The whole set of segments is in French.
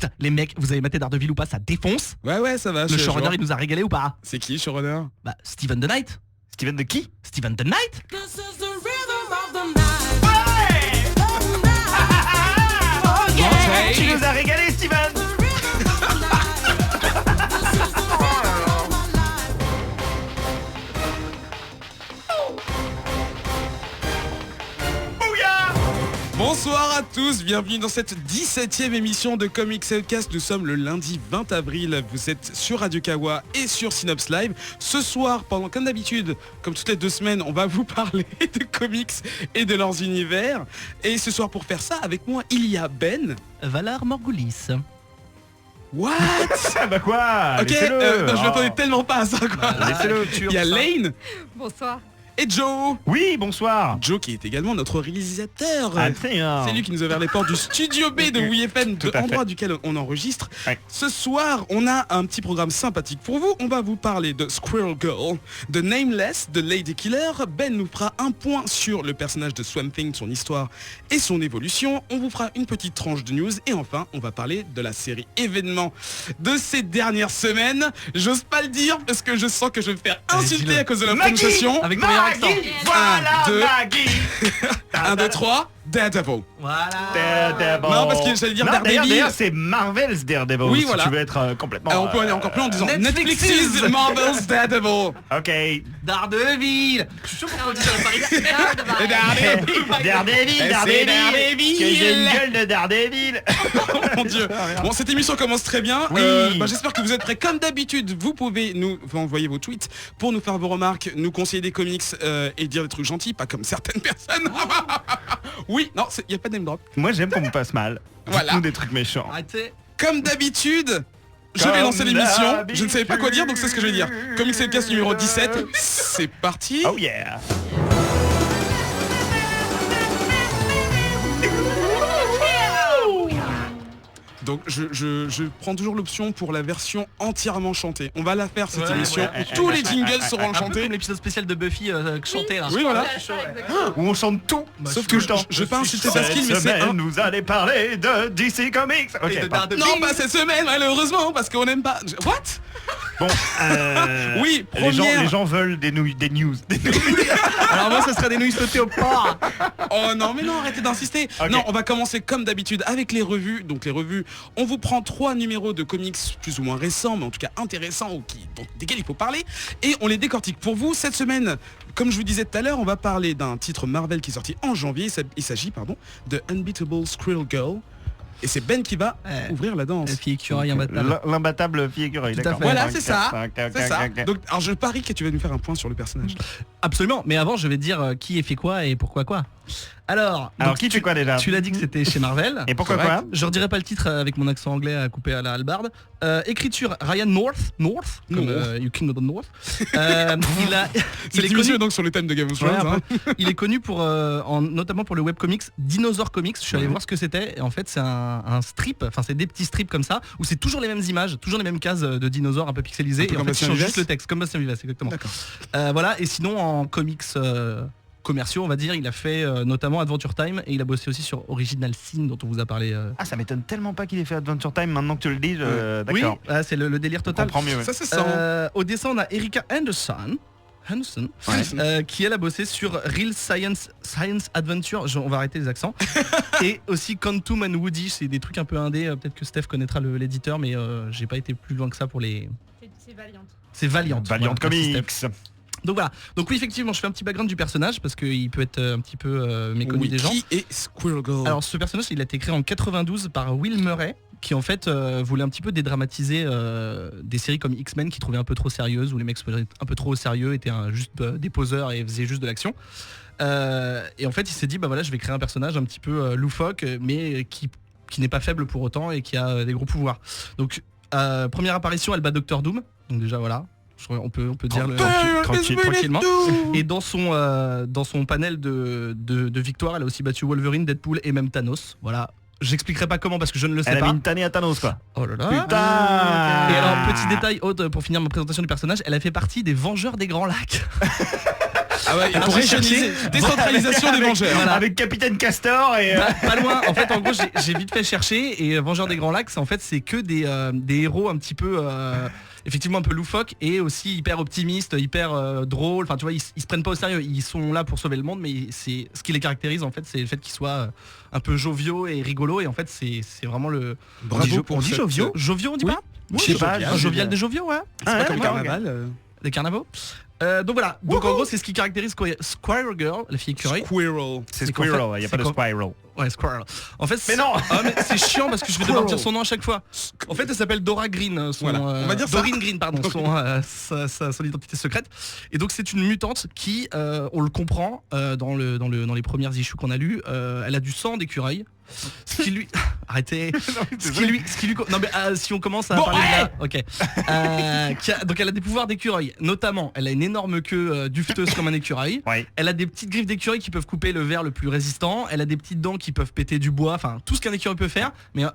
Putain, les mecs, vous avez maté Daredevil ou pas? Ça défonce. Ouais, ça va. Le showrunner, il nous a régalé ou pas? C'est qui, showrunner? Bah, Steven the Knight. Steven de qui? Steven the Knight. Yeah, tu nous as régalé, Steven. Bonsoir à tous, bienvenue dans cette 17e émission de Comics Outcast. Nous sommes le lundi 20 avril, vous êtes sur Radio Kawa et sur Synops Live. Ce soir, comme d'habitude, comme toutes les 2 semaines, on va vous parler de comics et de leurs univers. Et ce soir, pour faire ça, avec moi, il y a Ben. Valar Morghulis. What? Bah quoi? Ok, je m'attendais tellement pas à ça, quoi. Laissez-le. Il y a Lane Bonsoir. et Joe. Oui, bonsoir. Joe qui est également notre réalisateur. C'est lui qui nous a ouvert les portes du studio B de WeFM, de l'endroit duquel on enregistre. Ouais. Ce soir, on a un petit programme sympathique pour vous. On va vous parler de Squirrel Girl, de Nameless, de Lady Killer. Ben nous fera un point sur le personnage de Swamp Thing, son histoire et son évolution. On vous fera une petite tranche de news. Et enfin, on va parler de la série événement de ces dernières semaines. J'ose pas le dire parce que je sens que je vais me faire insulter dis-le. à cause de la prononciation. Avec ton meilleur accent. Voilà, 1, 2, Maggie. 1, 2, 3, Daredevil. Voilà. Daredevil. Non, parce que j'allais dire Non, Daredevil. d'ailleurs, c'est Marvel's Daredevil. Oui, si voilà. tu veux être complètement. On peut aller encore plus en disant Netflix's Netflix's Marvel's Daredevil. Ok. Daredevil. Je suis sûr qu'on peut dire à Paris. Daredevil. C'est Daredevil. Daredevil. Que j'ai une gueule de Daredevil. Oh mon dieu. Bon, cette émission commence très bien. Oui. J'espère que vous êtes prêts. Comme d'habitude, vous pouvez nous envoyer vos tweets pour nous faire vos remarques, nous conseiller des comics et dire des trucs gentils, pas comme certaines personnes. Oui, non, il n'y a pas de name drop. Moi, j'aime qu'on me passe mal. Voilà. Dites-nous des trucs méchants. Arrêtez. Comme d'habitude, je vais Comme lancer l'émission. d'habitude. Je ne savais pas quoi dire, donc c'est ce que je vais dire. Comics Outcast numéro 17. C'est parti. Oh yeah. Donc je prends toujours l'option pour la version entièrement chantée. On va la faire cette émission ouais, où tous les jingles seront Un peu chantés. comme l'épisode spécial de Buffy chanté là. Oui, voilà. Où on chante tout. Sauf que je vais pas insulter Pascal, mais c'est semaine, un... vous allez parler de DC Comics. Et de Ok. Daredevil. Non, pas cette semaine, malheureusement, parce qu'on n'aime pas... What? Bon. Oui, Les première... gens veulent des news. Alors moi, ce serait des nouilles sautées au porc. Oh non, mais non, arrêtez d'insister. Ok. Non, on va commencer comme d'habitude avec les revues. Donc les revues, on vous prend 3 numéros de comics plus ou moins récents, mais en tout cas intéressants, ou desquels il faut parler. Et on les décortique pour vous. Cette semaine, comme je vous disais tout à l'heure, on va parler d'un titre Marvel qui est sorti en janvier. Il s'agit de Unbeatable Squirrel Girl. Et c'est Ben qui va ouvrir la danse. La fille écureuil imbattable. L'imbattable fille écureuil, Tout à d'accord. fait. Voilà, Ok, c'est ça. ok, C'est ça. ok. Donc, alors je parie que tu vas nous faire un point sur le personnage. Absolument, mais avant je vais te dire qui a fait quoi et pourquoi quoi. Alors donc, qui fait quoi déjà? tu l'as dit que c'était chez Marvel. Et pourquoi Correct. quoi? Je redirai pas le titre avec mon accent anglais à couper à la hallebarde. Écriture Ryan North, comme You King of the North. Il Cette est émission connu. est donc sur le thème de Game of Ouais, Thrones. un hein. peu. Il est connu pour notamment pour le webcomics Dinosaur Comics. Je suis allé voir ce que c'était. Et en fait, c'est un strip. Enfin, c'est des petits strips comme ça où c'est toujours les mêmes images, toujours les mêmes cases de dinosaures un peu pixelisées. Un peu Et en comme fait, ils Bastien changent Vives. juste le texte, comme Bastien Vives, exactement. D'accord. Voilà. Et sinon, en comics commerciaux, on va dire, il a fait notamment Adventure Time et il a bossé aussi sur Original Sin dont on vous a parlé. Ah, ça m'étonne tellement pas qu'il ait fait Adventure Time maintenant que tu le dis. Oui, D'accord. c'est le délire On total. comprend mieux. Ouais. Ça c'est ça. Au dessin, on a Erika Henderson, qui elle a bossé sur Real Science Adventure, on va arrêter les accents, et aussi Quantum and Woody, c'est des trucs un peu indés, peut-être que Steph connaîtra l'éditeur, mais j'ai pas été plus loin que ça pour les... C'est Valiant. C'est Valiant. Valiant Voilà, merci, Comics. Steph. Donc voilà, donc oui effectivement je fais un petit background du personnage parce qu'il peut être un petit peu méconnu Oui, des gens. qui est Squirrel Girl? Alors ce personnage il a été créé en 92 par Will Murray qui en fait voulait un petit peu dédramatiser des séries comme X-Men qui trouvaient un peu trop sérieuses où les mecs se prenaient un peu trop au sérieux, étaient juste des poseurs et faisaient juste de l'action. Et en fait il s'est dit bah voilà je vais créer un personnage un petit peu loufoque mais qui n'est pas faible pour autant et qui a des gros pouvoirs. Donc première apparition elle bat Doctor Doom, donc déjà voilà. On peut dire tranquillement. Et dans son panel de victoire, elle a aussi battu Wolverine, Deadpool et même Thanos. Voilà, J'expliquerai pas comment parce que je ne le sais Elle a pas. mis une tannée à Thanos quoi. Oh là là. Putain. Et alors, petit détail autre pour finir ma présentation du personnage, elle a fait partie des Vengeurs des Grands Lacs. Ah ouais, Alors, pour j'ai cherché- réchéniser. Décentralisation des Vengeurs. Voilà. Avec Capitaine Castor et... Pas loin. En fait, en gros, j'ai vite fait chercher et Vengeurs des Grands Lacs, c'est que des héros un petit peu, effectivement un peu loufoques et aussi hyper optimistes, hyper drôles. Enfin, tu vois, ils se prennent pas au sérieux. Ils sont là pour sauver le monde, mais c'est ce qui les caractérise en fait, c'est le fait qu'ils soient un peu joviaux et rigolos. Et en fait, c'est vraiment le. Bravo pour on dit cette- joviaux. Joviaux, on dit Oui. pas Je sais pas, Un jovial des joviaux, ouais. C'est pas comme ouais, carnaval. Des carnavaux. Donc voilà. Donc en gros, c'est ce qui caractérise Squirrel Girl, la fille écureuil. Squirrel. C'est C'est qu'en Squirrel, il fait, n'y a c'est pas de qu'en- Spiral. Ouais, Squirrel. En fait, Mais non. Ah, mais c'est chiant parce que je vais devoir dire son nom à chaque fois. En fait, elle s'appelle Dora Green. Voilà, on va dire ça. Doreen Green, pardon, son identité secrète. Et donc c'est une mutante qui, on le comprend dans les premières issues qu'on a lues, elle a du sang d'écureuil. Ce qui lui... Arrêtez. Ce qui lui... Non mais si on commence à Bon, parler de la... Ok. Donc elle a des pouvoirs d'écureuil. Notamment, elle a une énorme queue dufteuse comme un écureuil. Ouais. Elle a des petites griffes d'écureuil qui peuvent couper le verre le plus résistant. Elle a des petites dents qui peuvent péter du bois. Enfin, tout ce qu'un écureuil peut faire, mais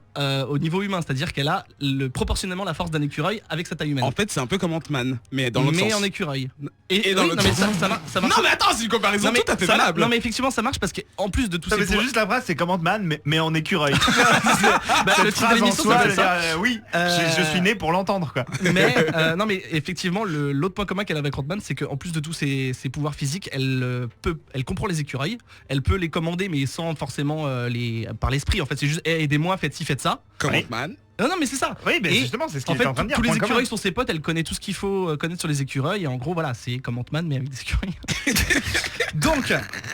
au niveau humain. C'est-à-dire qu'elle a proportionnellement la force d'un écureuil avec sa taille humaine. En fait, c'est un peu comme Ant-Man, mais dans l'autre Mais sens. en écoureil. Et dans oui, l'autre non, mais sens. ça marche. Non mais attends, c'est une comparaison Non, mais tout à fait ça marche- valable. non mais effectivement ça marche parce qu'en plus de tous Non, ces mais c'est pouvoirs- juste la phrase, c'est comme Ant-Man, mais en écureuil. Bah, Cette le titre de phrase en l'émission soi, s'appelle ça. oui, je suis né pour l'entendre quoi. Mais non mais effectivement l'autre point commun qu'elle a avec Ant-Man, c'est qu'en plus de tous ses pouvoirs physiques, elle comprend les écureuils, elle peut les commander mais sans forcément par l'esprit. En fait c'est juste aidez-moi, faites ci, faites ça. Comme Oui. Ant-Man. Non mais c'est ça. Oui, mais Et justement, c'est ce En qu'il fait, est en train de dire. tous les point commun. écureuils sont ses potes, elle connaît tout ce qu'il faut connaître sur les écureuils et en gros voilà, c'est comme Ant-Man mais avec des écureuils. Donc,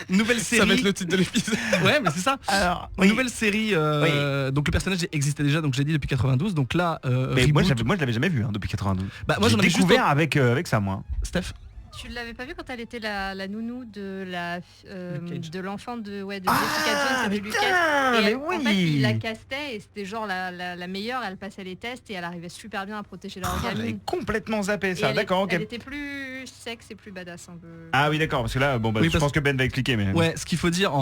nouvelle série. Ça va être le titre de l'épisode. Ouais, mais c'est ça. Alors, Nouvelle série. Donc le personnage existait déjà, donc j'ai dit depuis 92. Donc là, mais moi, reboot. je l'avais jamais vu depuis 92. Bah, moi, J'ai j'en avais juste découvert avec ça moi. Steph. Tu l'avais pas vu quand elle était la nounou de Luke Cage. de l'enfant de Jessica Jones et de Lucas. putain, Et mais en fait, il la oui. castait et c'était genre la meilleure. Elle passait les tests et elle arrivait super bien à protéger leur J'avais gamine. complètement zappé Et ça. elle, D'accord, ok. elle était plus sexe et plus badass un peu. Ah oui, d'accord, parce que là, bon, bah, Oui, je parce- pense que Ben va expliquer, mais. Ouais, ce qu'il faut dire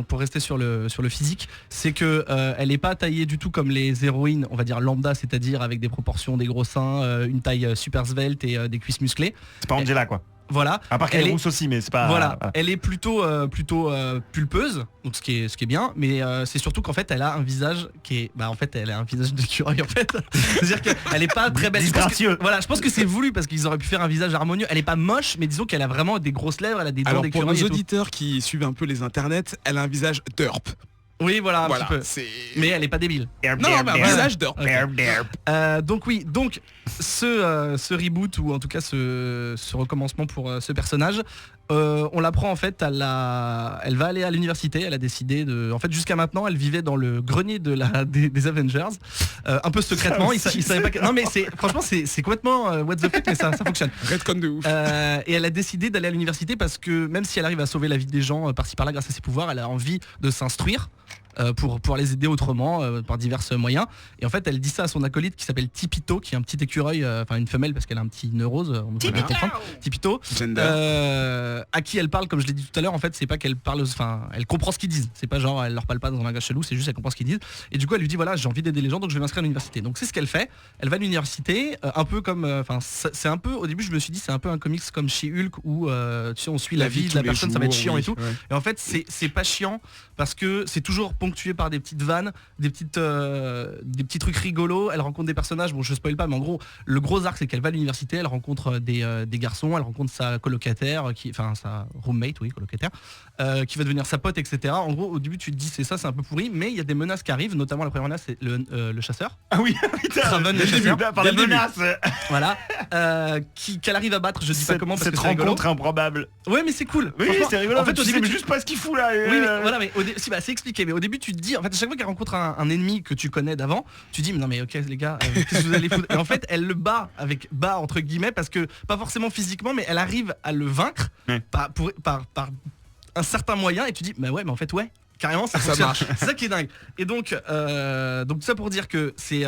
pour rester sur le physique, c'est que elle est pas taillée du tout comme les héroïnes, on va dire lambda, c'est-à-dire avec des proportions, des gros seins, une taille super svelte et des cuisses musclées. C'est pas Angela quoi. Voilà. À part qu'elle Elle est est- rousse aussi, mais c'est pas. Voilà, elle est plutôt pulpeuse, donc ce qui est bien, mais c'est surtout qu'en fait elle a un visage qui est, en fait elle a un visage d'écureuil en fait. C'est-à-dire qu'elle est pas très belle. Je pense que- Disgracieux. Voilà, je pense que c'est voulu parce qu'ils auraient pu faire un visage harmonieux. Elle est pas moche, mais disons qu'elle a vraiment des grosses lèvres, elle a des dents Alors pour nos d'écureuil. et tout. auditeurs qui suivent un peu les internets, elle a un visage derp. Oui, voilà, un Voilà, petit peu. c'est. Mais elle est pas débile. Non, mais un visage derp. Ok. Donc oui, donc ce reboot ou en tout cas ce recommencement pour ce personnage, on l'apprend en fait, elle va aller à l'université, elle a décidé de... En fait jusqu'à maintenant elle vivait dans le grenier des Avengers, un peu secrètement, il savait pas que... Non mais franchement c'est complètement what the fuck mais ça fonctionne. Redcon de ouf. Et elle a décidé d'aller à l'université parce que même si elle arrive à sauver la vie des gens par-ci par-là grâce à ses pouvoirs, elle a envie de s'instruire pour pouvoir les aider autrement par divers moyens. Et en fait elle dit ça à son acolyte qui s'appelle Tipito, qui est un petit écureuil, enfin une femelle parce qu'elle a un petit neurose, on va comprendre. Tipito, Gender. à qui elle parle, comme je l'ai dit tout à l'heure, en fait c'est pas qu'elle parle, enfin elle comprend ce qu'ils disent, c'est pas genre elle leur parle pas dans un langage chelou, c'est juste elle comprend ce qu'ils disent. Et du coup elle lui dit voilà j'ai envie d'aider les gens donc je vais m'inscrire à l'université. Donc c'est ce qu'elle fait, elle va à l'université, un peu comme, enfin c'est un peu, au début je me suis dit c'est un peu un comics comme chez Hulk où tu sais on suit la vie de tous la les personne, ça va être jours, chiant oui, et tout. ouais. Et en fait c'est pas chiant parce que c'est toujours ponctué par des petites vannes, des petits trucs rigolos, elle rencontre des personnages, bon je spoil pas mais en gros le gros arc c'est qu'elle va à l'université, elle rencontre des garçons, elle rencontre sa colocataire, enfin sa roommate, oui colocataire, qui va devenir sa pote, etc. En gros au début tu te dis c'est un peu pourri, mais il y a des menaces qui arrivent, notamment la première menace c'est le chasseur, Ah oui, putain. Craven, le dès le début, chasseur. par Dès la le début. menace. voilà, qu'elle arrive à battre, je dis pas comment parce Cette que c'est rigolo. rencontre improbable. Ouais mais c'est cool. Oui, Franchement, c'est rigolo. En fait au début mais tu- juste pas ce qu'il fout là. Oui mais voilà mais si, c'est expliqué mais au début tu te dis en fait à chaque fois qu'elle rencontre un ennemi que tu connais d'avant tu dis mais non mais ok les gars qu'est-ce que vous allez foutre et en fait elle le bat entre guillemets parce que pas forcément physiquement mais elle arrive à le vaincre Ouais. par un certain moyen et tu dis bah ouais mais en fait ouais carrément ça Ça fonctionne. marche. C'est ça qui est dingue et donc tout ça pour dire que c'est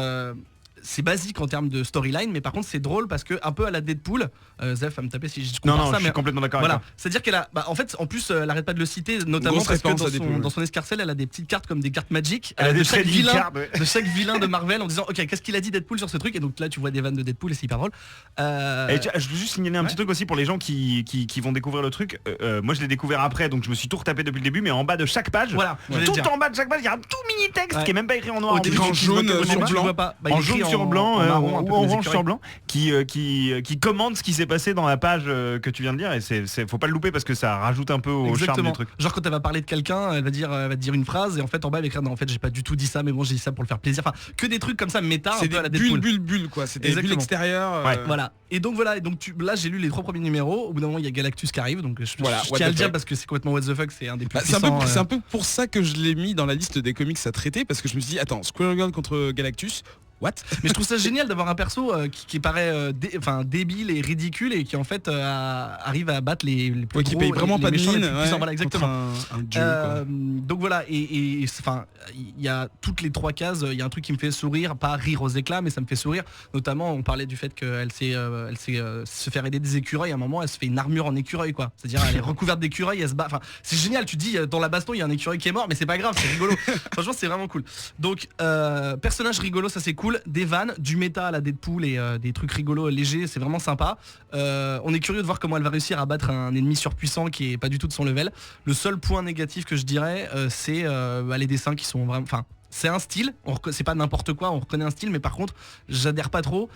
c'est basique en termes de storyline, mais par contre c'est drôle parce que un peu à la Deadpool, Zef va me taper si je Non, compare non, ça, je mais suis complètement d'accord voilà, avec toi. c'est-à-dire qu'elle a, en fait, en plus, elle arrête pas de le citer, notamment Grosse parce que référence à Deadpool, dans son escarcelle, elle a des petites cartes comme des cartes Magic Elle a de des chaque trading vilain, cards, ouais. de chaque vilain de Marvel en disant ok, qu'est-ce qu'il a dit Deadpool sur ce truc, et donc là tu vois des vannes de Deadpool et c'est hyper drôle. Je veux juste signaler un petit truc aussi pour les gens qui vont découvrir le truc. Moi je l'ai découvert après, donc je me suis tout retapé depuis le début, mais en bas de chaque page, Voilà, j'allais tout dire. en bas de chaque page, il y a un tout mini texte Ouais. qui est même pas écrit en noir, Au en début, plus, en qui jaune, se voit que sur le tu blanc. vois pas, bah, en écrit jaune sur blanc, marron, un peu ou comme les orange sur écureuils. blanc, qui commente ce qui s'est passé dans la page que tu viens de lire, et faut pas le louper parce que ça rajoute un peu au charme Exactement. du truc. Genre quand elle va parler de quelqu'un, elle va te dire une phrase et en fait en bas elle va écrire non, en fait j'ai pas du tout dit ça, mais bon j'ai dit ça pour le faire plaisir. Enfin que des trucs comme ça méta, un C'est peu à la des Deadpool. bulles quoi, c'est des bulles Exactement. extérieures. Ouais. Voilà. Et donc voilà, et donc là j'ai lu les 3 premiers numéros. Au bout d'un moment il y a Galactus qui arrive, donc je Voilà, tiens what à the le dire fuck. parce que c'est complètement what the fuck, c'est un des plus Bah, c'est puissants. un peu pour ça que je l'ai mis dans la liste des comics à traiter, parce que je me suis dit attends, Squirrel Girl contre Galactus, what? Mais je trouve ça génial d'avoir un perso qui paraît débile et ridicule et qui en fait arrive à battre les plus Ouais, qui gros, paye vraiment les pas de méchants, les mine, plus puissants. ouais, Voilà, contre exactement. un dieu quoi. Donc voilà, et enfin il y a toutes les 3 cases, il y a un truc qui me fait sourire, pas rire aux éclats, mais ça me fait sourire. Notamment on parlait du fait qu'elle sait se faire aider des écureuils. À un moment elle se fait une armure en écureuil quoi. C'est-à-dire elle est recouverte d'écureuils, elle se bat. Enfin c'est génial, tu te dis dans la baston il y a un écureuil qui est mort, mais c'est pas grave, c'est rigolo. Franchement c'est vraiment cool. Donc personnage rigolo, ça c'est cool. Des vannes, du méta à la Deadpool et des trucs rigolos légers, c'est vraiment sympa. On est curieux de voir comment elle va réussir à battre un ennemi surpuissant qui est pas du tout de son level. Le seul point négatif que je dirais c'est les dessins qui sont vraiment... Enfin c'est un style, c'est pas n'importe quoi, on reconnaît un style, mais par contre j'adhère pas trop.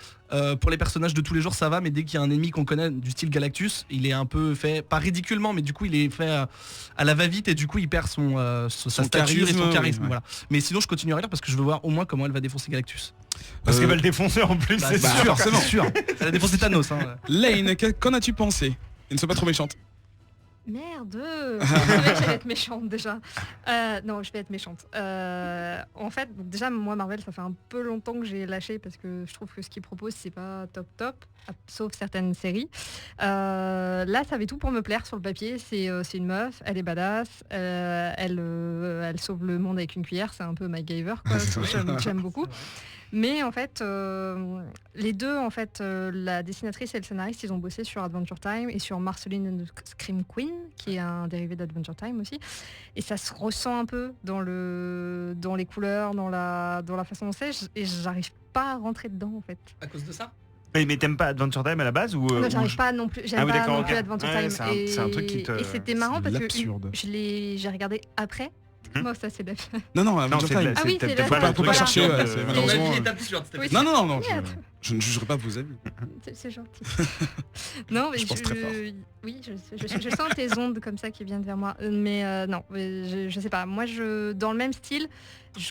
Pour les personnages de tous les jours ça va, mais dès qu'il y a un ennemi qu'on connaît du style Galactus, il est un peu fait, pas ridiculement, mais du coup il est fait à la va-vite et du coup il perd sa stature et son charisme. ouais. Voilà. Mais sinon je continue à lire parce que je veux voir au moins comment elle va défoncer Galactus. Parce qu'elle va le défoncer en plus, Bah, c'est c'est sûr. sûr, forcément. c'est sûr. Elle a défoncé Thanos. Hein. Lane, qu'en as-tu pensé? Et ne sois pas trop méchante. Merde. Je savais que j'allais être méchante déjà. Non, je vais être méchante. En fait, donc déjà moi Marvel, ça fait un peu longtemps que j'ai lâché parce que je trouve que ce qu'ils proposent c'est pas top, sauf certaines séries. Là, ça avait tout pour me plaire sur le papier. C'est une meuf, elle est badass, elle sauve le monde avec une cuillère. C'est un peu MacGyver, quoi. J'aime beaucoup. Mais en fait, les deux, en fait, la dessinatrice et le scénariste, ils ont bossé sur Adventure Time et sur Marceline and the Scream Queen, qui est un dérivé d'Adventure Time aussi. Et ça se ressent un peu dans les couleurs, dans la façon dont c'est, et j'arrive pas à rentrer dedans, en fait. À cause de ça. Mais t'aimes pas Adventure Time à la base ou Non, ou j'arrive pas non plus. J'aime Ah oui, pas d'accord, non ok. plus Adventure Ouais, Time. c'est un truc qui te- Et c'était marrant c'est parce que l'absurde. j'ai regardé après. Moi, ça c'est la... Non, Non, Adventure c'est de Time. la- Ah oui, c'est- c'est t'as la- pas le faut truc pas chercher, absurde, ouais, c'est euh, malheureusement. La vie est absurde. Oui, Non, non, Merde. je ne jugerai pas vos avis. C'est gentil. Non, mais Je pense très fort. Oui, je sens tes ondes comme ça qui viennent vers moi. Mais non, je sais pas. Moi, dans le même style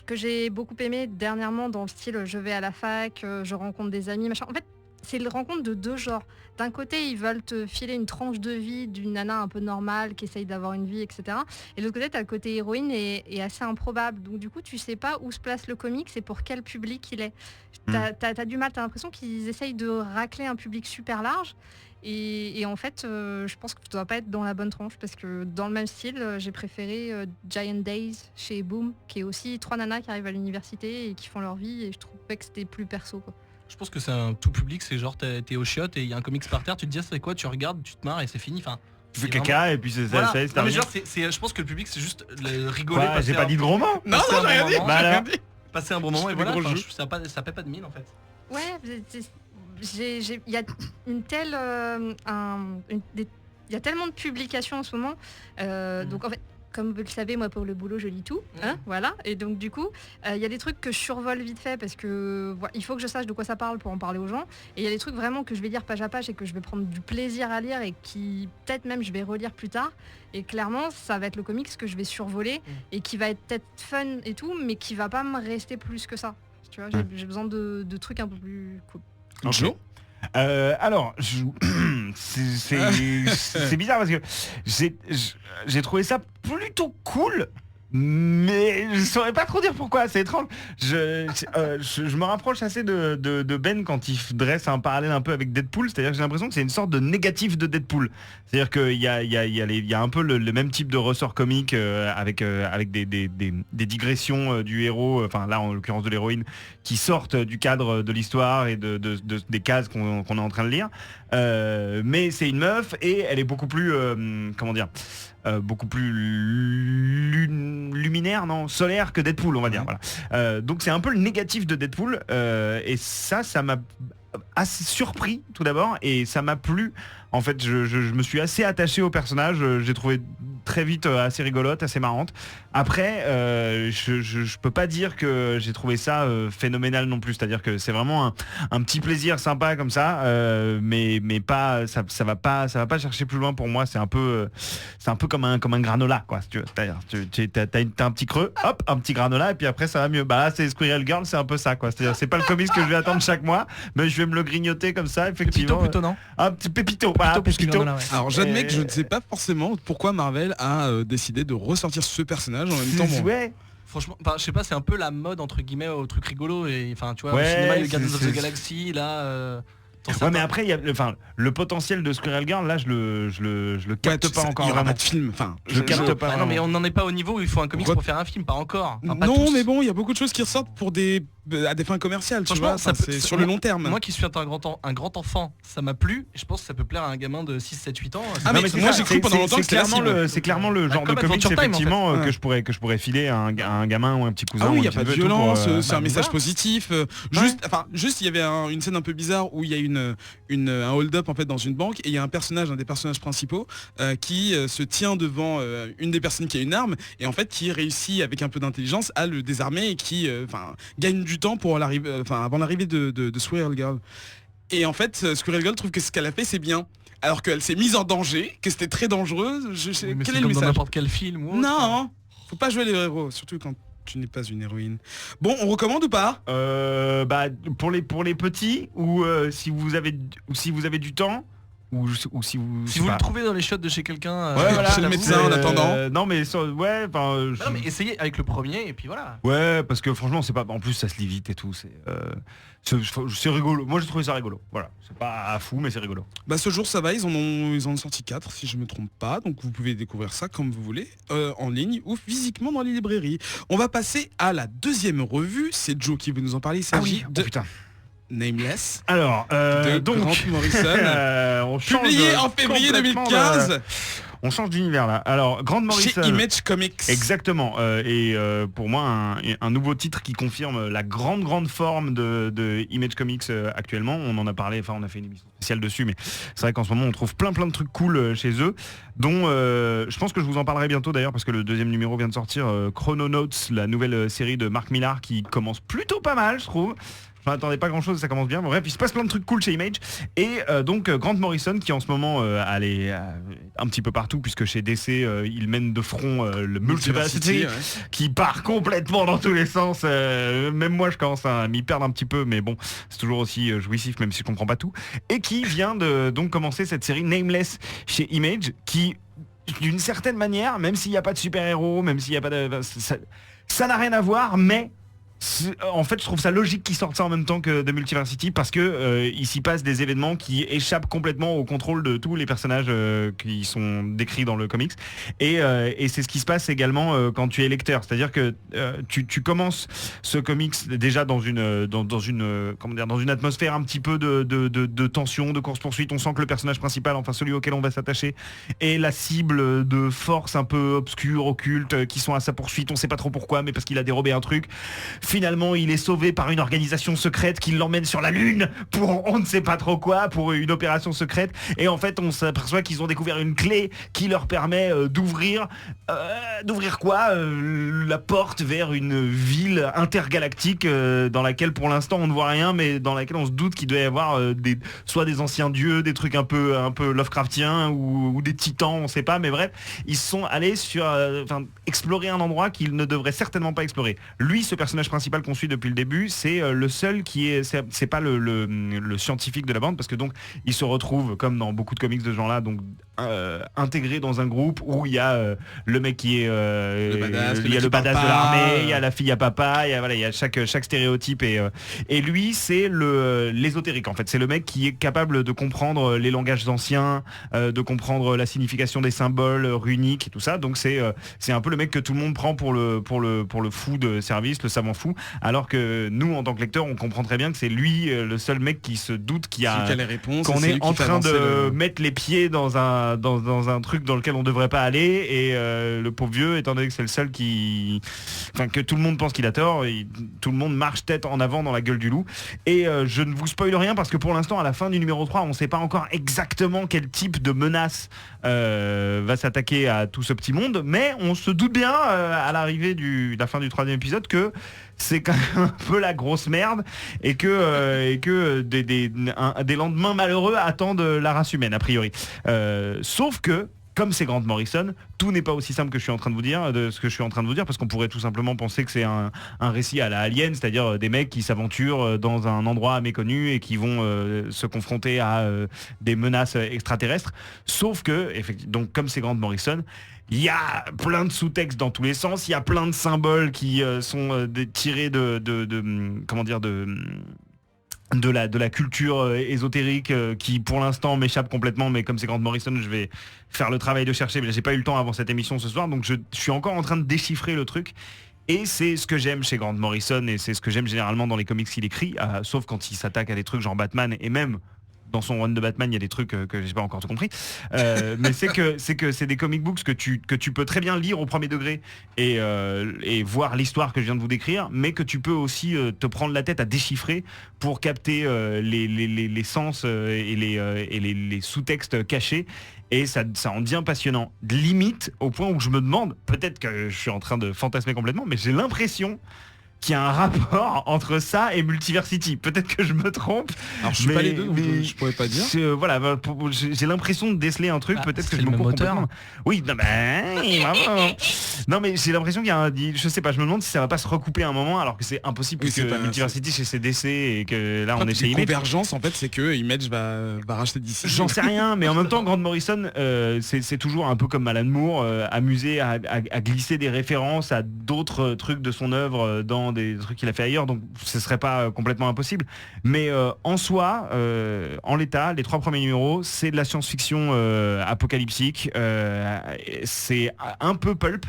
que j'ai beaucoup aimé dernièrement, dans le style je vais à la fac, je rencontre des amis, machin. En fait, c'est le rencontre de deux genres. D'un côté, ils veulent te filer une tranche de vie d'une nana un peu normale qui essaye d'avoir une vie, etc. Et de l'autre côté, t'as le côté héroïne et assez improbable. Donc du coup, tu sais pas où se place le comic, c'est pour quel public il est. T'as du mal, t'as l'impression qu'ils essayent de racler un public super large. Et en fait, je pense que tu dois pas être dans la bonne tranche parce que dans le même style, j'ai préféré Giant Days chez Boom, qui est aussi 3 nanas qui arrivent à l'université et qui font leur vie. Et je trouvais que c'était plus perso, quoi. Je pense que c'est un tout public, c'est genre t'es au chiottes et il y a un comics par terre, tu te dis c'est quoi, tu regardes, tu te marres et c'est fini. Enfin, Tu fais c'est caca et puis c'est Voilà. ça, c'est Non, mais terminé. genre, je pense que le public c'est juste rigoler. Quoi, passer j'ai pas un- dit de gros mots. Non, passer non, un j'ai rien bon dit. moment, Bah j'ai rien alors. dit. passer un bon moment et Des voilà. gros Enfin, jeux. ça paie pas de mine en fait. Ouais, il y a une telle, il y a tellement de publications en ce moment. Donc en fait, comme vous le savez, moi pour le boulot, je lis tout, hein, voilà. Et donc du coup, il y a des trucs que je survole vite fait parce que il faut que je sache de quoi ça parle pour en parler aux gens. Et il y a des trucs vraiment que je vais lire page à page et que je vais prendre du plaisir à lire et qui peut-être même je vais relire plus tard. Et clairement, ça va être le comics que je vais survoler et qui va être peut-être fun et tout, mais qui va pas me rester plus que ça. Tu vois, j'ai besoin de trucs un peu plus cool. Ok. Joe Alors, c'est bizarre parce que j'ai trouvé ça plutôt cool, Mais je saurais pas trop dire pourquoi, c'est étrange. Je me rapproche assez de Ben quand il dresse un parallèle un peu avec Deadpool, c'est-à-dire que j'ai l'impression que c'est une sorte de négatif de Deadpool. C'est-à-dire qu'il y a un peu le même type de ressort comique avec des digressions du héros, enfin là en l'occurrence de l'héroïne, qui sortent du cadre de l'histoire et des cases qu'on est en train de lire. Mais c'est une meuf et elle est beaucoup plus beaucoup plus luminaire, non, solaire que Deadpool, on va dire. Voilà. Donc c'est un peu le négatif de Deadpool et ça m'a assez surpris tout d'abord et ça m'a plu. En fait, je me suis assez attaché au personnage. J'ai trouvé très vite assez rigolote, assez marrante. Après, je peux pas dire que j'ai trouvé ça phénoménal non plus. C'est-à-dire que c'est vraiment un petit plaisir sympa comme ça, mais pas ça va pas chercher plus loin pour moi. C'est un peu comme un granola, quoi. Si tu veux. T'as un petit creux, hop, un petit granola et puis après ça va mieux. Bah là, c'est Squirrel Girl, c'est un peu ça, quoi. C'est-à-dire c'est pas le comics que je vais attendre chaque mois, mais je vais me le grignoter comme ça, effectivement. Pépito plutôt, non? Un petit pépito. Pépito. Granola, ouais. Alors j'admets que je ne sais pas forcément pourquoi Marvel a décidé de ressortir ce personnage en même temps. Bon. Ouais. Franchement, je sais pas, c'est un peu la mode entre guillemets au truc rigolo et enfin tu vois, Ouais, au cinéma, le c'est- Guardians of c'est- the Galaxy là. Ouais, mais après il y a le potentiel de Squirrel Girl, là je le capte pas encore Il y aura vraiment. pas de film. Enfin, Je capte pas. Ah non, mais vraiment. on n'en est pas au niveau où il faut un comics Re- pour faire un film, pas encore. Enfin, pas non, tous. mais bon, il y a beaucoup de choses qui ressortent à des fins commerciales. Tu Franchement, vois, ça enfin, peut- c'est ça- sur le long terme. Moi qui suis un grand enfant, ça m'a plu. Et je pense que ça peut plaire à un gamin de 6, 7, 8 ans. Ah, Non, mais c'est moi, ça, j'ai cru pendant longtemps que c'était la cible. c'est clairement le genre de comme comics Adventure Time, en fait. effectivement Ouais. que je pourrais filer à un gamin ou un petit cousin. Ah oui, il ou n'y un a pas de petit neveu, tout pour, violence, c'est un message voilà. positif. Juste, il y avait une scène un peu bizarre où il y a un hold-up en fait dans une banque et il y a un des personnages principaux qui se tient devant une des personnes qui a une arme et en fait qui réussit avec un peu d'intelligence à le désarmer et qui gagne du temps pour avant l'arrivée de Squirrel Girl. Et en fait, Squirrel Girl trouve que ce qu'elle a fait c'est bien. Alors qu'elle s'est mise en danger, que c'était très dangereux. Oui, mais Quel c'est est le comme dans message? n'importe quel film ou autre. Non, faut pas jouer les héros, surtout quand tu n'es pas une héroïne. Bon, on recommande ou pas? Pour les petits ou si vous avez du temps ou si vous Si vous le trouvez dans les shots de chez quelqu'un, Ouais, voilà, chez le j'avoue, médecin, en attendant. Non mais Non, mais essayez avec le premier et puis voilà. ouais, parce que franchement c'est pas, en plus ça se lit vite et tout, c'est rigolo. Moi j'ai trouvé ça rigolo, voilà, c'est pas fou mais c'est rigolo. Bah ce jour ça va, ils en ont sorti 4 si je me trompe pas, donc vous pouvez découvrir ça comme vous voulez, en ligne ou physiquement dans les librairies. On va passer à la deuxième revue, c'est Joe qui veut nous en parler, il s'agit de putain. Nameless, Alors de donc Grant Morrison, on change publié en février complètement 2015 on change d'univers là. Alors Grant Morrison. chez Image Comics. Exactement. Pour moi, un nouveau titre qui confirme la grande forme de Image Comics actuellement. On en a parlé, on a fait une émission spéciale dessus, mais c'est vrai qu'en ce moment, on trouve plein de trucs cool chez eux, dont je pense que je vous en parlerai bientôt d'ailleurs, parce que le deuxième numéro vient de sortir, Chrononauts, la nouvelle série de Mark Millar qui commence plutôt pas mal, je trouve. Je m'attendais pas grand chose, ça commence bien. Bon, bref, il se passe plein de trucs cool chez Image. Et donc Grant Morrison qui en ce moment allait un petit peu partout, puisque chez DC il mène de front le Multiversity, ouais. qui part complètement dans tous les sens. Même moi je commence à m'y perdre un petit peu, mais bon, c'est toujours aussi jouissif même si je comprends pas tout. Et qui vient de donc commencer cette série Nameless chez Image, qui d'une certaine manière, même s'il n'y a pas de super-héros, même s'il n'y a pas de... ça n'a rien à voir, mais en fait je trouve ça logique qu'ils sortent ça en même temps que The Multiversity, parce que il s'y passe des événements qui échappent complètement au contrôle de tous les personnages qui sont décrits dans le comics, et c'est ce qui se passe également quand tu es lecteur, c'est à dire que tu commences ce comics déjà dans une atmosphère un petit peu de tension, de course-poursuite. On sent que le personnage principal, enfin celui auquel on va s'attacher, est la cible de forces un peu obscures, occultes, qui sont à sa poursuite, on sait pas trop pourquoi, mais parce qu'il a dérobé un truc. Finalement, il est sauvé par une organisation secrète qui l'emmène sur la Lune pour on ne sait pas trop quoi, pour une opération secrète. Et en fait, on s'aperçoit qu'ils ont découvert une clé qui leur permet d'ouvrir quoi, la porte vers une ville intergalactique dans laquelle pour l'instant on ne voit rien, mais dans laquelle on se doute qu'il doit y avoir soit des anciens dieux, des trucs un peu Lovecraftiens ou des titans, on sait pas. Mais bref, ils sont allés explorer un endroit qu'ils ne devraient certainement pas explorer. Lui, ce personnage principal qu'on suit depuis le début, c'est le seul qui est, c'est pas le scientifique de la bande, parce que donc il se retrouve comme dans beaucoup de comics de ce genre-là, donc intégré dans un groupe où il y a le mec qui est il y a le badass de l'armée, il y a la fille à papa, il y a chaque stéréotype et lui c'est l'ésotérique en fait, c'est le mec qui est capable de comprendre les langages anciens, de comprendre la signification des symboles runiques et tout ça. Donc c'est un peu le mec que tout le monde prend pour le fou de service, le savant fou, alors que nous en tant que lecteurs on comprend très bien que c'est lui le seul mec qui se doute les réponses, qu'on est en train de mettre les pieds dans un truc dans lequel on devrait pas aller et le pauvre vieux, étant donné que c'est le seul que tout le monde pense qu'il a tort, et tout le monde marche tête en avant dans la gueule du loup. Et je ne vous spoil rien parce que pour l'instant à la fin du numéro 3 on sait pas encore exactement quel type de menace va s'attaquer à tout ce petit monde, mais on se doute bien à l'arrivée de la fin du 3e épisode que c'est quand même un peu la grosse merde et que des lendemains malheureux attendent la race humaine a priori. Sauf que comme c'est Grant Morrison, tout n'est pas aussi simple que je suis en train de vous dire, parce qu'on pourrait tout simplement penser que c'est un récit à la Alien, c'est-à-dire des mecs qui s'aventurent dans un endroit méconnu et qui vont se confronter à des menaces extraterrestres. Sauf que, donc comme c'est Grant Morrison, il y a plein de sous-textes dans tous les sens, il y a plein de symboles qui sont tirés de la culture ésotérique qui pour l'instant m'échappe complètement, mais comme c'est Grant Morrison je vais faire le travail de chercher, mais j'ai pas eu le temps avant cette émission ce soir, donc je suis encore en train de déchiffrer le truc. Et c'est ce que j'aime chez Grant Morrison et c'est ce que j'aime généralement dans les comics qu'il écrit, sauf quand il s'attaque à des trucs genre Batman, et même dans son run de Batman, il y a des trucs que j'ai pas encore tout compris. Mais c'est que c'est des comic books que tu peux très bien lire au premier degré et voir l'histoire que je viens de vous décrire, mais que tu peux aussi te prendre la tête à déchiffrer pour capter les sens et les sous-textes cachés. Et ça en devient passionnant. Limite au point où je me demande, peut-être que je suis en train de fantasmer complètement, mais j'ai l'impression qu'il y a un rapport entre ça et Multiversity. Peut-être que je me trompe. Alors je suis pas les deux, donc je pourrais pas dire. J'ai l'impression de déceler un truc, peut-être que je me cours complètement. Oui, non mais j'ai l'impression qu'il y a je sais pas, je me demande si ça va pas se recouper à un moment, alors que c'est impossible puisque Multiversity chez ses décès et que là on est chez Image. Convergence en fait, c'est que Image va racheter DC. J'en sais rien, mais en même temps Grant Morrison c'est toujours un peu comme Alan Moore, amusé à glisser des références à d'autres trucs de son œuvre dans des trucs qu'il a fait ailleurs, donc ce serait pas complètement impossible, mais en soi en l'état les 3 premiers numéros c'est de la science-fiction apocalyptique, c'est un peu pulp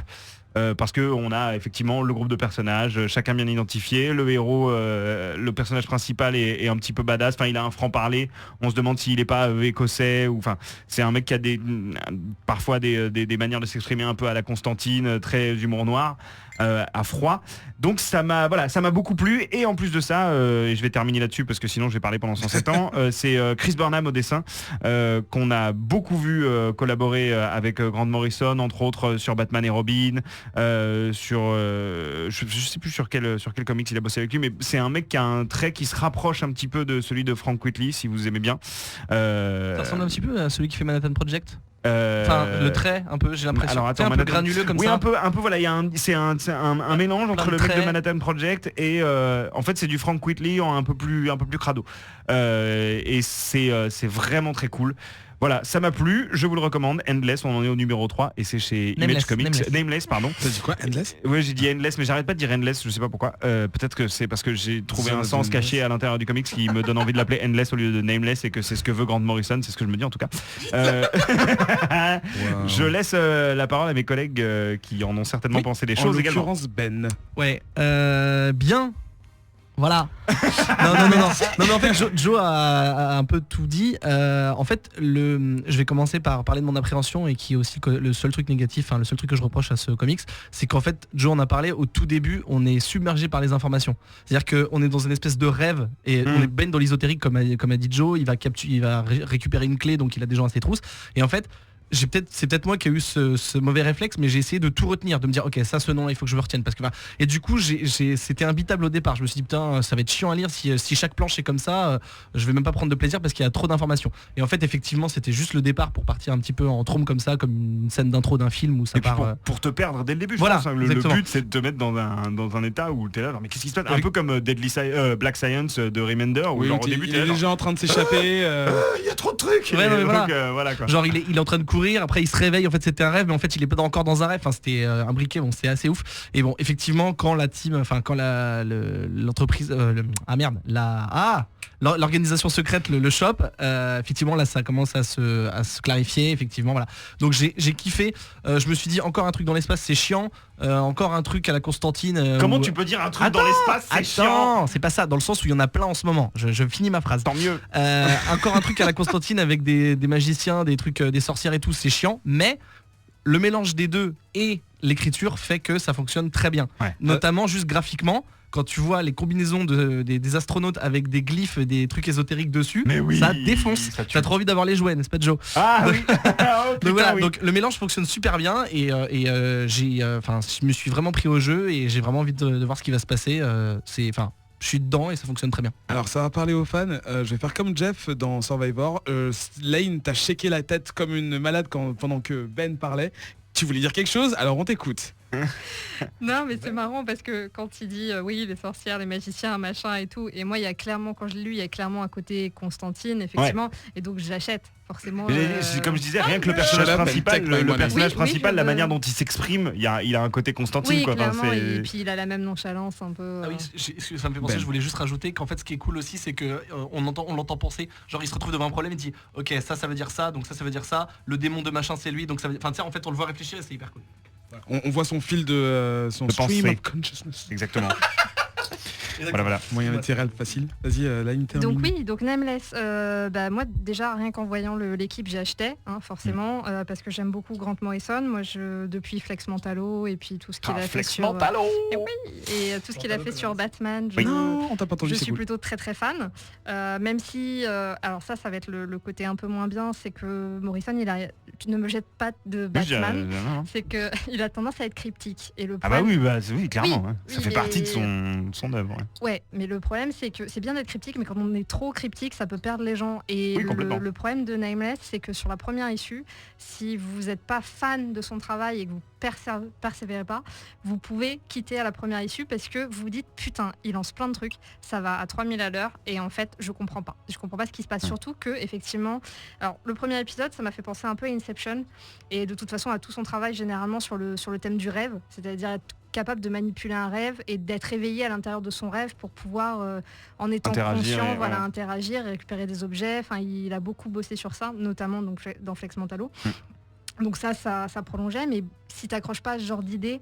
parce que on a effectivement le groupe de personnages, chacun bien identifié, le héros, le personnage principal est un petit peu badass, enfin il a un franc-parler, on se demande s'il est pas écossais, ou enfin c'est un mec qui a parfois des manières de s'exprimer un peu à la Constantine, très humour noir, à froid. Donc ça m'a beaucoup plu, et en plus de ça, et je vais terminer là-dessus parce que sinon je vais parler pendant 107 ans, c'est Chris Burnham au dessin, qu'on a beaucoup vu collaborer avec Grant Morrison, entre autres sur Batman et Robin, je sais plus sur quel comics il a bossé avec lui, mais c'est un mec qui a un trait qui se rapproche un petit peu de celui de Frank Whiteley, si vous aimez bien. Ça ressemble un petit peu à celui qui fait Manhattan Project. Enfin, le trait, un peu, j'ai l'impression. Alors, un peu granuleux comme oui, ça. un peu, voilà, c'est un mélange entre le mec de Manhattan Project et en fait c'est du Frank Whiteley un peu plus crado. Et c'est vraiment très cool. Voilà, ça m'a plu, je vous le recommande. Endless, on en est au numéro 3 et c'est chez Image Comics. Nameless, pardon. T'as dit quoi, Endless? Oui, j'ai dit Endless, mais j'arrête pas de dire Endless, je sais pas pourquoi. Peut-être que c'est parce que j'ai trouvé un sens caché à l'intérieur du comics qui me donne envie de l'appeler Endless au lieu de Nameless, et que c'est ce que veut Grant Morrison, c'est ce que je me dis en tout cas. Wow. Je laisse la parole à mes collègues qui en ont certainement pensé des choses également. En l'occurrence Ben. Ouais, bien. Voilà. non, mais en fait, Joe a un peu tout dit. En fait, je vais commencer par parler de mon appréhension, et qui est aussi le seul truc négatif, le seul truc que je reproche à ce comics, c'est qu'en fait, Joe en a parlé au tout début, on est submergé par les informations. C'est-à-dire qu'on est dans une espèce de rêve, et on est baigne dans l'ésotérique, comme a dit Joe, il va récupérer une clé, donc il a des gens à ses trousses. Et en fait, c'est peut-être moi qui ai eu ce mauvais réflexe, mais j'ai essayé de tout retenir, de me dire ok, ça, ce nom là il faut que je me retienne, parce que et du coup c'était imbitable au départ. Je me suis dit putain, ça va être chiant à lire si chaque planche est comme ça, je vais même pas prendre de plaisir parce qu'il y a trop d'informations. Et en fait effectivement c'était juste le départ pour partir un petit peu en trombe comme ça, comme une scène d'intro d'un film où ça part pour te perdre dès le début. Voilà, je pense, le but c'est de te mettre dans un état où t'es là, mais qu'est-ce qui se passe, un peu comme Black Science de Remender, où genre, au début il est déjà en train de s'échapper. Il y a trop de trucs. Ouais, donc, voilà, quoi. Genre il est en train de courir, mourir, après il se réveille, en fait c'était un rêve, mais en fait il est pas encore dans un rêve, enfin c'était un briquet, bon c'est assez ouf. Et bon effectivement quand la team, enfin quand l'entreprise, l'organisation secrète le chope, effectivement là ça commence à se clarifier, effectivement voilà. Donc j'ai kiffé, je me suis dit encore un truc dans l'espace c'est chiant, encore un truc à la Constantine. Comment tu peux dire un truc dans l'espace c'est chiant? C'est pas ça, dans le sens où il y en a plein en ce moment, je finis ma phrase. Tant mieux. Encore un truc à la Constantine avec des magiciens, des trucs, des sorcières et tout, c'est chiant, mais le mélange des deux et l'écriture fait que ça fonctionne très bien. Ouais. Notamment juste graphiquement, quand tu vois les combinaisons des astronautes avec des glyphes et des trucs ésotériques dessus, Mais oui, ça défonce. T'as trop envie d'avoir les jouets, n'est-ce pas Joe? Ah oui. Oh, putain, Donc voilà, oui. donc le mélange fonctionne super bien et je me suis vraiment pris au jeu et j'ai vraiment envie de voir ce qui va se passer. Je suis dedans et ça fonctionne très bien. Alors ça va parler aux fans, je vais faire comme Jeff dans Survivor. Lane t'a shaké la tête comme une malade pendant que Ben parlait. Tu voulais dire quelque chose? Alors on t'écoute. Non mais c'est marrant parce que quand il dit oui les sorcières, les magiciens, machin et tout, et moi il y a clairement, quand je l'ai lu, il y a clairement un côté Constantine effectivement, et donc j'achète forcément. Comme je disais, rien que le personnage principal, la Oui, manière dont il s'exprime, il a un côté Constantine oui, quoi. clairement, Enfin, et puis il a la même nonchalance un peu. Ah oui, ça me fait penser, Ben. je voulais juste rajouter qu'en fait ce qui est cool aussi c'est que on l'entend penser, genre il se retrouve devant un problème et dit ok ça veut dire ça, donc ça veut dire ça, le démon de machin c'est lui, donc ça veut dire... Enfin tu sais en fait on le voit réfléchir et c'est hyper cool. On voit son fil de son De stream pensée. of consciousness. Exactement. Voilà. Moyen naturel facile. Vas-y, Lane, termine. Donc oui, donc Nameless, moi déjà rien qu'en voyant l'équipe j'ai acheté, forcément, parce que j'aime beaucoup Grant Morrison. Moi depuis Flex Mentalo et puis tout ce qu'il a fait Flex sur Mentalo. et tout ce qu'il a fait sur Batman. Non, on t'a pas entendu, Je c'est suis cool. plutôt très très fan, même si, alors ça va être le côté un peu moins bien, c'est que Morrison tu ne me jettes pas de Batman, c'est que il a tendance à être cryptique. Et le Ah bah problème, oui, clairement. Oui, hein. Ça il fait est- partie de son œuvre. Ouais. Ouais, mais le problème c'est que c'est bien d'être cryptique, mais quand on est trop cryptique, ça peut perdre les gens. Et Oui, complètement. le problème de Nameless, c'est que sur la première issue, si vous n'êtes pas fan de son travail et que vous persévérez pas, vous pouvez quitter à la première issue parce que vous vous dites putain, il lance plein de trucs, ça va à 3000 à l'heure et en fait je comprends pas ce qui se passe. Surtout que effectivement, alors le premier épisode ça m'a fait penser un peu à Inception et de toute façon à tout son travail généralement sur le thème du rêve, c'est-à-dire être capable de manipuler un rêve et d'être éveillé à l'intérieur de son rêve pour pouvoir en étant Interagir, conscient, ouais. interagir, récupérer des objets. Enfin, il a beaucoup bossé sur ça, notamment donc, dans Flex Mentalo. Donc ça prolongeait, mais si t'accroches pas à ce genre d'idée,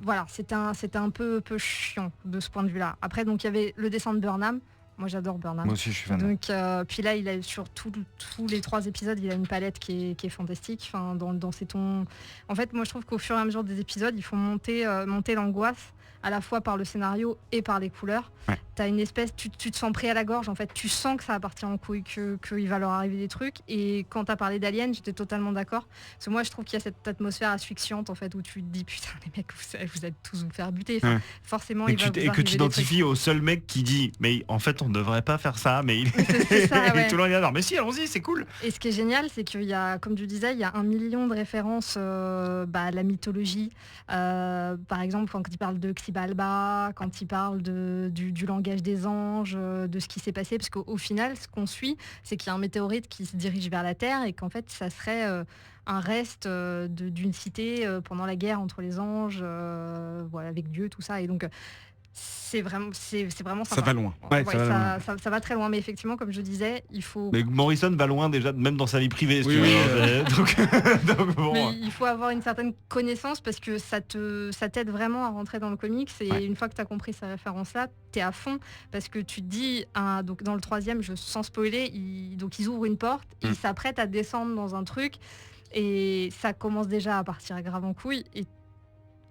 voilà, c'était un peu chiant de ce point de vue-là. Après, donc il y avait le dessin de Burnham. Moi j'adore Burnham. Moi aussi je suis fan. Donc puis là il a sur tous les 3 épisodes il a une palette qui est fantastique. Enfin dans ses tons. En fait moi je trouve qu'au fur et à mesure des épisodes ils font monter l'angoisse à la fois par le scénario et par les couleurs. Ouais. T'as une espèce, tu te sens pris à la gorge en fait, tu sens que ça va partir en couille, qu'il va leur arriver des trucs. Et quand t'as parlé d'Alien, j'étais totalement d'accord. Parce que moi je trouve qu'il y a cette atmosphère asphyxiante en fait où tu te dis putain les mecs vous êtes tous vous faire buter. Enfin, forcément Et il va vous que arriver tu des identifies au seul mec qui dit mais en fait on ne devrait pas faire ça, mais il C'est ça, ouais. et tout le monde est là, mais si allons-y c'est cool. Et ce qui est génial, c'est qu'il y a, comme tu disais, il y a 1 million de références à la mythologie. Par exemple, quand il parle de Xibalba, quand il parle du langage des anges, de ce qui s'est passé, parce qu'au final, ce qu'on suit, c'est qu'il y a un météorite qui se dirige vers la Terre et qu'en fait, ça serait un reste d'une cité pendant la guerre entre les anges, voilà, avec Dieu, tout ça. Et donc, c'est vraiment Ça sympa. va loin. Ouais, ça va Ça va très loin, mais effectivement, comme je disais, il faut... Mais Morrison va loin déjà, même dans sa vie privée. Si Oui, tu oui, veux. Donc bon. Mais il faut avoir une certaine connaissance parce que ça t'aide vraiment à rentrer dans le comics et Ouais. une fois que tu as compris ces références-là, tu es à fond parce que tu te dis, donc dans le 3e, sans spoiler, ils ouvrent une porte, ils s'apprêtent à descendre dans un truc et ça commence déjà à partir grave en couille et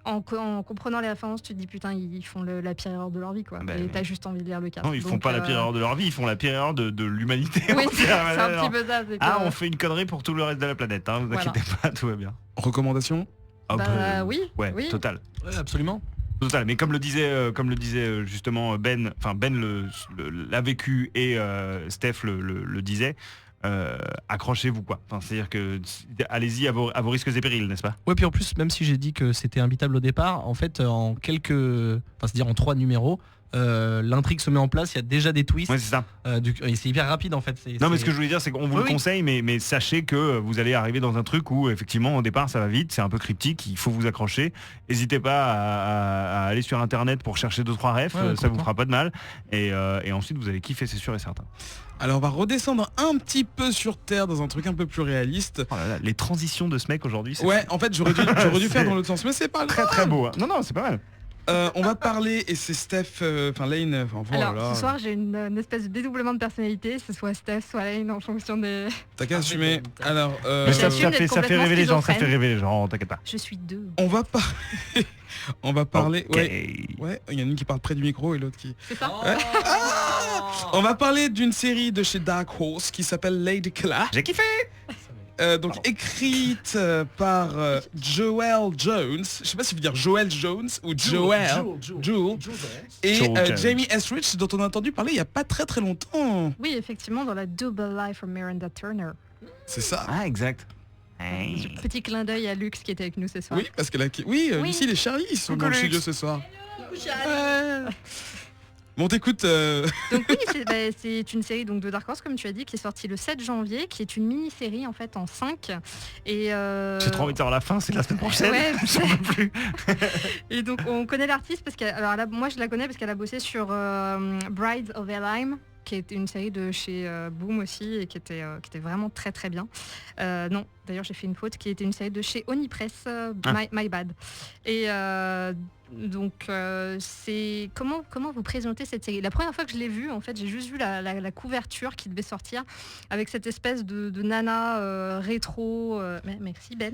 en comprenant les références, tu te dis putain, ils font la pire erreur de leur vie quoi. Ben Et oui. t'as juste envie de lire le cadre. Non, ils font pas la pire erreur de leur vie, ils font la pire erreur de l'humanité. Oui, c'est entière. un petit peu ça. c'est Ah, que- on fait une connerie pour tout le reste de la planète, hein, vous Voilà. inquiétez pas, tout va bien. Recommandation? Ah, Bah, oui, Ouais, oui. total. Ouais, absolument. Total, mais comme le disait justement Ben, enfin Ben l'a vécu et Steph le disait, accrochez-vous quoi. Enfin, c'est-à-dire que allez-y à vos risques et périls, n'est-ce pas? Ouais, puis en plus, même si j'ai dit que c'était imbitable au départ, en fait, c'est-à-dire en 3 numéros, l'intrigue se met en place, il y a déjà des twists. Ouais, c'est ça. Et c'est hyper rapide en fait. Non, mais ce que je voulais dire, c'est qu'on vous le conseille, mais sachez que vous allez arriver dans un truc où effectivement au départ ça va vite, c'est un peu cryptique, il faut vous accrocher. N'hésitez pas à aller sur internet pour chercher 2-3 refs, ça vous fera pas de mal. Et ensuite vous allez kiffer, c'est sûr et certain. Alors on va redescendre un petit peu sur terre dans un truc un peu plus réaliste. Oh là là, les transitions de ce mec aujourd'hui, c'est Ouais, en fait j'aurais dû faire dans l'autre sens, mais c'est pas très très beau. Hein. Non, c'est pas mal. On va parler, et c'est Steph, Lane, Alors ce soir j'ai une espèce de dédoublement de personnalité, ce soit Steph, soit Lane en fonction des... T'as qu'à assumer. Alors, mais ça j'assume fait d'être rêver les gens, complètement t'inquiète pas. Je suis deux. on va parler, Okay. ouais, il y en a une qui parle près du micro et l'autre qui... C'est ça Ouais. On va parler d'une série de chez Dark Horse qui s'appelle Lady Killer. J'ai kiffé. Donc écrite par Joel Jones, je sais pas si vous dire Joel Jones ou Joel et Jamie Etheridge dont on a entendu parler il y a pas très très longtemps. Oui, effectivement, dans la Double Life of Miranda Turner. C'est ça. Ah, exact. Petit clin d'œil à Lux qui était avec nous ce soir. Oui, parce que Lucille et Charlie ils sont dans le studio ce soir. Bon, t'écoutes. Donc oui, c'est une série donc, de Dark Horse, comme tu as dit, qui est sortie le 7 janvier, qui est une mini-série en fait en 5. Et j'ai trop envie de faire la fin, c'est la semaine prochaine. Ouais. J'en peux plus. Et donc on connaît l'artiste parce moi je la connais parce qu'elle a bossé sur Brides of Elheim, qui était une série de chez Boom aussi et qui était vraiment très très bien. Non, d'ailleurs j'ai fait une faute, qui était une série de chez Onipress, My Bad. Et donc c'est comment vous présentez cette série. La première fois que je l'ai vue, en fait, j'ai juste vu la couverture qui devait sortir avec cette espèce de nana rétro. Merci Ben.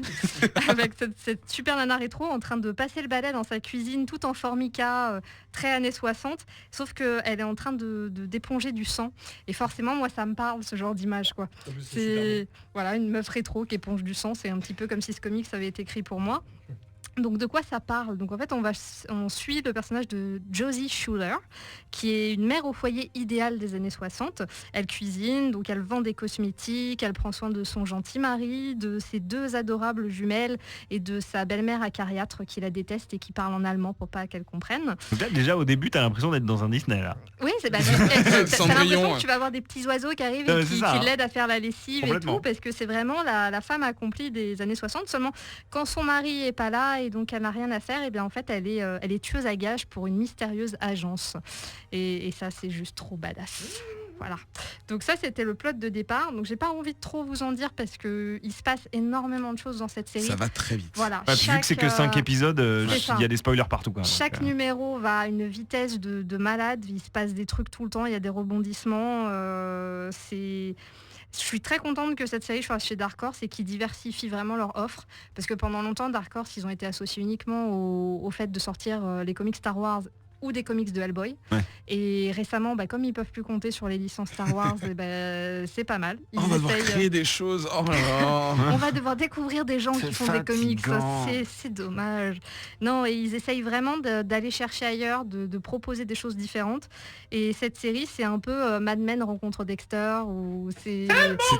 Avec cette super nana rétro en train de passer le balai dans sa cuisine, tout en formica, très années 60. Sauf qu'elle est en train d'éponger du sang. Et forcément, moi, ça me parle ce genre d'image, quoi. C'est voilà, une meuf rétro qui éponge du sang. C'est un petit peu comme si ce comics avait été écrit pour moi. Donc de quoi ça parle? Donc en fait on suit le personnage de Josie Schuler, qui est une mère au foyer idéale des années 60. Elle cuisine, donc elle vend des cosmétiques, elle prend soin de son gentil mari, de ses 2 adorables jumelles et de sa belle-mère acariâtre qui la déteste et qui parle en allemand pour pas qu'elle comprenne. Donc là déjà au début t'as l'impression d'être dans un Disney là. Oui, t'as l'impression que tu vas avoir des petits oiseaux qui arrivent et qui l'aident à faire la lessive et tout, parce que c'est vraiment la femme accomplie des années 60. Seulement quand son mari est pas là et donc elle n'a rien à faire, et bien en fait elle est tueuse à gages pour une mystérieuse agence. Et ça c'est juste trop badass. Voilà. Donc ça c'était le plot de départ. Donc j'ai pas envie de trop vous en dire parce que il se passe énormément de choses dans cette série. Ça va très vite. Voilà. Vu que c'est que 5 épisodes, il y a des spoilers partout quoi. Chaque numéro va à une vitesse de malade. Il se passe des trucs tout le temps. Il y a des rebondissements. Je suis très contente que cette série soit chez Dark Horse et qu'ils diversifient vraiment leur offre, parce que pendant longtemps Dark Horse ils ont été associés uniquement au fait de sortir les comics Star Wars ou des comics de Hellboy. Ouais. Et récemment, comme ils peuvent plus compter sur les licences Star Wars, c'est pas mal. On va devoir créer des choses. Oh là là. On va devoir découvrir des gens qui font des comics. C'est dommage. Non, et ils essayent vraiment d'aller chercher ailleurs, de proposer des choses différentes. Et cette série, c'est un peu Mad Men rencontre Dexter. C'est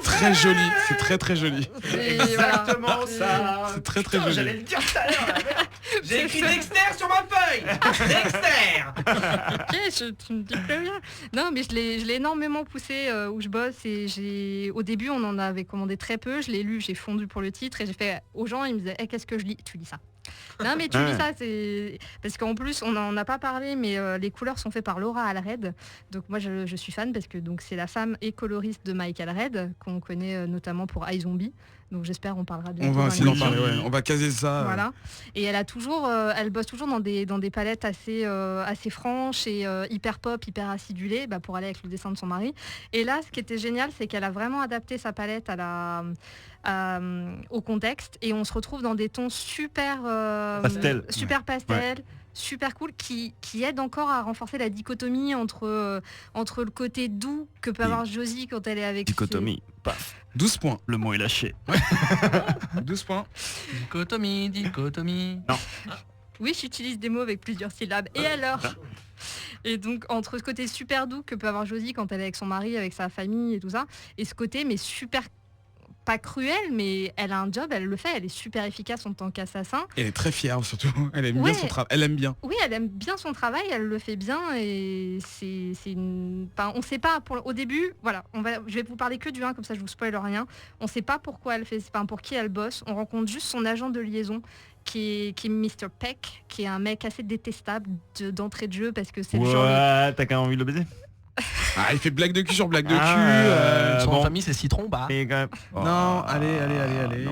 très joli. C'est très très joli. Exactement ça. C'est très très joli. J'allais le dire tout à l'heure. J'ai écrit Dexter sur ma feuille. Dexter. Ok, tu me dis plus rien. Non, mais je l'ai énormément poussé où je bosse, et au début on en avait commandé très peu. Je l'ai lu, j'ai fondu pour le titre et j'ai fait aux gens, ils me disaient qu'est-ce que je lis? Tu lis ça. Non mais tu lis ça, c'est parce qu'en plus on n'en a pas parlé, mais les couleurs sont faites par Laura Allred. Donc moi je suis fan parce que c'est la femme et coloriste de Mike Allred qu'on connaît notamment pour iZombie. Donc j'espère on parlera bientôt. On va essayer d'en parler, ouais. On va caser ça. Voilà. Et elle bosse toujours dans des palettes assez franches et hyper pop, hyper acidulées, pour aller avec le dessin de son mari. Et là, ce qui était génial, c'est qu'elle a vraiment adapté sa palette au contexte, et on se retrouve dans des tons super pastel, super cool, qui aide encore à renforcer la dichotomie entre le côté doux que peut avoir Josie quand elle est avec dichotomie, paf. 12 points. Le mot est lâché. 12 points. Dichotomie. Non. Oui, j'utilise des mots avec plusieurs syllabes. Et alors ? Et donc entre ce côté super doux que peut avoir Josie quand elle est avec son mari, avec sa famille et tout ça, et ce côté mais super pas cruelle, mais elle a un job, elle le fait, elle est super efficace en tant qu'assassin. Elle est très fière surtout, elle aime bien Ouais. son travail, elle aime bien. Oui, elle aime bien son travail, elle le fait bien et on sait pas au début, voilà, je vais vous parler que du 1 comme ça je vous spoil rien. On sait pas pourquoi elle fait, pour qui elle bosse. On rencontre juste son agent de liaison qui est Mr. Peck, qui est un mec assez détestable d'entrée de jeu parce que c'est le genre. Ouais, t'as quand même envie de le baiser. Ah, il fait blague de cul sur blague de cul. Son nom bon. de famille c'est Citron, bah. Et quand même- Non, Oh, allez. non.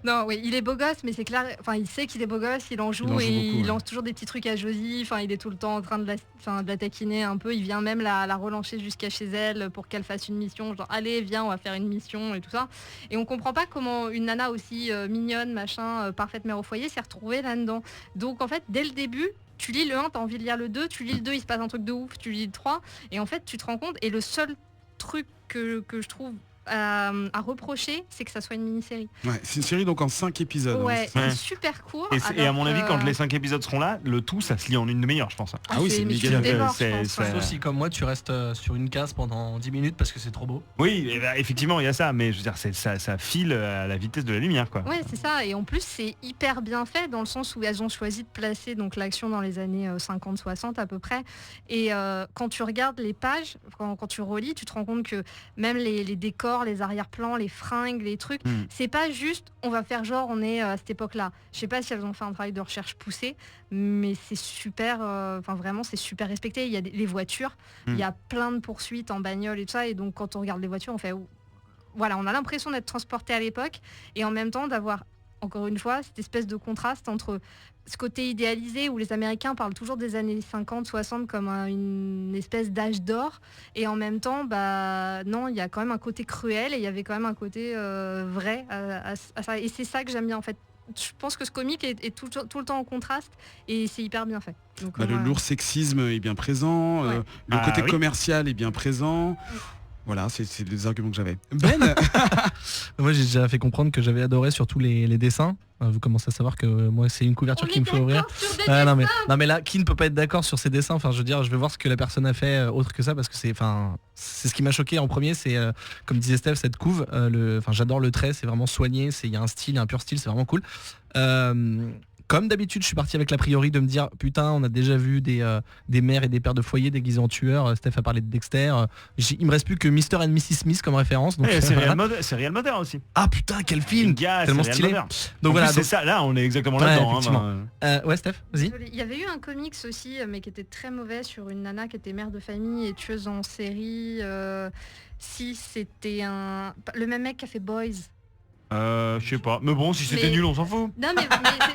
Non, oui, il est beau gosse, mais c'est clair. Enfin, il sait qu'il est beau gosse, il en joue Il en joue et beaucoup, il ouais. lance toujours des petits trucs à Josie. Enfin, il est tout le temps en train de la taquiner un peu. Il vient même la relancer jusqu'à chez elle pour qu'elle fasse une mission. Genre, allez, viens, on va faire une mission et tout ça. Et on comprend pas comment une nana aussi mignonne, machin, parfaite mère au foyer, s'est retrouvée là-dedans. Donc, en fait, dès le début. Tu lis le 1, t'as envie de lire le 2, tu lis le 2, il se passe un truc de ouf, tu lis le 3, et en fait tu te rends compte, et le seul truc que je trouve à reprocher, c'est que ça soit une mini-série. Ouais, c'est une série donc en 5 épisodes. hein. Ouais, c'est Ouais. super court. Et à alors mon avis, que- quand les 5 épisodes seront là, le tout, ça se lit en une demi-heure, je pense. Ah oui, c'est mais méga tu le bien. dévores, je C'est- pense, c'est- ouais. Sauf si comme moi tu restes sur une case pendant 10 minutes parce que c'est trop beau. Oui, effectivement, il y a ça, mais je veux dire, ça file à la vitesse de la lumière, quoi. Ouais, c'est ça. Et en plus, c'est hyper bien fait dans le sens où elles ont choisi de placer donc l'action dans les années 50-60 à peu près. Et quand tu regardes les pages, quand tu relis, tu te rends compte que même les décors, les arrière-plans, les fringues, les trucs, c'est pas juste on va faire genre on est à cette époque-là. Je sais pas si elles ont fait un travail de recherche poussé, mais c'est super, enfin vraiment c'est super respecté. Il y a les voitures, il y a plein de poursuites en bagnole et tout ça. Et donc quand on regarde les voitures, on fait voilà, on a l'impression d'être transporté à l'époque et en même temps d'avoir, encore une fois, cette espèce de contraste entre ce côté idéalisé où les Américains parlent toujours des années 50, 60 comme une espèce d'âge d'or et en même temps, bah non, il y a quand même un côté cruel et il y avait quand même un côté vrai à ça. Et c'est ça que j'aime bien en fait. Je pense que ce comique est tout le temps en contraste et c'est hyper bien fait. Donc, Bah, le moi, lourd sexisme est bien présent, Ouais. le Ah, côté oui. commercial est bien présent. Voilà, c'est les arguments que j'avais. Ben, Moi j'ai déjà fait comprendre que j'avais adoré surtout les dessins. Vous commencez à savoir que moi c'est une couverture on qui est me fait ouvrir. d'accord sur des Ah, dessins. non mais là qui ne peut pas être d'accord sur ces dessins, enfin je veux dire je vais voir ce que la personne a fait autre que ça parce que c'est ce qui m'a choqué en premier, c'est comme disait Steph, cette couve, j'adore le trait, c'est vraiment soigné, il y a un style, un pur style, c'est vraiment cool. Comme d'habitude, je suis parti avec l'a priori de me dire putain, on a déjà vu des mères et des pères de foyer déguisés en tueurs. Steph a parlé de Dexter. Il me reste plus que Mr. and Mrs. Smith comme référence. Donc, C'est voilà. Real Mother aussi. Ah putain, quel film Gars, tellement c'est Real stylé. Mother. Donc En voilà. plus, donc- c'est ça, là on est exactement Ouais, là-dedans. effectivement. Ouais, Steph, vas-y. Désolée. Il y avait eu un comics aussi, mais qui était très mauvais sur une nana qui était mère de famille et tueuse en série. Si c'était le même mec qui a fait Boys. Je sais pas. Mais bon, si c'était Mais- nul, on s'en fout. Non mais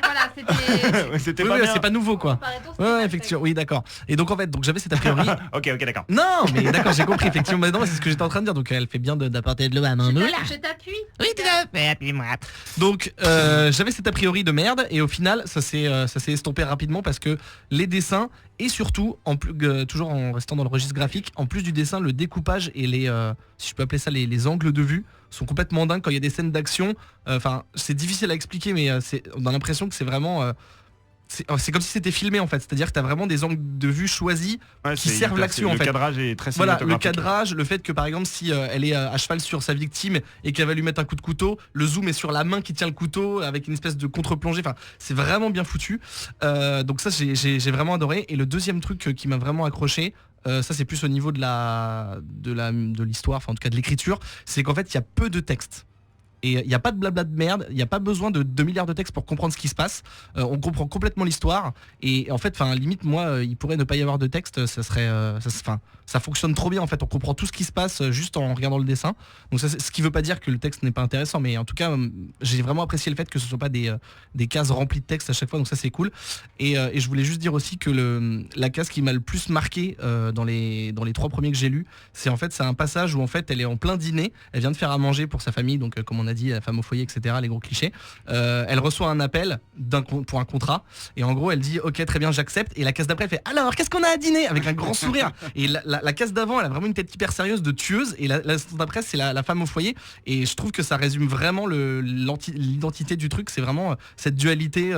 voilà, c'était. Ouais, c'était Oui, pas oui, bien. c'est pas nouveau quoi. Comparaison, c'était Ouais, pas ouais, effectivement. Oui, d'accord. Et donc en fait, donc j'avais cet a priori. Ok, d'accord. Non, mais d'accord, j'ai compris effectivement. Mais non, c'est ce que j'étais en train de dire. Donc elle fait bien d'apporter de l'eau à main nue. Je t'appuie. Oui, tout à fait, appuie-moi. Donc j'avais cet a priori de merde et au final ça s'est estompé rapidement parce que les dessins et surtout toujours en restant dans le registre graphique, en plus du dessin, le découpage et si je peux appeler ça les angles de vue sont complètement dingues quand il y a des scènes d'action. Enfin c'est difficile à expliquer mais on a l'impression que c'est vraiment c'est comme si c'était filmé en fait, c'est-à-dire que tu as vraiment des angles de vue choisis Ouais, qui c'est servent hyper- l'action, en Le fait. cadrage est très Voilà, le cinématographique. cadrage, le fait que par exemple si elle est à cheval sur sa victime et qu'elle va lui mettre un coup de couteau, le zoom est sur la main qui tient le couteau avec une espèce de contre-plongée, enfin c'est vraiment bien foutu. Donc ça j'ai vraiment adoré. Et le deuxième truc qui m'a vraiment accroché, ça c'est plus au niveau de l'histoire, enfin en tout cas de l'écriture, c'est qu'en fait il y a peu de texte. Et il n'y a pas de blabla de merde, il n'y a pas besoin de 2 milliards de textes pour comprendre ce qui se passe. On comprend complètement l'histoire. Et en fait, limite, moi, il pourrait ne pas y avoir de texte, ça serait. Ça fonctionne trop bien en fait. On comprend tout ce qui se passe juste en regardant le dessin. Donc ça, ce qui veut pas dire que le texte n'est pas intéressant, mais en tout cas, j'ai vraiment apprécié le fait que ce soit pas des cases remplies de texte à chaque fois. Donc ça c'est cool. Et je voulais juste dire aussi que la case qui m'a le plus marqué dans les 3 premiers que j'ai lus, c'est en fait c'est un passage où en fait elle est en plein dîner, elle vient de faire à manger pour sa famille, donc comme on a dit, la femme au foyer, etc. Les gros clichés. Elle reçoit un appel pour un contrat et en gros elle dit ok très bien j'accepte et la case d'après elle fait alors qu'est-ce qu'on a à dîner avec un grand sourire et la case d'avant elle a vraiment une tête hyper sérieuse de tueuse et la d'après c'est la femme au foyer et je trouve que ça résume vraiment l'identité du truc, c'est vraiment cette dualité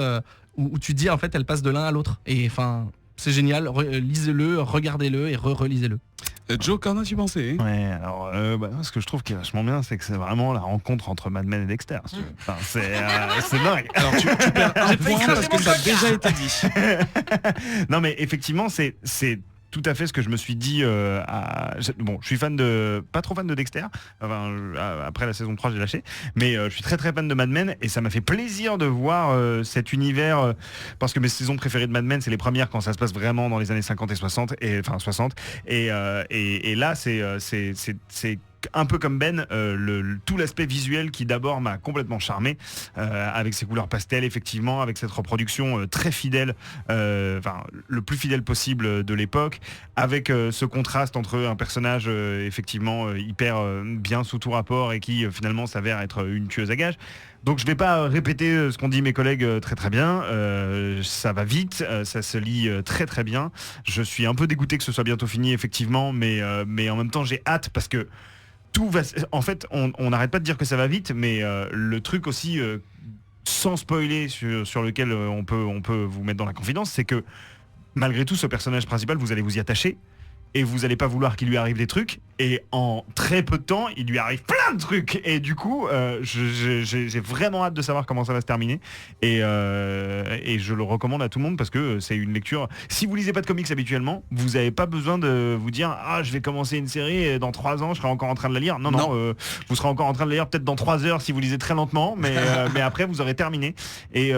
où tu te dis en fait elle passe de l'un à l'autre et enfin C'est génial, lisez-le, regardez-le et relisez-le. Joe, qu'en as-tu pensé? Ouais, alors ce que je trouve qui est vachement bien, c'est que c'est vraiment la rencontre entre Mad Men et Dexter. Si tu veux. Enfin, c'est dingue. Alors tu perds un point parce que ça a déjà été dit. Non mais effectivement, c'est tout à fait ce que je me suis dit. Bon, je suis pas trop fan de Dexter. Enfin, après la saison 3, j'ai lâché. Mais je suis très très fan de Mad Men et ça m'a fait plaisir de voir cet univers parce que mes saisons préférées de Mad Men, c'est les premières quand ça se passe vraiment dans les années 50 et 60 enfin 60. Et là, c'est un peu comme Ben, tout l'aspect visuel qui d'abord m'a complètement charmé avec ses couleurs pastel, effectivement, avec cette reproduction très fidèle, le plus fidèle possible de l'époque, avec ce contraste entre un personnage effectivement hyper bien sous tout rapport et qui finalement s'avère être une tueuse à gages. Donc je vais pas répéter ce qu'ont dit mes collègues très très bien, ça va vite, ça se lit très très bien. Je suis un peu dégoûté que ce soit bientôt fini effectivement, mais en même temps j'ai hâte parce que tout va... En fait, on n'arrête pas de dire que ça va vite, mais le truc aussi, sans spoiler, sur lequel on peut vous mettre dans la confidence, c'est que malgré tout, ce personnage principal, vous allez vous y attacher et vous allez pas vouloir qu'il lui arrive des trucs. Et en très peu de temps, il lui arrive plein de trucs. Et du coup, j'ai vraiment hâte de savoir comment ça va se terminer. Et je le recommande à tout le monde parce que c'est une lecture... Si vous lisez pas de comics habituellement, vous n'avez pas besoin de vous dire « Ah, je vais commencer une série et dans 3 ans, je serai encore en train de la lire. » Non, vous serez encore en train de la lire peut-être dans 3 heures si vous lisez très lentement. Mais après, vous aurez terminé. Et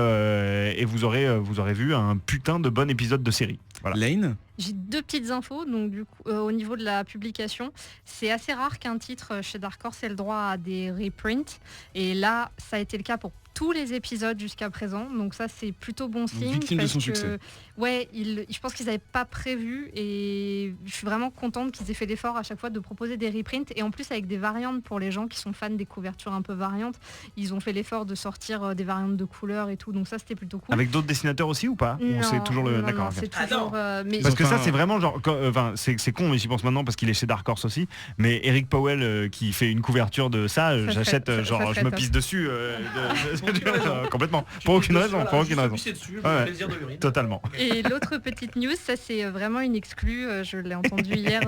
vous aurez vu un putain de bon épisode de série. Voilà. Lane? J'ai 2 petites infos. Donc du coup, au niveau de la publication, c'est assez rare qu'un titre chez Dark Horse ait le droit à des reprints. Et là, ça a été le cas pour tous les épisodes jusqu'à présent. Donc ça, c'est plutôt bon signe. Victime de son succès. Ouais, je pense qu'ils n'avaient pas prévu et je suis vraiment contente qu'ils aient fait l'effort à chaque fois de proposer des reprints et en plus avec des variantes pour les gens qui sont fans des couvertures un peu variantes. Ils ont fait l'effort de sortir des variantes de couleurs et tout. Donc ça, c'était plutôt cool. Avec d'autres dessinateurs aussi ou pas? Non, ou c'est toujours le... non, D'accord. non, c'est toujours... mais... Parce que ça, c'est vraiment genre... c'est con, mais j'y pense maintenant parce qu'il est chez Dark Horse aussi. Mais Eric Powell qui fait une couverture de ça, j'achète, je me pisse dessus. Complètement. Pour aucune raison. Totalement. Et l'autre petite news, ça c'est vraiment une exclue, je l'ai entendu hier.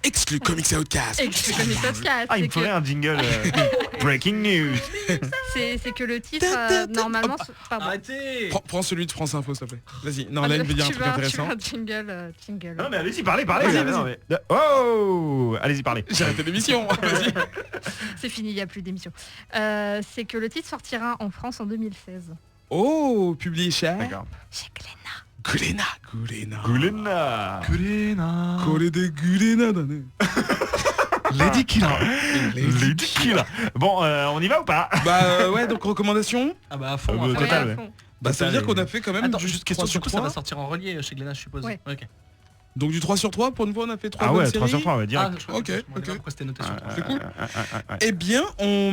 Exclu Comics Outcast. Exclu Comics Outcast. Ah, il me faudrait un jingle Breaking News. C'est que le titre, normalement... Pardon. Arrêtez. Prends celui de France Info, s'il te plaît. Vas-y. Non, Lane veut dire un truc intéressant. Jingle. Non, mais allez-y, parlez. Vas-y. Oh, allez-y, parlez. J'ai arrêté l'émission. Vas-y. C'est fini, il n'y a plus d'émission. C'est que le titre sortira en France en 2016. Oh, publié cher. D'accord. Chez Glénat. Gulena. Collé des Gulena. Lady Killer. Bon, on y va ou pas? Bah ouais, donc recommandation. Ah bah à fond. Ouais, total, ouais. à fond. Bah ça veut dire qu'on a fait quand même Attends, juste question 3 du sur coup, ça va 3. sortir en relié chez Glénat, je suppose. Ouais. Ok. Donc du 3 sur 3, pour une fois on a fait 3 Ah bonnes ouais, 3 séries. sur 3, on va dire. Ok. Pourquoi c'était noté sur 3. C'est cool. Eh bien,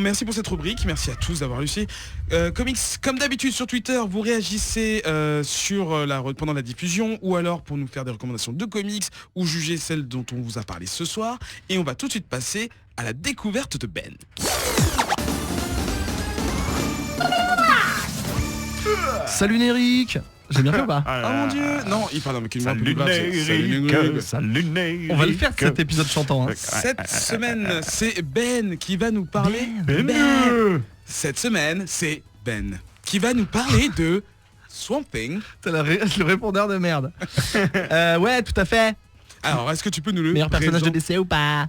merci pour cette rubrique, merci à tous d'avoir réussi. Comics, comme d'habitude sur Twitter, vous réagissez pendant la diffusion ou alors pour nous faire des recommandations de comics ou juger celles dont on vous a parlé ce soir. Et on va tout de suite passer à la découverte de Ben. Salut Néric. J'ai bien fait ou pas? Oh mon dieu. Non, il parle avec une voix plus Salut grave. Néric. On va le faire cet épisode chantant. Hein. Cette semaine, c'est Ben qui va nous parler. Cette semaine, c'est Ben qui va nous parler de Swamp Thing. C'est le répondeur de merde. Ouais, tout à fait. Alors, est-ce que tu peux nous le Meilleur personnage de présenter? DC ou pas?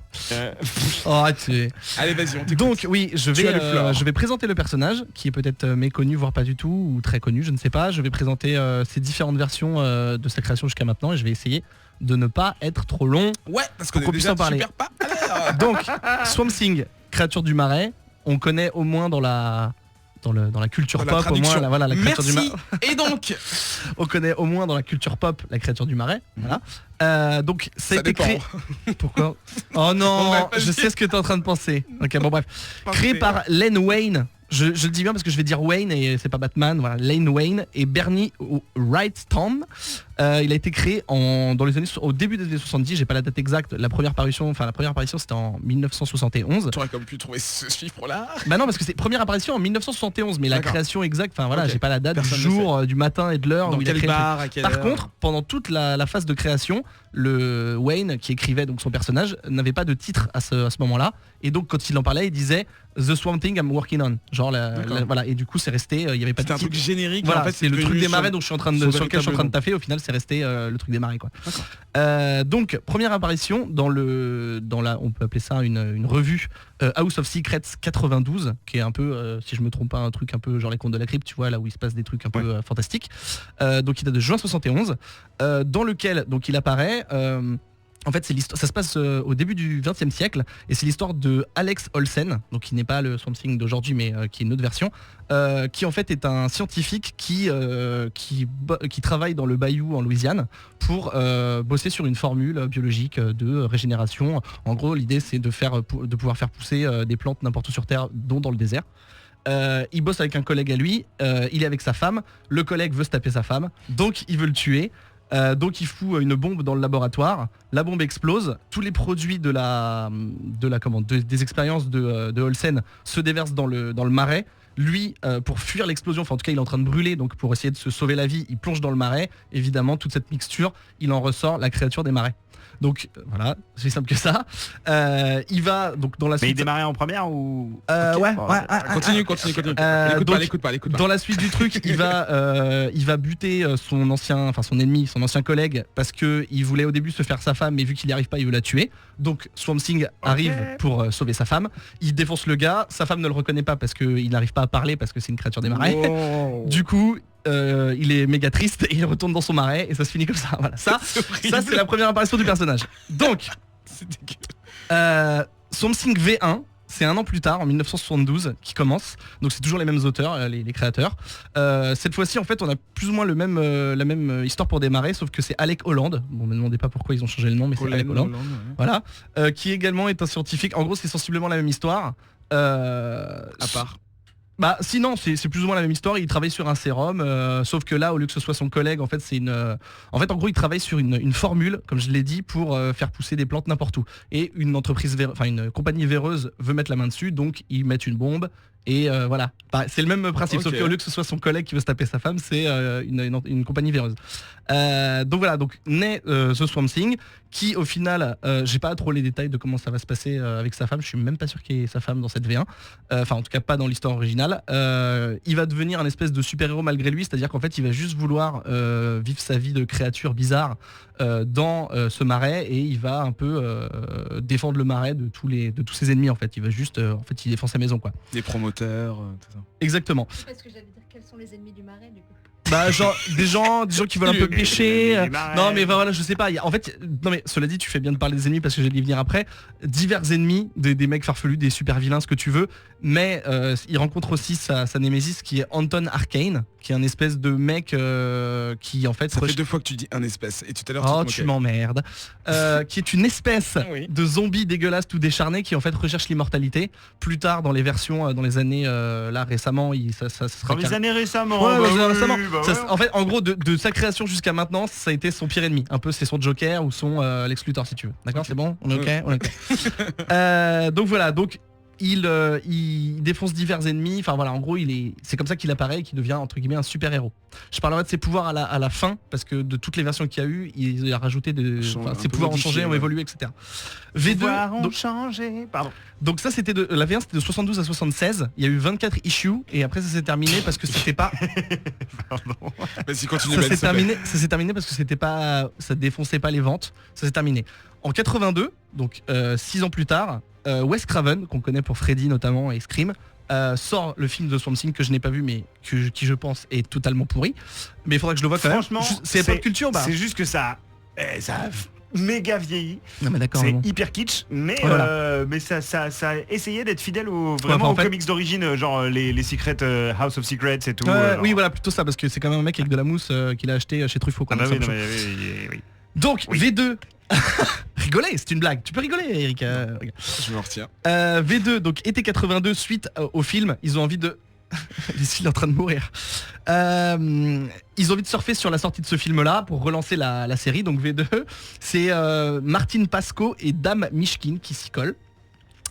Oh, tu... Allez, vas-y, on t'écoute. Donc oui, je vais présenter le personnage qui est peut-être méconnu, voire pas du tout, ou très connu, je ne sais pas. Je vais présenter ses différentes versions de sa création jusqu'à maintenant et je vais essayer de ne pas être trop long. Ouais, parce qu'on qu'on est puisse déjà en parler. super pas à l'heure. Donc, Swamp Thing, créature du marais, on connaît au moins dans la culture Dans la pop, au moins traduction. la créature du marais. Et donc, On connaît au moins dans la culture pop la créature du marais. Voilà. Donc ça a ça été dépend. créé. Pourquoi? Oh On non, va pas je dire. sais ce que tu es en train de penser. Ok, bon bref. Créé par Len Wayne. Je le dis bien parce que je vais dire Wayne et c'est pas Batman. Voilà, Len Wayne et Bernie Wrightson. Il a été créé au début des années 70, j'ai pas la date exacte. La première apparition c'était en 1971. Tu aurais comme pu trouver ce chiffre-là. Bah non, parce que c'est première apparition en 1971, mais la D'accord. création exacte, enfin voilà, Ok. j'ai pas la date Personne du ne jour, du matin et de l'heure Dans où il a quel créé le truc. bar, à quelle Par heure. contre, pendant toute la phase de création, le Wayne qui écrivait donc son personnage n'avait pas de titre à ce moment-là, et donc quand il en parlait, il disait The Swamp Thing I'm working on, genre D'accord. voilà, et du coup c'est resté, il y avait pas C'était de un truc titre. générique. Voilà, en fait, c'est le truc devenu des marais son- dont je suis en train son sur lequel je suis en véritable train de nom. taffer. Au final, c'est resté le truc des marais, quoi. D'accord. Donc première apparition on peut appeler ça une revue House of Secrets 92, qui est un peu, si je me trompe pas, un truc un peu genre les contes de la crypte, tu vois, là où il se passe des trucs un peu fantastiques. Donc il date de juin 71, dans lequel donc il apparaît. En fait, ça se passe au début du XXe siècle, et c'est l'histoire de Alex Olsen, donc qui n'est pas le Swamp Thing d'aujourd'hui, mais qui est une autre version, qui en fait est un scientifique qui travaille dans le bayou en Louisiane pour bosser sur une formule biologique de régénération. En gros, l'idée c'est de pouvoir faire pousser des plantes n'importe où sur Terre, dont dans le désert. Il bosse avec un collègue à lui, il est avec sa femme, le collègue veut se taper sa femme, donc il veut le tuer. Donc il fout une bombe dans le laboratoire, la bombe explose, tous les produits des expériences de Olsen se déversent dans le marais. Lui, pour fuir l'explosion, enfin en tout cas il est en train de brûler, donc pour essayer de se sauver la vie, il plonge dans le marais. Évidemment, toute cette mixture, il en ressort la créature des marais. Donc voilà, c'est simple que ça. Il va donc dans la Mais il suite. démarrait en première ou Ouais. Continue. L'écoute pas. Dans la suite du truc, il va buter son ancien collègue, parce que il voulait au début se faire sa femme, mais vu qu'il n'y arrive pas, il veut la tuer. Donc Swamp Thing arrive pour sauver sa femme. Il défonce le gars, sa femme ne le reconnaît pas parce qu'il n'arrive pas à parler, parce que c'est une créature des marais. Wow. Du coup, il est méga triste et il retourne dans son marais et ça se finit comme ça. Voilà, ça c'est la première apparition du personnage. Donc, Swamp Thing V1. C'est un an plus tard, en 1972, qui commence. Donc c'est toujours les mêmes auteurs, les créateurs. Cette fois-ci, en fait, on a plus ou moins la même histoire pour démarrer, sauf que c'est Alec Holland. Bon, me demandez pas pourquoi ils ont changé le nom, mais c'est Alec Holland. Voilà, qui également est un scientifique. En gros, c'est sensiblement la même histoire. À part. Bah sinon c'est plus ou moins la même histoire. Il travaille sur un sérum, sauf que là, au lieu que ce soit son collègue, en fait en gros il travaille sur une formule, comme je l'ai dit, pour faire pousser des plantes n'importe où. Et une compagnie véreuse veut mettre la main dessus, donc ils mettent une bombe. Et voilà, c'est le même principe, sauf qu'au lieu que ce soit son collègue qui veut se taper sa femme, c'est une compagnie véreuse. Donc voilà, donc naît The Swamp Thing, qui au final, j'ai pas trop les détails de comment ça va se passer avec sa femme. Je suis même pas sûr qu'il y ait sa femme dans cette V1. Enfin, en tout cas pas dans l'histoire originale. Il va devenir un espèce de super-héros malgré lui, c'est-à-dire qu'en fait il va juste vouloir vivre sa vie de créature bizarre dans ce marais, et il va un peu défendre le marais de tous ses ennemis. En fait, il va juste, il défend sa maison, quoi. Des promoteurs, tout ça. Exactement. Parce que j'allais dire quels sont les ennemis du marais du coup. Bah genre des gens qui veulent un peu pêcher. Les marais. Non mais voilà, je sais pas. En fait, non mais cela dit, tu fais bien de parler des ennemis parce que j'allais y venir après. Divers ennemis, des mecs farfelus, des super vilains, ce que tu veux. Mais il rencontre aussi sa némésis qui est Anton Arcane, qui est un espèce de mec qui en fait. Ça fait 2 fois que tu dis un espèce et tout à l'heure. Oh, tu tu m'emmerdes. Qui est une espèce Oui. de zombie dégueulasse tout décharné qui en fait recherche l'immortalité. Plus tard dans les versions, dans les années là récemment, ça sera Dans les années récemment. Ouais, bah ouais, oui, récemment. bah Ça, ouais. en fait, en gros, de sa création jusqu'à maintenant, ça a été son pire ennemi. Un peu, c'est son Joker ou son Lex Luthor, si tu veux. D'accord, c'est bon, on est ok, on est ok. Donc voilà, donc il défonce divers ennemis. Enfin voilà, en gros, c'est comme ça qu'il apparaît et qu'il devient entre guillemets un super héros. Je parlerai de ses pouvoirs à la fin, parce que de toutes les versions qu'il y a eu, il a rajouté ses pouvoirs ont changé, ont évolué, etc. Pouvoirs V2, ont donc, changé. Pardon. donc ça c'était la V1, c'était de 72 à 76. Il y a eu 24 issues et après ça s'est terminé parce que c'était pas. Vas-y, continue. Ça Ben, s'est terminé parce que c'était pas, ça défonçait pas les ventes. Ça s'est terminé. En 82, donc 6 ans plus tard, Wes Craven, qu'on connaît pour Freddy notamment et Scream, sort le film de Swamp Thing que je n'ai pas vu, mais qui je pense est totalement pourri. Mais il faudra que je le voie quand même. Franchement, C'est pop culture, bah. C'est juste que ça a méga vieilli. Non mais d'accord. C'est bon. hyper kitsch, mais Voilà. mais ça a essayé d'être fidèle enfin, vraiment en aux fait- comics d'origine, genre les Secret House of Secrets et tout. Ouais, genre. oui voilà, plutôt ça, parce que c'est quand même un mec avec de la mousse qu'il a acheté chez Truffaut. Ah quoi, bah donc oui, ça non, me mais oui. Donc Oui. V2. Rigoler, c'est une blague. Tu peux rigoler, Eric. Regarde. Je me retiens. V2, donc été 82, suite au film, ils ont envie de Ici, il est en train de mourir. Ils ont envie de surfer sur la sortie de ce film-là pour relancer la série, donc V2. C'est Martin Pasco et Dame Mishkin qui s'y collent.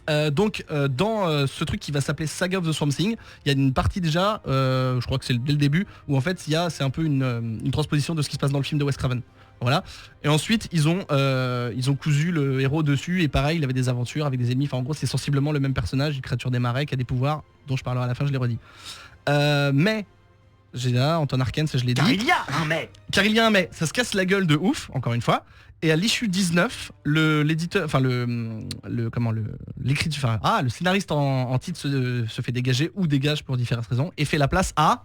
Dans ce truc qui va s'appeler Saga of the Swamp Thing, il y a une partie déjà, je crois que c'est dès le début, où en fait c'est un peu une transposition de ce qui se passe dans le film de Wes Craven. Voilà. Et ensuite ils ont cousu le héros dessus et pareil il avait des aventures avec des ennemis. Enfin en gros c'est sensiblement le même personnage, une créature des marais qui a des pouvoirs dont je parlerai à la fin, je l'ai redit. Mais j'ai là Anton Arcane, ça je l'ai dit. Car il y a un mais. Car il y a un mais, ça se casse la gueule de ouf, encore une fois. Et à l'issue 19, le scénariste en titre se fait dégager ou dégage pour différentes raisons et fait la place à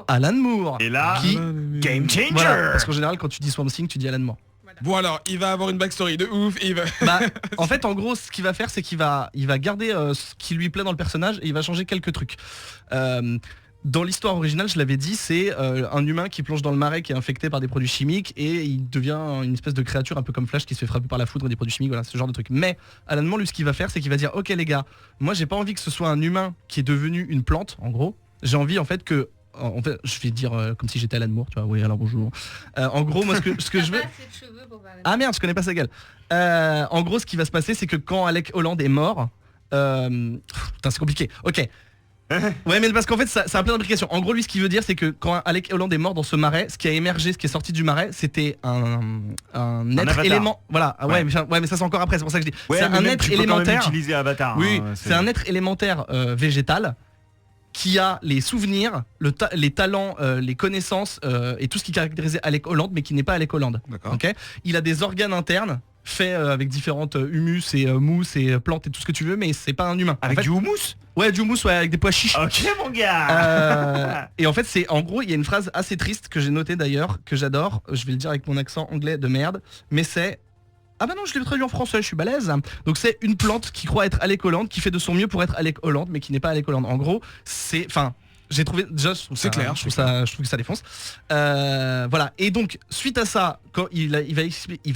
Alan Moore. Et là, Qui game changer. voilà, parce qu'en général quand tu dis Swamp Thing, tu dis Alan Moore. Bon alors, il va avoir une backstory de ouf et il va... En fait en gros ce qu'il va faire c'est qu'il va garder ce qui lui plaît dans le personnage et il va changer quelques trucs. Dans l'histoire originale, je l'avais dit, c'est un humain qui plonge dans le marais, qui est infecté par des produits chimiques et il devient une espèce de créature un peu comme Flash qui se fait frapper par la foudre des produits chimiques, voilà, ce genre de truc. Mais Alan Moore, lui, ce qu'il va faire, c'est qu'il va dire ok les gars, moi j'ai pas envie que ce soit un humain qui est devenu une plante, en gros. J'ai envie en fait que, en fait, je vais dire comme si j'étais Alan Moore, tu vois, oui alors bonjour. En gros, moi ce que je veux... Ah merde, je connais pas sa gueule. En gros, ce qui va se passer, c'est que quand Alec Holland est mort... Putain, c'est compliqué. Ok. Ouais mais parce qu'en fait ça a plein d'implications. En gros lui ce qu'il veut dire c'est que quand Alec Holland est mort dans ce marais, ce qui a émergé, ce qui est sorti du marais, c'était un être avatar. élément. Voilà, ouais mais ça c'est encore après, c'est pour ça que je dis. Ouais, c'est un être élémentaire. Utiliser Avatar. Oui, hein, c'est un être élémentaire végétal qui a les souvenirs, les talents, les connaissances et tout ce qui caractérisait Alec Holland mais qui n'est pas Alec Holland. D'accord. Okay, il a des organes internes faits avec différentes humus et mousses et plantes et tout ce que tu veux, mais c'est pas un humain. Avec en fait, du houmous. Ouais, du houmous, ouais, avec des pois chiches. Ok mon gars. Et en fait c'est en gros il y a une phrase assez triste que j'ai notée d'ailleurs, que j'adore, je vais le dire avec mon accent anglais de merde, mais c'est ah bah non je l'ai traduit en français, je suis balèze. Donc c'est une plante qui croit être Alec Holland, qui fait de son mieux pour être Alec Holland mais qui n'est pas Alec Holland. En gros c'est, enfin j'ai trouvé déjà c'est clair, je trouve que ça défonce. Voilà, et donc suite à ça quand il va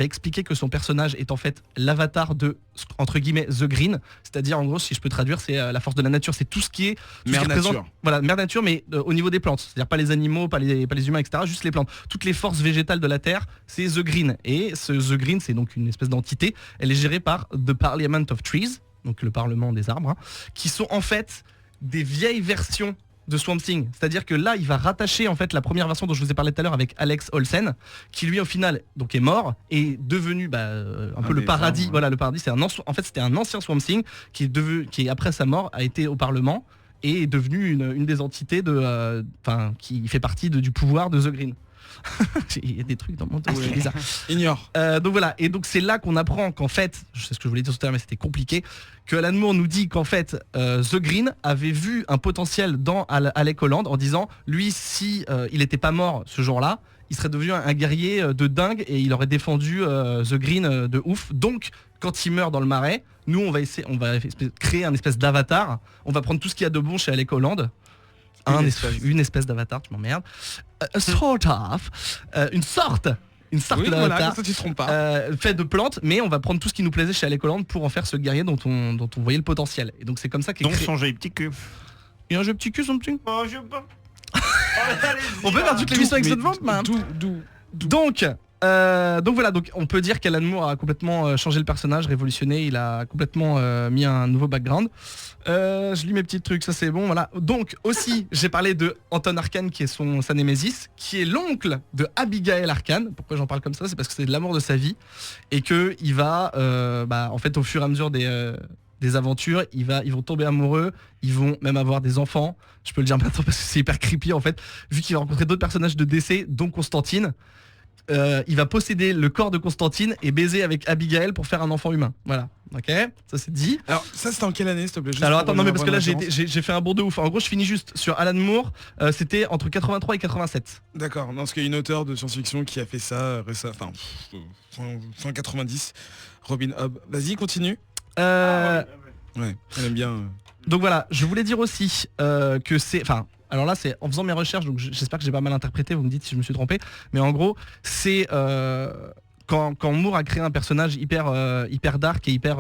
expliquer que son personnage est en fait l'avatar de entre guillemets The Green, c'est-à-dire en gros si je peux traduire c'est la force de la nature, c'est tout ce qui est Mère nature. Voilà, mère nature mais au niveau des plantes, c'est-à-dire pas les animaux, pas les humains etc, juste les plantes, toutes les forces végétales de la terre, c'est The Green. Et ce The Green c'est donc une espèce d'entité, elle est gérée par The Parliament of Trees, donc le parlement des arbres, qui sont en fait des vieilles versions de Swamp Thing, c'est-à-dire que là il va rattacher en fait la première version dont je vous ai parlé tout à l'heure avec Alex Olsen, qui lui au final donc est mort et devenu un peu le paradis. Arbres, Voilà, le paradis c'est en fait c'était un ancien Swamp Thing qui après sa mort a été au Parlement et est devenu une des entités qui fait partie du pouvoir de The Green. Il y a des trucs dans mon dos, c'est bizarre. Ignore. Donc voilà, et donc c'est là qu'on apprend qu'en fait, je sais ce que je voulais dire tout à l'heure mais c'était compliqué, que Alan Moore nous dit qu'en fait The Green avait vu un potentiel dans Alec Holland en disant lui si il était pas mort ce jour-là, il serait devenu un guerrier de dingue et il aurait défendu The Green de ouf. Donc quand il meurt dans le marais, nous on va créer un espèce d'avatar, on va prendre tout ce qu'il y a de bon chez Alec Holland. Une espèce d'avatar, tu m'emmerdes. Une sorte Oui, d'avatar, voilà, comme ça tu te trompes pas. fait de plantes, mais on va prendre tout ce qui nous plaisait chez Alec Holland pour en faire ce guerrier dont on voyait le potentiel. Et donc c'est comme ça qu'est Donc créé... son joli petit cul. Il y a un jeu petit cul son petit. Oh, je peux. On peut faire toute l'émission avec cette vente, man. D'où Donc voilà, donc on peut dire qu'Alan Moore a complètement changé le personnage, révolutionné, il a complètement mis un nouveau background. Je lis mes petits trucs, ça c'est bon, voilà. Donc aussi, j'ai parlé de Anton Arcane qui est sa némésis, qui est l'oncle de Abigail Arcane. Pourquoi j'en parle comme ça? C'est parce que c'est de l'amour de sa vie et que il va, en fait, au fur et à mesure des aventures, ils vont tomber amoureux, ils vont même avoir des enfants. Je peux le dire maintenant parce que c'est hyper creepy en fait, vu qu'il va rencontrer d'autres personnages de DC, dont Constantine. Il va posséder le corps de Constantine et baiser avec Abigail pour faire un enfant humain. Voilà, ok, ça c'est dit. Alors ça c'était en quelle année s'il te plaît? Juste Alors pour attends, non mais parce que là avoir une j'ai fait un bond de ouf. En gros je finis juste sur Alan Moore, c'était entre 83 et 87. D'accord, non, parce qu'il y a une auteure de science-fiction qui a fait ça récemment, fin 90, Robin Hobb. Vas-y, continue. Ouais, elle aime bien. Donc voilà, je voulais dire aussi que c'est... Enfin, alors là c'est en faisant mes recherches, donc j'espère que j'ai pas mal interprété, vous me dites si je me suis trompé, mais en gros c'est quand Moore a créé un personnage hyper dark et hyper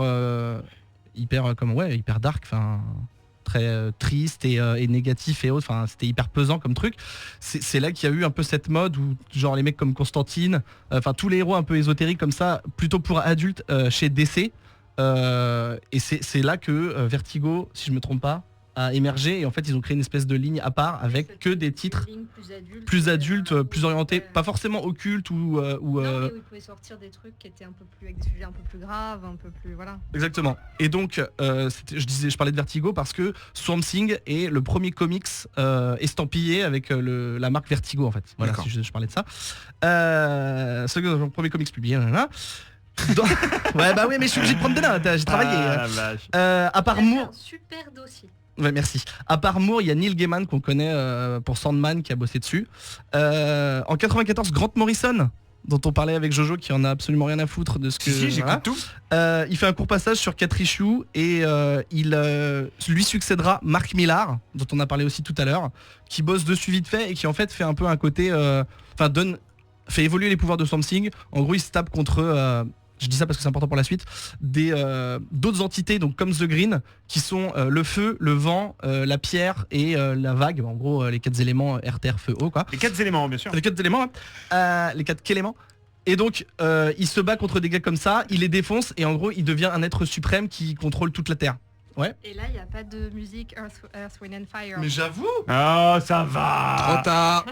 dark, enfin très triste et négatif et autres. Enfin, c'était hyper pesant comme truc. C'est là qu'il y a eu un peu cette mode où genre les mecs comme Constantine, enfin tous les héros un peu ésotériques comme ça, plutôt pour adultes chez DC. Et c'est là que Vertigo, si je me trompe pas, a émergé et en fait ils ont créé une espèce de ligne à part avec que des titres plus adultes, plus orientés, pas forcément occultes ou Non, mais où ils pouvaient sortir des trucs qui étaient un peu plus avec des sujets un peu plus graves, un peu plus voilà. Exactement. Et donc je parlais de Vertigo parce que Swamp Thing est le premier comics estampillé avec la marque Vertigo en fait. Voilà, si je parlais de ça. C'est le premier comics publié. Voilà. Ouais bah oui mais je suis obligé de prendre des notes, j'ai travaillé. À part Moore. Un super dossier. Ouais, merci. À part Moore, il y a Neil Gaiman qu'on connaît pour Sandman qui a bossé dessus. En 94, Grant Morrison, dont on parlait avec Jojo, qui en a absolument rien à foutre de ce que. Si, j'écoute tout. Il fait un court passage sur 4 issues et il lui succédera Mark Millar, dont on a parlé aussi tout à l'heure, qui bosse dessus vite fait et qui en fait fait un peu un côté, fait évoluer les pouvoirs de Swamp Thing. En gros, il se tape contre. Je dis ça parce que c'est important pour la suite, d'autres entités donc comme The Green qui sont le feu, le vent, la pierre et la vague, en gros les 4 éléments air, terre, feu, eau quoi. Les 4 éléments bien sûr. Les 4 éléments, les 4 éléments. Et donc il se bat contre des gars comme ça, il les défonce et en gros il devient un être suprême qui contrôle toute la terre. Ouais. Et là il n'y a pas de musique Earth, Wind and Fire. Mais j'avoue. Oh ça va. Trop tard.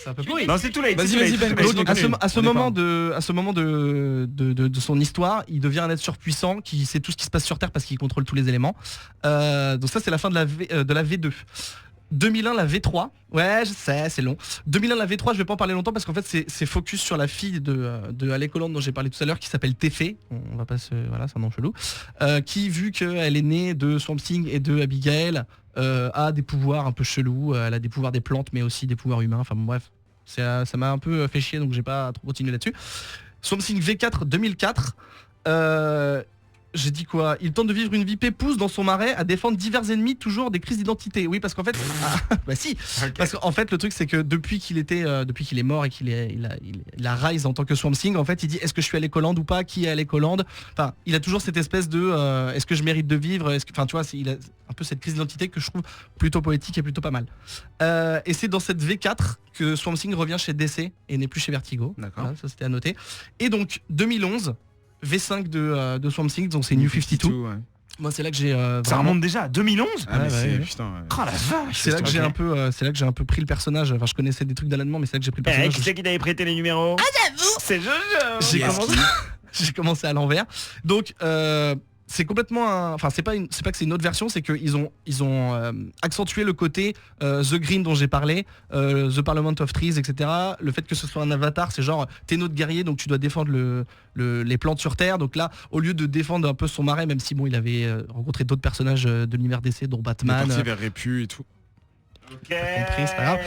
C'est un peu pourri. Non c'est tout là. Vas-y, Ben. Donc, à ce moment de son histoire, il devient un être surpuissant qui sait tout ce qui se passe sur Terre parce qu'il contrôle tous les éléments. Donc ça c'est la fin de la V2. 2001 la V3. Ouais je sais c'est long. 2001 la V3 je vais pas en parler longtemps parce qu'en fait c'est focus sur la fille de Alec Holland dont j'ai parlé tout à l'heure qui s'appelle Tefé. On va pas se... Voilà c'est un nom chelou. Qui vu qu'elle est née de Swamp Thing et de Abigail a des pouvoirs un peu chelous. Elle a des pouvoirs des plantes mais aussi des pouvoirs humains. Enfin bon, bref. Ça m'a un peu fait chier donc j'ai pas trop continué là-dessus. Swamp Thing V4 2004. J'ai dit quoi? Il tente de vivre une vie pépouze dans son marais à défendre divers ennemis, toujours des crises d'identité. Oui parce qu'en fait, bah si, okay. Parce qu'en fait le truc c'est que depuis qu'il est mort et il a rise en tant que Swamp Thing, en fait il dit est-ce que je suis Alec Holland ou pas? Qui est Alec Holland? Enfin il a toujours cette espèce de est-ce que je mérite de vivre? Enfin tu vois il a un peu cette crise d'identité que je trouve plutôt poétique et plutôt pas mal. Et c'est dans cette V4 que Swamp Thing revient chez DC et n'est plus chez Vertigo. D'accord. Voilà, ça c'était à noter. Et donc 2011. V5 de Swamp Thing, donc c'est New 52. Ouais. Moi c'est là que j'ai ça remonte déjà à 2011. Putain. Ouais. Oh la vache. C'est là que j'ai un peu pris le personnage. Enfin je connaissais des trucs d'Alan Moore mais c'est là que j'ai pris le personnage. Qui c'est qui t'avait prêté les numéros? Ah j'avoue. C'est Jojo. J'ai commencé à l'envers. Donc c'est complètement c'est pas que c'est une autre version, c'est qu'ils ont accentué le côté The Green dont j'ai parlé, The Parliament of Trees, etc. Le fait que ce soit un avatar, c'est genre t'es notre guerrier donc tu dois défendre les plantes sur Terre. Donc là, au lieu de défendre un peu son marais, même si bon il avait rencontré d'autres personnages de l'univers DC dont Batman. Il est parti vers Répu et tout. Compris, c'est pas grave.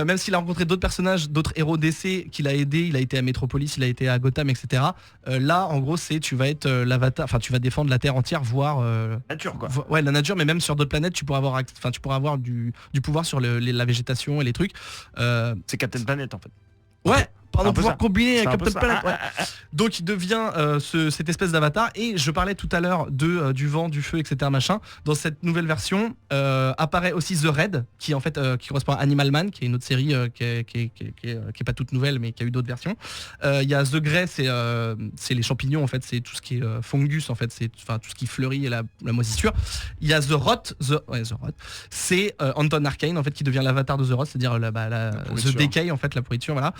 Même s'il a rencontré d'autres personnages, d'autres héros DC qu'il a aidé, il a été à Metropolis, il a été à Gotham, etc. Là, en gros, tu vas être l'avatar, enfin tu vas défendre la Terre entière, voire nature quoi. Ouais, la nature, mais même sur d'autres planètes, tu pourras avoir du pouvoir sur la végétation et les trucs. C'est Captain Planet en fait. Ouais. Pardon, pouvoir combiner Captain Planet. Ouais. Donc il devient cette espèce d'avatar. Et je parlais tout à l'heure du vent, du feu, etc. machin. Dans cette nouvelle version apparaît aussi The Red, qui en fait qui correspond à Animal Man, qui est une autre série qui est pas toute nouvelle, mais qui a eu d'autres versions. Il y a The Grey, c'est les champignons en fait, c'est tout ce qui est fungus en fait, c'est tout ce qui fleurit et la moisissure. Il y a The Rot, c'est Anton Arcane en fait qui devient l'avatar de The Rot, c'est-à-dire The Decay en fait, la pourriture, voilà.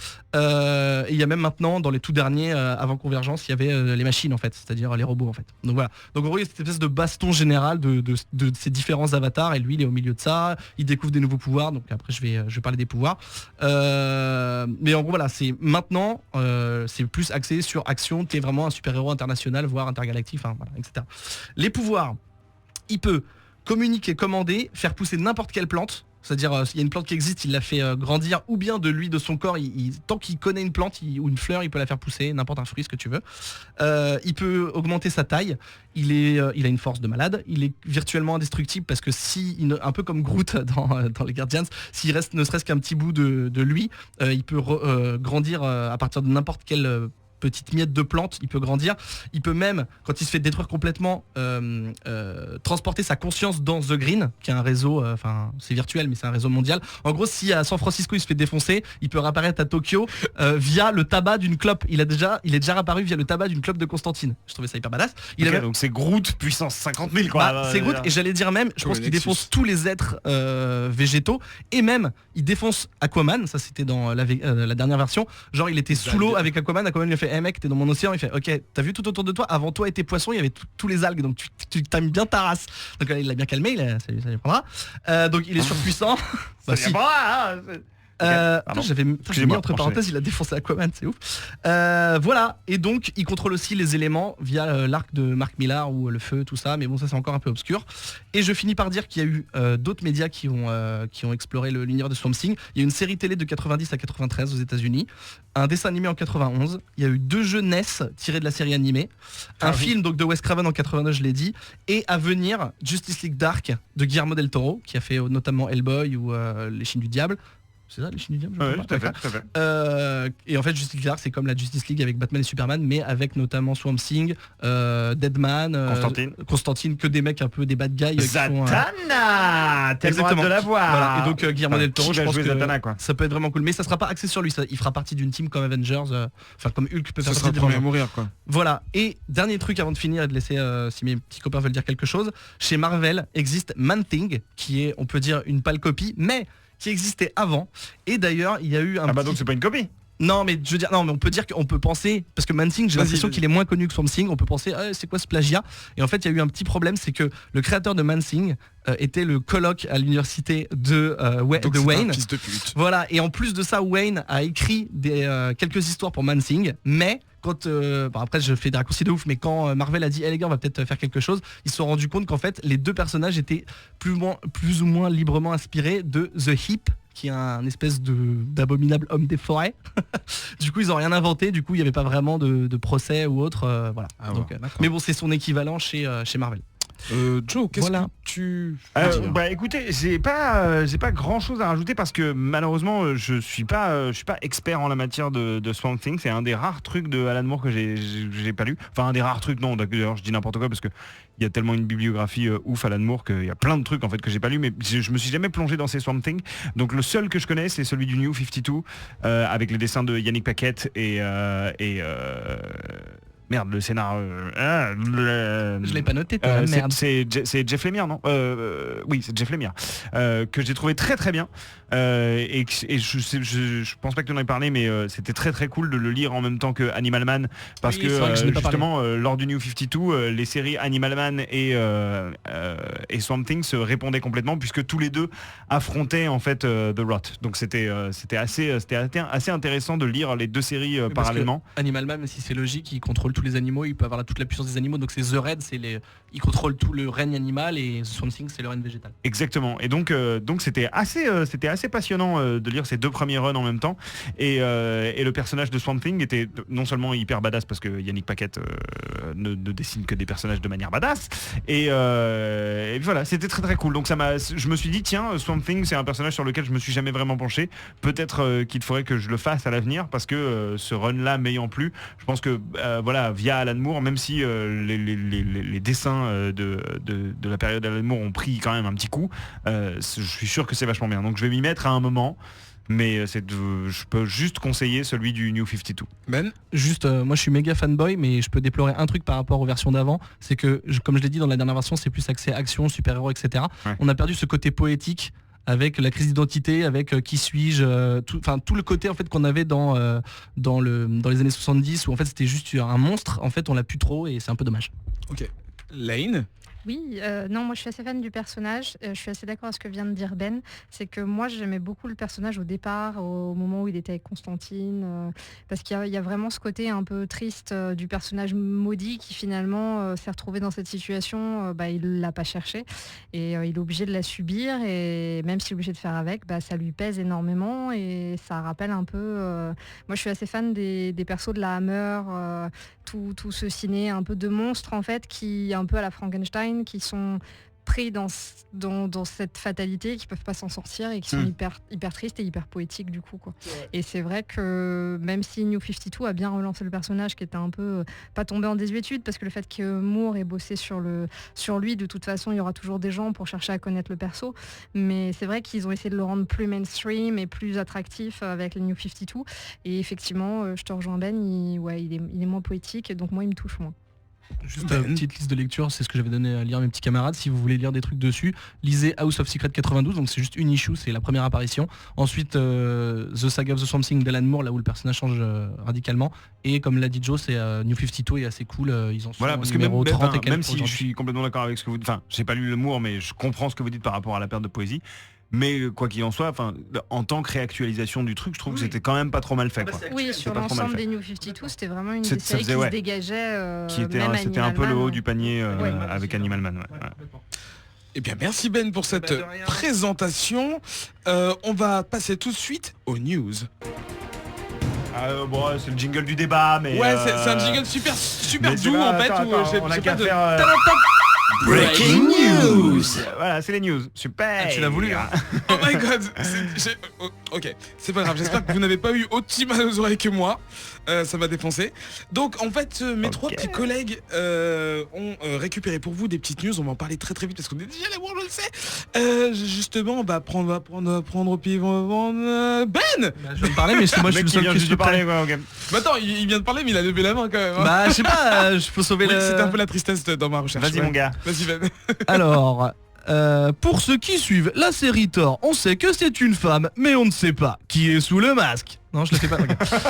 Et il y a même maintenant dans les tout derniers avant Convergence il y avait les machines en fait, c'est-à-dire les robots en fait. Donc voilà, donc en gros il y a cette espèce de baston général de ces différents avatars et lui il est au milieu de ça, il découvre des nouveaux pouvoirs, donc après je vais parler des pouvoirs, mais en gros voilà, c'est maintenant c'est plus axé sur action, t'es vraiment un super-héros international voire intergalactique, enfin voilà, etc. Les pouvoirs, il peut communiquer, commander, faire pousser n'importe quelle plante. C'est-à-dire, il y a une plante qui existe, il la fait grandir, ou bien de lui, de son corps, tant qu'il connaît une plante ou une fleur, il peut la faire pousser, n'importe un fruit, ce que tu veux. Il peut augmenter sa taille, il a une force de malade, il est virtuellement indestructible parce que un peu comme Groot dans les Guardians, s'il reste ne serait-ce qu'un petit bout de lui, il peut grandir à partir de n'importe quelle petites miettes de plantes, il peut grandir. Il peut même, quand il se fait détruire complètement, transporter sa conscience dans The Green, qui est un réseau, c'est virtuel, mais c'est un réseau mondial. En gros, si à San Francisco il se fait défoncer, il peut réapparaître à Tokyo via le tabac d'une clope. Il est déjà réapparu via le tabac d'une clope de Constantine. Je trouvais ça hyper badass. Donc c'est Groot puissance 50 000 quoi. C'est Groot, et j'allais dire même, je pense qu'il défonce tous les êtres végétaux, et même il défonce Aquaman. Ça c'était dans la dernière version. Genre il était sous l'eau avec Aquaman. Aquaman lui a fait hey mec, t'es dans mon océan. Il fait ok, t'as vu tout autour de toi, avant toi et tes poissons, il y avait tous les algues, donc tu t'aimes bien ta race. Donc il l'a bien calmé, ça lui prendra. Donc il est surpuissant. J'avais mis entre parenthèses, il a défoncé Aquaman, c'est ouf. Voilà, et donc il contrôle aussi les éléments via l'arc de Mark Millar ou le feu, tout ça, mais bon ça c'est encore un peu obscur. Et je finis par dire qu'il y a eu d'autres médias qui ont exploré l'univers de Swamp Thing. Il y a eu une série télé de 90 à 93 aux États-Unis, un dessin animé en 91, il y a eu 2 jeux NES tirés de la série animée, un film donc de Wes Craven en 89, je l'ai dit, et à venir Justice League Dark de Guillermo del Toro, qui a fait notamment Hellboy ou Les Chines du Diable. C'est ça, les Chines du Diable, tout à fait. Et en fait, Justice League Dark, c'est comme la Justice League avec Batman et Superman, mais avec notamment Swamp Thing, Deadman, Constantine, que des mecs un peu des bad guys. Zatanna, tellement hâte de la voir. Voilà. Et donc Guillermo del Toro, je pense que Zatanna, quoi. Ça peut être vraiment cool, mais ça sera pas axé sur lui. Il fera partie d'une team comme Avengers, comme Hulk peut faire Ça partie sera le premier à mourir quoi. Voilà. Et dernier truc avant de finir et de laisser si mes petits copains veulent dire quelque chose, chez Marvel existe Man-Thing, qui est, on peut dire, une pâle copie, mais qui existait avant. Et d'ailleurs il y a eu un donc c'est pas une copie. Non mais je veux dire, non mais on peut dire qu'on peut penser, parce que Man-Thing, j'ai l'impression qu'il est moins connu que Swamp Thing, on peut penser c'est quoi ce plagiat, et en fait il y a eu un petit problème, c'est que le créateur de Man-Thing était le coloc à l'université de Wayne. Un fils de pute. Voilà, et en plus de ça, Wayne a écrit quelques histoires pour Man-Thing, mais quand après je fais des raccourcis de ouf, mais quand Marvel a dit les gars on va peut-être faire quelque chose, ils se sont rendus compte qu'en fait les 2 personnages étaient plus ou moins librement inspirés de The Heap, qui est un espèce d'abominable homme des forêts. Du coup ils ont rien inventé, du coup il n'y avait pas vraiment de procès ou autre, voilà. Mais bon, c'est son équivalent chez Marvel. Joe, qu'est-ce que tu... écoutez, j'ai pas grand chose à rajouter parce que malheureusement je suis pas expert en la matière de Swamp Thing. C'est un des rares trucs de Alan Moore que j'ai pas lu. Enfin un des rares trucs, non d'ailleurs je dis n'importe quoi parce que il y a tellement une bibliographie ouf Alan Moore qu'il y a plein de trucs en fait que j'ai pas lu, mais je me suis jamais plongé dans ces Swamp Thing. Donc le seul que je connais c'est celui du New 52 avec les dessins de Yannick Paquette et merde, le scénar. Je l'ai pas noté. Merde. C'est Jeff Lemire, non Oui, c'est Jeff Lemire que j'ai trouvé très très bien. Et je pense pas que tu en aies parlé, mais c'était très très cool de le lire en même temps que Animal Man, parce que justement lors du New 52, les séries Animal Man et Swamp Thing se répondaient complètement puisque tous les deux affrontaient en fait The Rot. Donc c'était assez intéressant de lire les 2 séries parallèlement. Animal Man, même si c'est logique, il contrôle tous les animaux, il peut avoir toute la puissance des animaux, donc c'est The Red, il contrôle tout le règne animal, et Swamp Thing c'est le règne végétal. Exactement. Et donc c'était assez passionnant de lire ces 2 premiers runs en même temps, et le personnage de Swamp Thing était non seulement hyper badass parce que Yannick Paquette ne dessine que des personnages de manière badass, et voilà, c'était très très cool. Donc je me suis dit tiens, Swamp Thing c'est un personnage sur lequel je me suis jamais vraiment penché, peut-être qu'il faudrait que je le fasse à l'avenir, parce que ce run là m'ayant plu, je pense que via Alan Moore, même si les dessins de la période Alan Moore ont pris quand même un petit coup, je suis sûr que c'est vachement bien, donc je vais m'y mettre à un moment, mais je peux juste conseiller celui du New 52. Ben juste moi je suis méga fanboy, mais je peux déplorer un truc par rapport aux versions d'avant, c'est que comme je l'ai dit dans la dernière version, c'est plus axé action, super-héros, etc. Ouais. On a perdu ce côté poétique avec la crise d'identité, avec qui suis-je, tout le côté en fait qu'on avait dans les années 70 où en fait c'était juste un monstre, en fait on l'a plus trop et c'est un peu dommage. Ok. Lane? Oui, non, moi je suis assez fan du personnage, je suis assez d'accord avec ce que vient de dire Ben, c'est que moi j'aimais beaucoup le personnage au départ, au moment où il était avec Constantine, parce qu'il y a vraiment ce côté un peu triste du personnage maudit qui finalement s'est retrouvé dans cette situation, il l'a pas cherché, et il est obligé de la subir, et même s'il est obligé de faire avec, ça lui pèse énormément, et ça rappelle un peu, moi je suis assez fan des persos de la Hammer, tout ce ciné un peu de monstres en fait, qui un peu à la Frankenstein, qui sont pris dans cette fatalité, qui peuvent pas s'en sortir et qui sont hyper tristes et hyper poétiques du coup quoi. Et c'est vrai que même si New 52 a bien relancé le personnage qui était un peu pas tombé en désuétude, parce que le fait que Moore ait bossé sur lui, de toute façon il y aura toujours des gens pour chercher à connaître le perso, mais c'est vrai qu'ils ont essayé de le rendre plus mainstream et plus attractif avec les New 52, et effectivement je te rejoins Ben, il est moins poétique et donc moi il me touche moins. Juste une petite liste de lecture, c'est ce que j'avais donné à lire à mes petits camarades. Si vous voulez lire des trucs dessus, lisez House of Secret 92, donc c'est juste une issue, c'est la première apparition. Ensuite The Saga of the Swamp Thing d'Alan Moore, là où le personnage change radicalement. Et comme l'a dit Joe, c'est New 52 est assez cool, ils en sont voilà, parce que numéro 30 et quelques même si je aujourd'hui. suis complètement d'accord avec ce que vous dites, enfin j'ai pas lu le Moore mais je comprends ce que vous dites par rapport à la perte de poésie. Mais quoi qu'il en soit, en tant que réactualisation du truc, je trouve que c'était quand même pas trop mal fait. Quoi. Oui, sur l'ensemble des New 52, c'était vraiment une des séries qui se dégageait. C'était un peu le haut du panier avec Animal Man. Ouais. Eh bien, merci Ben pour cette présentation. On va passer tout de suite aux news. C'est le jingle du débat, mais... Ouais, c'est un jingle super doux en fait. On a qu'à faire... Breaking news. Voilà, c'est les news. Super. Tu l'as voulu. Hein. Oh my god. Ok, c'est pas grave. J'espère que vous n'avez pas eu aussi mal aux oreilles que moi. Ça m'a défoncé. Donc en fait, mes trois petits collègues ont récupéré pour vous des petites news. On va en parler très vite parce qu'on est déjà là, je le sais. Justement, on va prendre au pied. Ben. Je vais me parler, mais c'est moi je suis le seul qui vient de parler. Ouais, okay. Mais attends, il vient de parler, mais il a levé la main quand même. Hein. Bah je sais pas, je peux sauver C'était un peu la tristesse dans ma recherche. Vas-y mon gars. Vas-y Ben. Alors, pour ceux qui suivent la série Thor, on sait que c'est une femme, mais on ne sait pas qui est sous le masque. Non, je le fais pas.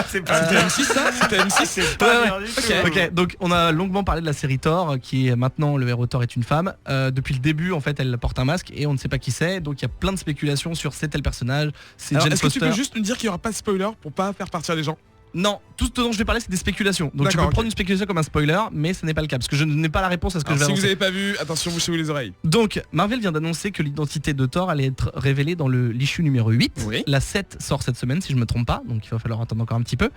C'était M6 ça. C'était M6. C'est pas Ok, donc on a longuement parlé de la série Thor, qui est maintenant le héros Thor est une femme. Depuis le début, en fait, elle porte un masque et on ne sait pas qui c'est. Donc il y a plein de spéculations sur c'est tel personnage. C'est Jane Est-ce que tu Foster. peux juste nous dire qu'il n'y aura pas de spoiler pour pas faire partir les gens? Non, tout ce dont je vais parler c'est des spéculations. Donc tu peux D'accord, prendre une spéculation comme un spoiler, mais ce n'est pas le cas parce que je n'ai pas la réponse à ce que Alors, je vais si vous annoncer. n'avez pas vu, attention, bouchez-vous les oreilles. Donc Marvel vient d'annoncer que l'identité de Thor allait être révélée dans l'issue numéro 8. Oui. La 7 sort cette semaine si je me trompe pas, donc il va falloir attendre encore un petit peu.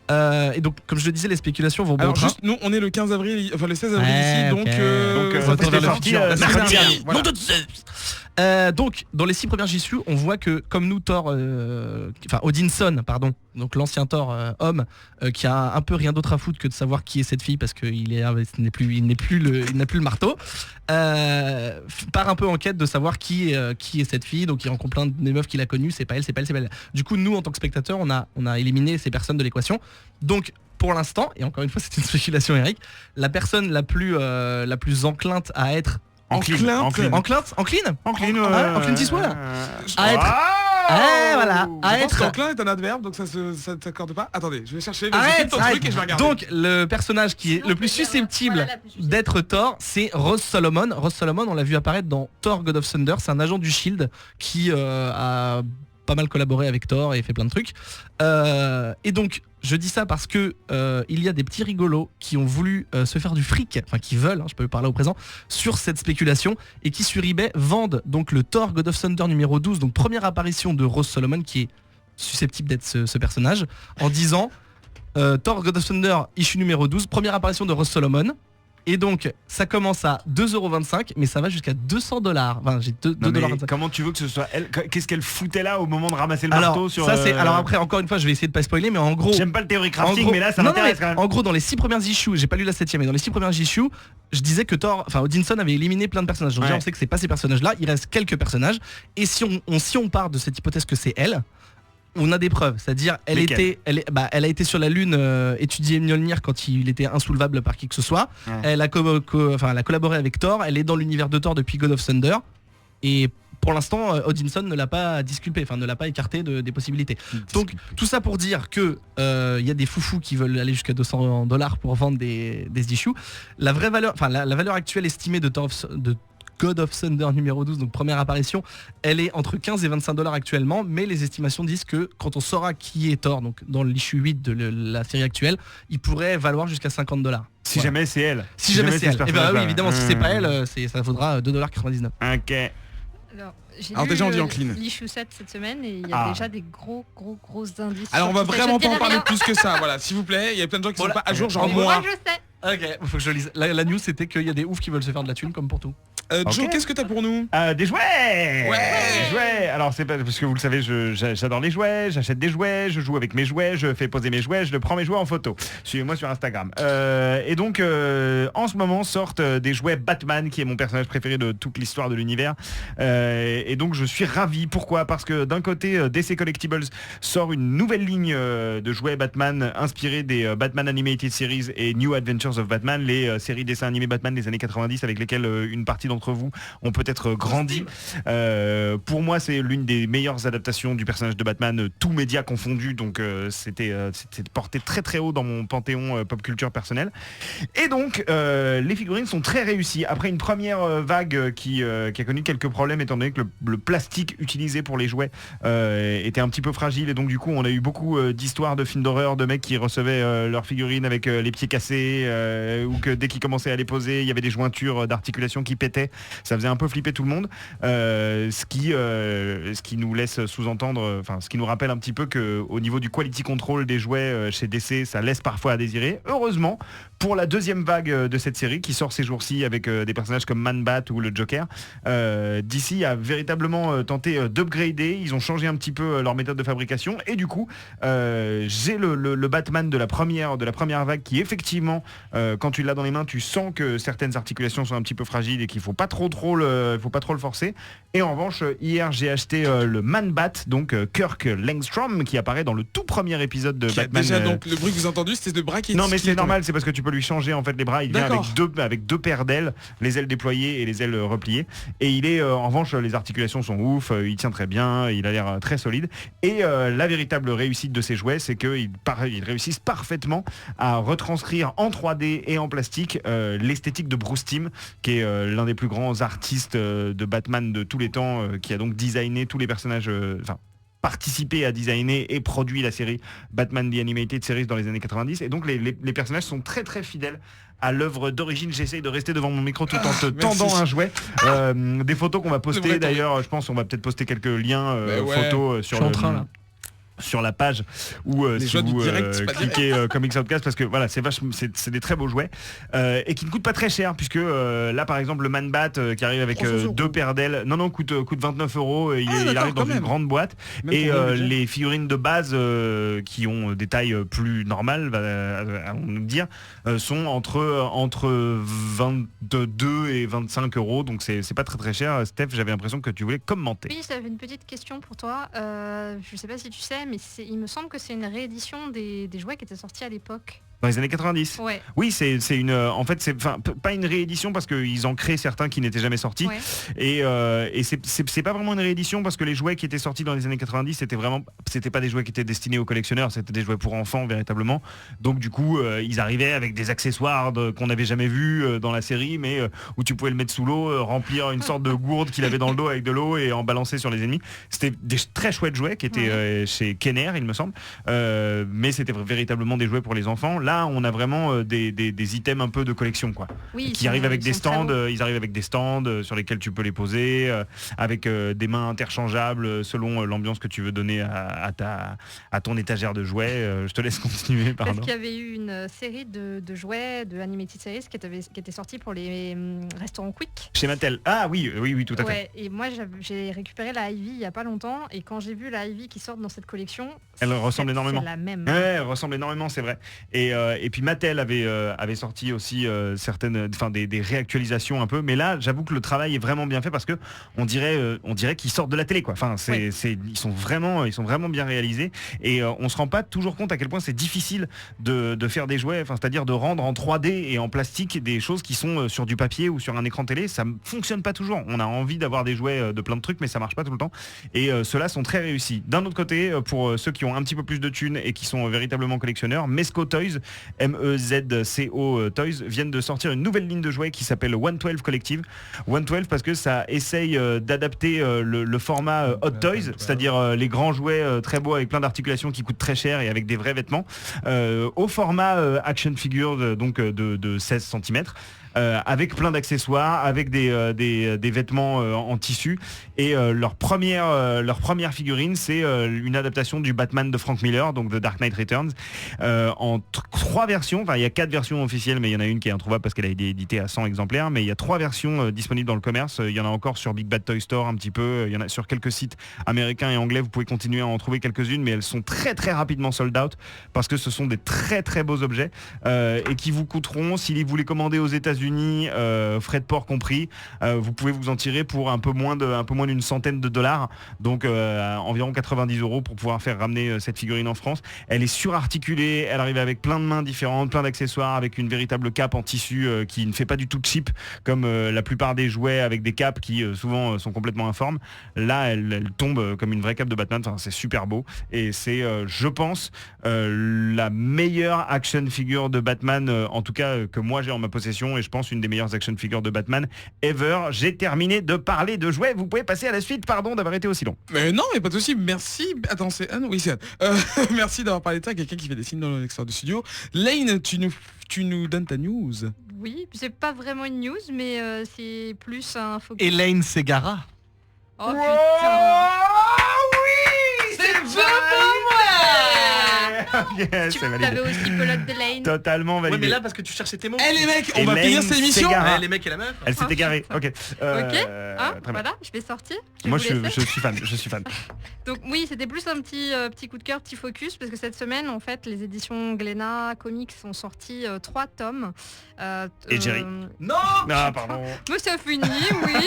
Et donc comme je le disais, les spéculations vont bon Alors train. juste, nous on est le 15 avril, enfin le 16 avril Ouais, ici, donc ok. ça Retour fait vers le sorti futur. la semaine Mercredi dernière. dernier. Voilà. Nom de Zeus. Donc dans les 6 premières issues, on voit que comme nous Thor, Odinson, pardon, donc l'ancien Thor homme, qui a un peu rien d'autre à foutre que de savoir qui est cette fille parce qu'il n'a plus le marteau, part un peu en quête de savoir qui est cette fille. Donc il rencontre plein de meufs qu'il a connues, c'est pas elle. Du coup nous en tant que spectateurs, on a éliminé ces personnes de l'équation. Donc pour l'instant, et encore une fois c'est une spéculation Eric, la personne la plus enclinte à être Encline Eastwood à être à Je pense être qu'enclin est un adverbe, donc ça t'accorde pas. Attendez, je vais chercher arrête. truc et je vais regarder. Donc le personnage qui est le plus susceptible d'être Thor, c'est Ross Solomon. Ross Solomon, on l'a vu apparaître dans Thor God of Thunder, c'est un agent du Shield qui a pas mal collaboré avec Thor et fait plein de trucs. Et donc je dis ça parce que il y a des petits rigolos qui ont voulu se faire du fric, enfin qui veulent, je peux parler au présent, sur cette spéculation et qui sur eBay vendent donc le Thor God of Thunder numéro 12, donc première apparition de Ross Solomon qui est susceptible d'être ce personnage, en disant Thor God of Thunder issue numéro 12, première apparition de Ross Solomon. Et donc ça commence à 2,25€, mais ça va jusqu'à 200$. Enfin j'ai 2,25$. Comment tu veux que ce soit elle? Qu'est-ce qu'elle foutait là au moment de ramasser le marteau sur ça c'est alors après encore une fois je vais essayer de pas spoiler, mais en gros j'aime pas le théorie crafting, mais là ça m'intéresse quand même. En gros dans les 6 premières issues, j'ai pas lu la 7ème, mais dans les 6 premières issues, je disais que Odinson avait éliminé plein de personnages. Donc déjà on sait que c'est pas ces personnages là, il reste quelques personnages. Et si on part de cette hypothèse que c'est elle, on a des preuves, c'est-à-dire elle a été sur la Lune étudier Mjolnir quand il était insoulevable par qui que ce soit. Ouais. Elle a collaboré avec Thor, elle est dans l'univers de Thor depuis God of Thunder. Et pour l'instant, Odinson ne l'a pas disculpé, ne l'a pas écarté des possibilités. Donc tout ça pour dire que y a des foufous qui veulent aller jusqu'à 200$ pour vendre des issues. La vraie valeur, la valeur actuelle estimée de God of Thunder numéro 12, donc première apparition, elle est entre 15 et 25$ actuellement, mais les estimations disent que quand on saura qui est Thor, donc dans l'issue 8 de la série actuelle, il pourrait valoir jusqu'à 50$. Si jamais c'est elle. Si jamais c'est elle. Et bah oui, évidemment, si c'est pas elle, ça vaudra 2,99$. Ok. Alors, J'ai Alors lu déjà, on dit Encline. l'issue 7 cette semaine et il y a Ah. déjà des gros indices. Alors on sur va tout ça. vraiment Je pas ne en dirai parler rien. plus que ça, voilà, s'il vous plaît. Il y a plein de gens qui sont Voilà. pas à jour, genre Mais moi. je sais. Ok, faut que je lise. La news c'était qu'il y a des oufs qui veulent se faire de la thune comme pour tout. Joe, Ok. qu'est-ce que t'as pour nous? Des jouets. Des jouets. Alors c'est pas parce que vous le savez, j'adore les jouets, j'achète des jouets, je joue avec mes jouets, je fais poser mes jouets, je prends mes jouets en photo. Suivez-moi sur Instagram. Et donc en ce moment sortent des jouets Batman, qui est mon personnage préféré de toute l'histoire de l'univers. Et donc je suis ravi. Pourquoi? Parce que d'un côté, DC Collectibles sort une nouvelle ligne de jouets Batman inspirés des Batman Animated Series et New Adventures of Batman, les séries dessins animés Batman des années 90 avec lesquelles une partie d'entre vous ont peut-être grandi. Pour moi, c'est l'une des meilleures adaptations du personnage de Batman, tous médias confondus, donc c'était porté très très haut dans mon panthéon pop culture personnel. Et donc, les figurines sont très réussies. Après une première vague qui a connu quelques problèmes, étant donné que le plastique utilisé pour les jouets était un petit peu fragile, et donc du coup, on a eu beaucoup d'histoires de films d'horreur, de mecs qui recevaient leurs figurines avec les pieds cassés, ou que dès qu'ils commençaient à les poser, il y avait des jointures d'articulation qui pétaient. Ça faisait un peu flipper tout le monde, ce qui nous laisse sous-entendre, enfin ce qui nous rappelle un petit peu qu'au niveau du quality control des jouets chez DC, ça laisse parfois à désirer. Heureusement, pour la deuxième vague de cette série qui sort ces jours-ci avec des personnages comme Man-Bat ou le Joker, DC a véritablement tenté d'upgrader. Ils ont changé un petit peu leur méthode de fabrication, et du coup j'ai le Batman de la première vague qui effectivement, quand tu l'as dans les mains, tu sens que certaines articulations sont un petit peu fragiles et qu'il faut pas trop le forcer. Et en revanche, hier j'ai acheté le Man-Bat, donc Kirk Langstrom, qui apparaît dans le tout premier épisode de Batman. Déjà, donc le bruit que vous avez entendu, c'était de bras qui... Non, mais c'est normal, c'est parce que tu peux lui changer en fait les bras. Il vient avec deux paires d'ailes, les ailes déployées et les ailes repliées. Et il est en revanche, les articulations sont ouf, il tient très bien, il a l'air très solide. Et la véritable réussite de ces jouets, c'est qu'ils réussissent parfaitement à retranscrire en 3D et en plastique l'esthétique de Bruce Timm, qui est l'un des plus grands artistes de Batman de tous les temps, qui a donc designé tous les personnages, participé à designer et produit la série Batman The Animated Series dans les années 90. Et donc les personnages sont très très fidèles à l'œuvre d'origine. J'essaye de rester devant mon micro tout en te tendant un jouet. Des photos qu'on va poster d'ailleurs, je pense on va peut-être poster quelques liens photos sur sur la page, ou si vous cliquez Comics Outcast, parce que voilà, c'est des très beaux jouets et qui ne coûtent pas très cher, puisque là par exemple le Man-Bat qui arrive avec deux paires d'ailes, coûte 29 €, il arrive dans une grande boîte, et les figurines de base qui ont des tailles plus normales, on nous dire, sont entre 22 et 25 €, donc c'est pas très très cher. Steph, j'avais l'impression que tu voulais commenter. Oui, j'avais une petite question pour toi. Je sais pas si tu sais, mais il me semble que c'est une réédition des jouets qui étaient sortis à l'époque. Dans les années 90. Ouais. Oui, c'est une. En fait, c'est pas une réédition parce qu'ils en créent certains qui n'étaient jamais sortis. Ouais. Et c'est pas vraiment une réédition parce que les jouets qui étaient sortis dans les années 90, c'était pas des jouets qui étaient destinés aux collectionneurs, c'était des jouets pour enfants véritablement. Donc du coup, ils arrivaient avec des accessoires qu'on n'avait jamais vus dans la série, mais où tu pouvais le mettre sous l'eau, remplir une sorte de gourde qu'il avait dans le dos avec de l'eau et en balancer sur les ennemis. C'était des très chouettes jouets qui étaient chez Kenner, il me semble. Mais c'était véritablement des jouets pour les enfants. Là, on a vraiment des items un peu de collection, quoi. Oui, qui arrivent avec des stands. Ils arrivent avec des stands sur lesquels tu peux les poser, avec des mains interchangeables selon l'ambiance que tu veux donner à ton étagère de jouets. Je te laisse continuer. Pardon. Parce qu'il y avait eu une série de jouets de Animated Series qui était sortie pour les restaurants Quick. Chez Mattel. Ah oui, tout à fait. Et moi, j'ai récupéré la Ivy il y a pas longtemps, et quand j'ai vu la Ivy qui sort dans cette collection, elle ressemble énormément. C'est la même. Ouais, elle ressemble énormément, c'est vrai. Et puis Mattel avait sorti aussi des réactualisations un peu, mais là j'avoue que le travail est vraiment bien fait parce que on dirait qu'ils sortent de la télé, quoi. Enfin ils sont vraiment bien réalisés, et on se rend pas toujours compte à quel point c'est difficile de faire des jouets, c'est-à-dire de rendre en 3D et en plastique des choses qui sont sur du papier ou sur un écran télé. Ça fonctionne pas toujours. On a envie d'avoir des jouets de plein de trucs, mais ça marche pas tout le temps, et ceux-là sont très réussis. D'un autre côté, pour ceux qui ont un petit peu plus de thunes et qui sont véritablement collectionneurs, Mezco Toys, MEZCO Toys, viennent de sortir une nouvelle ligne de jouets qui s'appelle 112 Collective. 112 parce que ça essaye d'adapter le format Hot Toys, c'est-à-dire les grands jouets très beaux avec plein d'articulations qui coûtent très cher et avec des vrais vêtements, au format action figure, donc de 16 cm. avec plein d'accessoires, avec des vêtements en tissu. Et leur première figurine, c'est une adaptation du Batman de Frank Miller, donc The Dark Knight Returns, en 3 versions. Enfin, il y a 4 versions officielles, mais il y en a une qui est introuvable parce qu'elle a été éditée à 100 exemplaires. Mais il y a 3 versions disponibles dans le commerce. Il y en a encore sur Big Bad Toy Store un petit peu. Il y en a sur quelques sites américains et anglais. Vous pouvez continuer à en trouver quelques-unes, mais elles sont très très rapidement sold out parce que ce sont des très très beaux objets et qui vous coûteront, si vous les commandez aux États-Unis, frais de port compris, vous pouvez vous en tirer pour un peu moins d'une centaine de dollars, donc environ 90 € pour pouvoir faire ramener cette figurine en France. Elle est surarticulée, elle arrive avec plein de mains différentes, plein d'accessoires, avec une véritable cape en tissu qui ne fait pas du tout cheap comme la plupart des jouets avec des capes qui souvent sont complètement informes. Là, elle tombe comme une vraie cape de Batman. Enfin, c'est super beau et c'est, je pense, la meilleure action figure de Batman, en tout cas que moi j'ai en ma possession, et je pense une des meilleures action figures de Batman ever. J'ai terminé de parler de jouets. Vous pouvez passer à la suite. Pardon d'avoir été aussi long. Mais non, mais pas de souci. Merci. Attends, c'est Anne. Oui, c'est Anne. Merci d'avoir parlé de ça à quelqu'un qui fait des signes dans l'extérieur du studio. Lane, tu nous donnes ta news. Oui, c'est pas vraiment une news, mais c'est plus un focus. Elaine Segara. Oh putain. Oui, c'est yes, Tu c'est validé. avais aussi pelote de Lane. Totalement Ouais, validé. mais là parce que tu cherchais tes mots. Eh les mecs, on va Elaine finir cette émission. Segara. Les mecs et la meuf. Elle s'est égarée. Ok. Ok, hein, très bien. voilà, je vais sortir. Moi, vous laisser. je suis fan. Donc oui, c'était plus un petit coup de cœur, petit focus, parce que cette semaine, en fait, les éditions Glénat Comics ont sorti 3 tomes. Et Jerry. Non. Ah, pardon. Mais c'est fini, oui.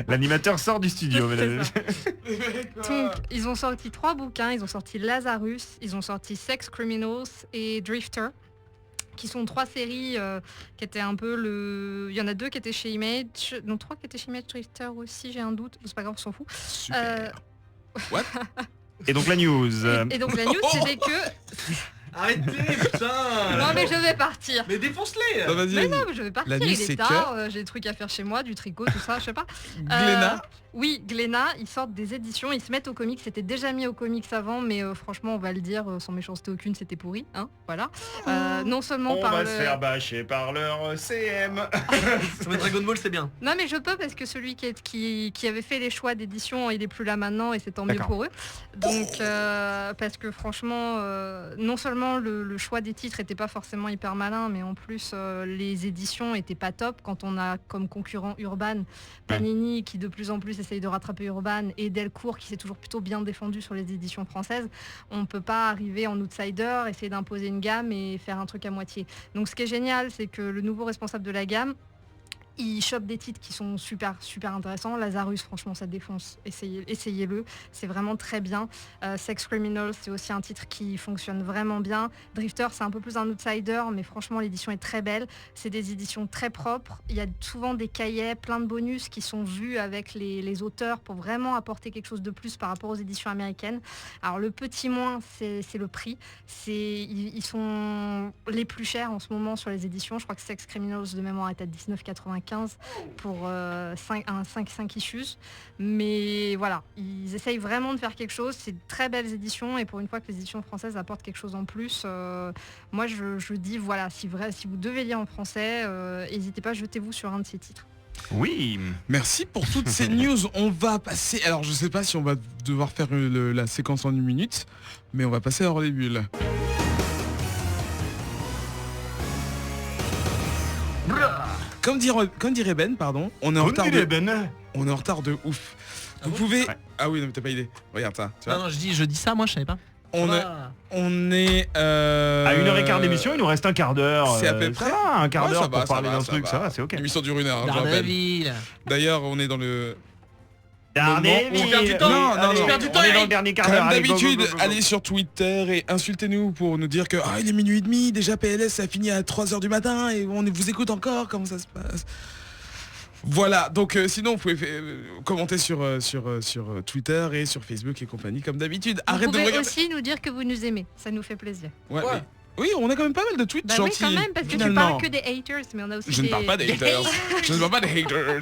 L'animateur sort du studio, C'est mesdames. ça. Donc, ils ont sorti 3 bouquins. Ils ont sorti Lazarus, ils ont sorti Sex Criminals et Drifter, qui sont 3 séries qui étaient un peu le... Il y en a 2 qui étaient chez Image, non 3 qui étaient chez Image, Drifter aussi, j'ai un doute, c'est pas grave, on s'en fout. Super. What Et donc la news. Et donc la news, c'était que... Arrêtez, putain. Non mais je vais partir. Mais défonce-les. Bah, vas-y, Mais vas-y. non, mais je vais partir, La news, il c'est est tard, j'ai des trucs à faire chez moi, du tricot, tout ça, je sais pas. Glénat. Oui, Glénat, ils sortent des éditions, ils se mettent au comics, c'était déjà mis au comics avant, mais franchement, on va le dire, sans méchanceté aucune, c'était pourri, hein, voilà. Non seulement On par va le... se faire bâcher par leur CM. Mais Dragon Ball c'est bien. Non mais je peux parce que celui qui avait fait les choix d'édition, il est plus là maintenant et c'est tant mieux D'accord. pour eux. Donc parce que franchement, non seulement le choix des titres était pas forcément hyper malin, mais en plus les éditions étaient pas top quand on a comme concurrent Urban, Panini qui de plus en plus essaye de rattraper Urban et Delcourt qui s'est toujours plutôt bien défendu sur les éditions françaises. On peut pas arriver en outsider, essayer d'imposer une gamme et faire un truc à moitié. Donc ce qui est génial, c'est que le nouveau responsable de la gamme, il chope des titres qui sont super intéressants. Lazarus, franchement, ça défonce. Essayez-le, c'est vraiment très bien. Sex Criminals, c'est aussi un titre qui fonctionne vraiment bien. Drifter, c'est un peu plus un outsider, mais franchement, l'édition est très belle. C'est des éditions très propres. Il y a souvent des cahiers, plein de bonus qui sont vus avec les auteurs pour vraiment apporter quelque chose de plus par rapport aux éditions américaines. Alors, le petit moins, c'est le prix. Ils sont les plus chers en ce moment sur les éditions. Je crois que Sex Criminals, de mémoire, est à 19,95 pour 5 issues, mais voilà, ils essayent vraiment de faire quelque chose. C'est de très belles éditions et pour une fois que les éditions françaises apportent quelque chose en plus, moi je dis voilà, si vous devez lire en français, n'hésitez pas, jetez-vous sur un de ces titres. Oui. Merci pour toutes ces news. On va passer... Alors je sais pas si on va devoir faire la séquence en 1 minute, mais on va passer hors les bulles. Comme dirait Ben, pardon, on est en retard de ouf. Vous pouvez... Ouais. Ah oui, non mais t'as pas idée. Regarde ça, tu vois. Non, je dis ça, moi je savais pas. On est... À 1h15 d'émission, il nous reste un quart d'heure. C'est à peu près. Ça va, un quart Ouais, d'heure ça va, pour parler ça va, d'un ça truc, va. ça va, c'est ok. L'émission dure 1 heure, je rappelle. Daredevil. D'ailleurs, on est dans le... Daredevil. On perd du temps. Non, Allez, non, perd du temps, on est Eric. dans le dernier quart Comme d'heure. Allez, go, go, d'habitude, go, go, go. allez sur Twitter et insultez-nous pour nous dire que il est minuit et demi, déjà PLS ça finit à 3h du matin et on vous écoute encore, comment ça se passe? Voilà, donc sinon vous pouvez commenter sur Twitter et sur Facebook et compagnie comme d'habitude. Vous Arrête de me pouvez regarder. aussi nous dire que vous nous aimez, ça nous fait plaisir. Ouais, Ouais. mais- Oui, on a quand même pas mal de tweets Bah oui, gentils. quand même, parce que finalement. tu parles que des haters, mais on a aussi Je ne parle pas des haters. Je ne parle pas des haters.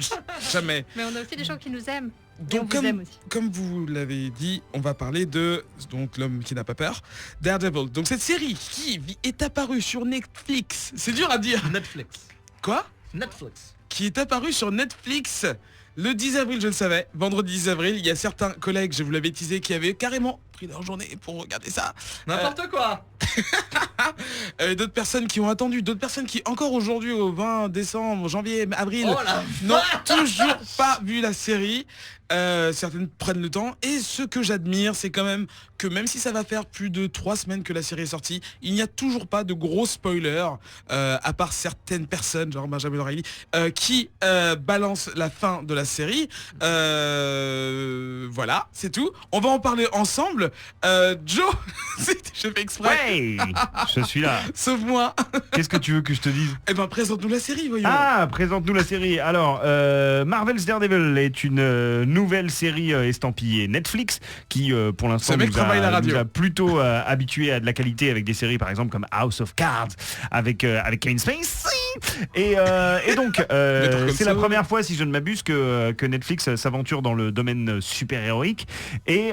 Jamais. Mais on a aussi des gens qui nous aiment. Et on Donc vous aime aussi. comme vous l'avez dit, on va parler de donc l'homme qui n'a pas peur, Daredevil. Donc cette série qui est apparue sur Netflix, c'est dur à dire. Netflix. Quoi ? Netflix. Qui est apparu sur Netflix le 10 avril, je le savais. Vendredi 10 avril, il y a certains collègues, je vous l'avais teasé, qui avaient carrément pris leur journée pour regarder ça. N'importe quoi. D'autres personnes qui ont attendu, d'autres personnes qui encore aujourd'hui au 20 décembre, janvier, avril Oh la n'ont toujours pas vu la série. Certaines prennent le temps et ce que j'admire c'est quand même que même si ça va faire plus de 3 semaines que la série est sortie, il n'y a toujours pas de gros spoilers à part certaines personnes genre Benjamin O'Reilly qui balancent la fin de la série. Voilà, c'est tout. On va en parler ensemble. Joe, je fais exprès. Ouais, je suis là. Sauf moi. Qu'est-ce que tu veux que je te dise? Eh ben présente-nous la série, voyons. Ah, présente-nous la série. Alors, Marvel's Daredevil est une nouvelle série estampillée Netflix qui, pour l'instant, Ce mec travaille la radio. nous a plutôt habitué à de la qualité avec des séries, par exemple, comme House of Cards, avec Kevin Spacey. Et donc, c'est la première fois, si je ne m'abuse, que Netflix s'aventure dans le domaine super-héroïque. Et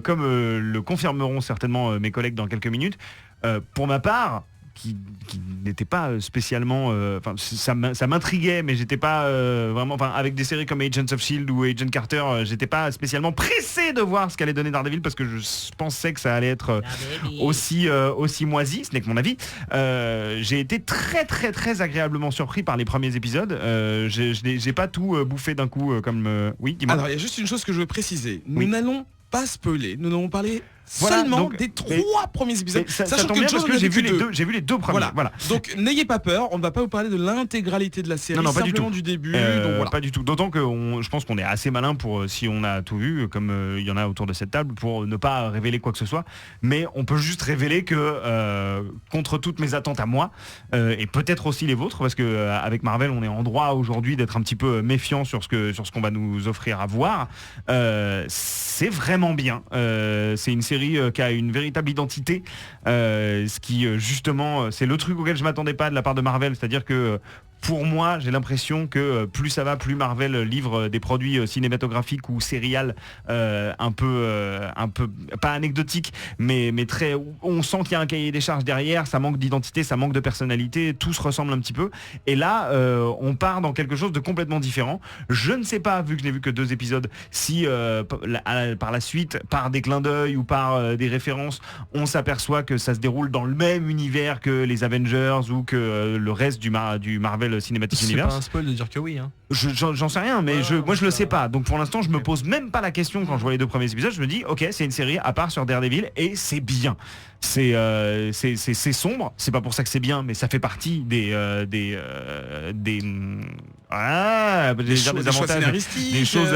comme le confirmeront certainement mes collègues dans quelques minutes, pour ma part, qui n'était pas spécialement, enfin ça m'intriguait, mais j'étais pas vraiment, enfin avec des séries comme Agents of Shield ou Agent Carter, j'étais pas spécialement pressé de voir ce qu'allait donner Daredevil parce que je pensais que ça allait être aussi moisi, ce n'est que mon avis. J'ai été très agréablement surpris par les premiers épisodes. J'ai pas tout bouffé d'un coup comme oui. Dis-moi. Alors il y a juste une chose que je veux préciser. Nous Oui. n'allons pas spoiler. Nous n'allons parler Voilà, seulement donc, des 3 premiers épisodes. Ça Sachant tombe bien Joe parce en que a j'ai vu que les deux premiers. Voilà. Donc n'ayez pas peur, on ne va pas vous parler de l'intégralité de la série, Non, pas du simplement tout. du début. Donc voilà. Pas du tout. D'autant que je pense qu'on est assez malin pour, si on a tout vu, comme il y en a autour de cette table, pour ne pas révéler quoi que ce soit. Mais on peut juste révéler que, contre toutes mes attentes à moi, et peut-être aussi les vôtres, parce que avec Marvel, on est en droit aujourd'hui d'être un petit peu méfiant sur ce qu'on va nous offrir à voir. C'est vraiment bien. C'est une série qui a une véritable identité, ce qui justement c'est le truc auquel je m'attendais pas de la part de Marvel, c'est-à-dire que pour moi, j'ai l'impression que plus ça va, plus Marvel livre des produits cinématographiques ou sérials un peu pas anecdotiques, mais très. On sent qu'il y a un cahier des charges derrière, ça manque d'identité, ça manque de personnalité, tout se ressemble un petit peu. Et là, on part dans quelque chose de complètement différent. Je ne sais pas, vu que je n'ai vu que 2 épisodes, si par la suite, par des clins d'œil ou par des références, on s'aperçoit que ça se déroule dans le même univers que les Avengers ou que le reste du Marvel Cinematic C'est pas Universe. un spoil de dire que oui. Hein. J'en sais rien, mais moi je le sais pas. Donc pour l'instant je me pose même pas la question quand je vois les 2 premiers épisodes. Je me dis ok, c'est une série à part sur Daredevil et c'est bien. C'est sombre. C'est pas pour ça que c'est bien, mais ça fait partie des avantages,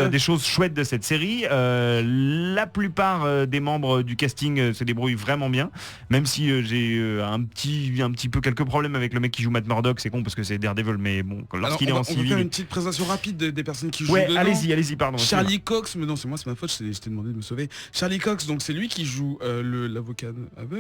des choses chouettes de cette série. La plupart des membres du casting se débrouillent vraiment bien, même si j'ai un petit peu quelques problèmes avec le mec qui joue Matt Murdock. C'est con parce que c'est Daredevil, mais bon, lorsqu'il est en on va civil. faire une petite présentation rapide des personnes qui jouent Ouais, dedans. allez-y, pardon. Charlie Cox, mais non, c'est moi, c'est ma faute, je t'ai demandé de me sauver. Charlie Cox, donc c'est lui qui joue l'avocat aveugle.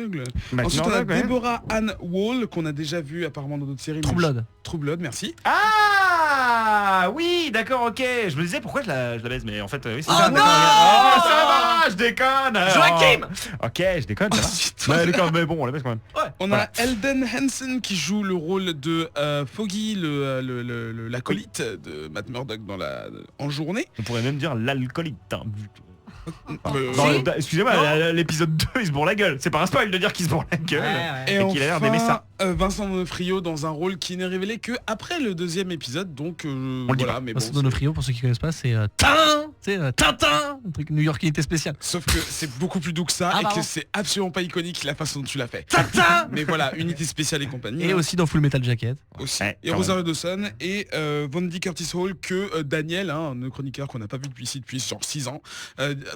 Matt Ensuite, on a Murdock, ouais. Deborah Ann Wall, qu'on a déjà vu apparemment dans d'autres séries. True Blood. True Blood, merci. Ah oui, d'accord, ok. Je me disais pourquoi je la baise, mais en fait, oui, c'est Oh ça. non d'accord. Oh, ça va, je déconne. Joachim. Ok, je déconne. Ça va. Ouais, d'accord, mais bon, on la baisse quand même. On Voilà. a Elden Hansen qui joue le rôle de Foggy, l'acolyte de Matt Murdock en journée. On pourrait même dire l'alcoolite. Hein. Excusez-moi, l'épisode 2 il se bourre la gueule. C'est pas un spoil de dire qu'il se bourre la gueule. Et Et qu'il a l'air d'aimer ça. Vincent D'Onofrio dans un rôle qui n'est révélé que après le 2e épisode, donc le dit voilà. pas. Mais bon, Vincent D'Onofrio, pour ceux qui connaissent pas, c'est Tintin, un truc new-yorkais spécial. sauf que c'est beaucoup plus doux que ça et pardon. que c'est absolument pas iconique la façon dont tu l'as fait. Tintin. Mais voilà, unité spéciale et compagnie. Et hein, aussi dans Full Metal Jacket. aussi. Ouais, Et quand Rosario Dawson et Vandy Curtis Hall que Daniel, un chroniqueur qu'on n'a pas vu depuis genre 6 ans,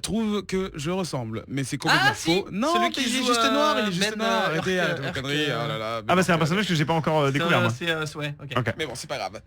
trouve que je ressemble. Mais c'est complètement faux. Non, celui qui il est joue, juste noir, il est juste Ben, noir. Arrêtez, Urk, arrêtez vos Urk, conneries. Oh là là, Ah bah c'est un personnage que j'ai pas encore découvert moi. C'est ouais, ok. Ok. Mais bon, c'est pas grave.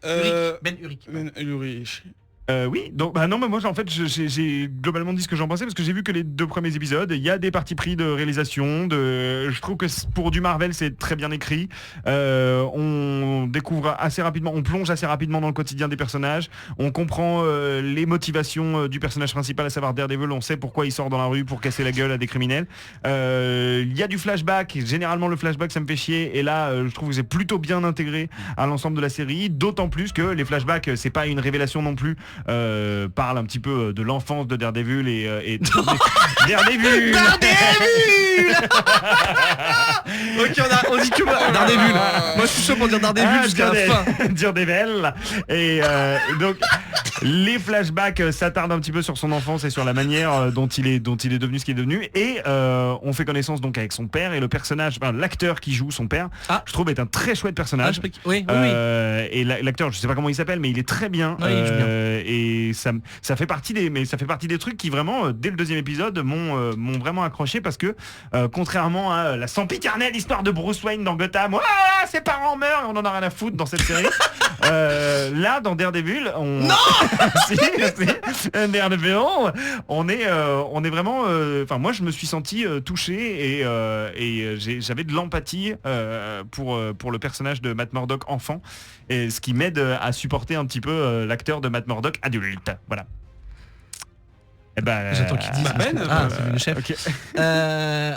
Ben Urich. Ben Ulrich. Oui, donc bah non, mais moi en fait j'ai globalement dit ce que j'en pensais parce que j'ai vu que les 2 premiers épisodes, il y a des partis pris de réalisation, je trouve que pour du Marvel c'est très bien écrit, on découvre assez rapidement, on plonge assez rapidement dans le quotidien des personnages, on comprend les motivations du personnage principal, à savoir Daredevil, on sait pourquoi il sort dans la rue pour casser la gueule à des criminels, il y a du flashback, généralement le flashback ça me fait chier et là je trouve que c'est plutôt bien intégré à l'ensemble de la série, d'autant plus que les flashbacks c'est pas une révélation non plus. Parle un petit peu de l'enfance de Daredevil et Daredevil. Ok, on dit que Daredevil. Moi je suis chaud pour dire Daredevil jusqu'à la fin. Daredevil. Et donc les flashbacks s'attardent un petit peu sur son enfance et sur la manière dont il est devenu ce qu'il est devenu. Et on fait connaissance donc avec son père et le personnage, l'acteur qui joue son père, je trouve est un très chouette personnage. Oui. Et l'acteur, je sais pas comment il s'appelle, mais il est très bien. Oui, il joue bien. Et ça fait partie des trucs qui vraiment dès le 2e épisode m'ont vraiment accroché parce que contrairement à la sempiternelle histoire de Bruce Wayne dans Gotham, ses parents meurent et on en a rien à foutre dans cette série. Là dans Daredevil Daredevil on est vraiment moi je me suis senti touché et j'avais de l'empathie pour le personnage de Matt Murdock enfant, et ce qui m'aide à supporter un petit peu l'acteur de Matt Murdock adulte. Voilà. J'attends qu'il dise. C'est le chef. Okay.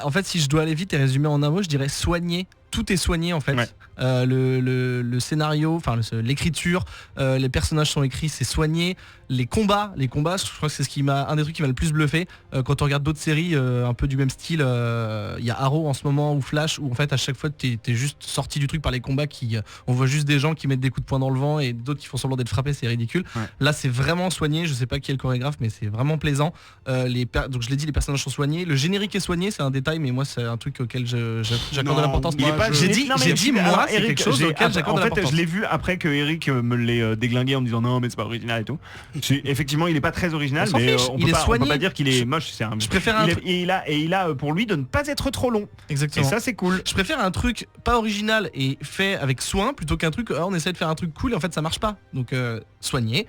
En fait, si je dois aller vite et résumer en un mot, je dirais soigner. Tout est soigné en fait. Ouais. Le scénario, l'écriture, les personnages sont écrits, c'est soigné. Les combats, je crois que c'est un des trucs qui m'a le plus bluffé. Quand on regarde d'autres séries un peu du même style, il y a Arrow en ce moment ou Flash où en fait à chaque fois t'es juste sorti du truc par les combats on voit juste des gens qui mettent des coups de poing dans le vent et d'autres qui font semblant d'être frappés, c'est ridicule. Ouais. Là c'est vraiment soigné, je sais pas qui est le chorégraphe mais c'est vraiment plaisant. Donc je l'ai dit, les personnages sont soignés, le générique est soigné, c'est un détail mais moi c'est un truc auquel j'accorde de l'importance. J'ai dit moi c'est quelque chose auquel j'accorde de l'importance. Je l'ai vu après que Eric me l'ait déglingué en me disant non mais c'est pas original et tout. Effectivement il est pas très original, mais on peut pas dire qu'il est moche. Je préfère il a pour lui de ne pas être trop long. Exactement. Et ça c'est cool. Je préfère un truc pas original et fait avec soin plutôt qu'un truc on essaie de faire un truc cool et en fait ça marche pas. Donc soigner.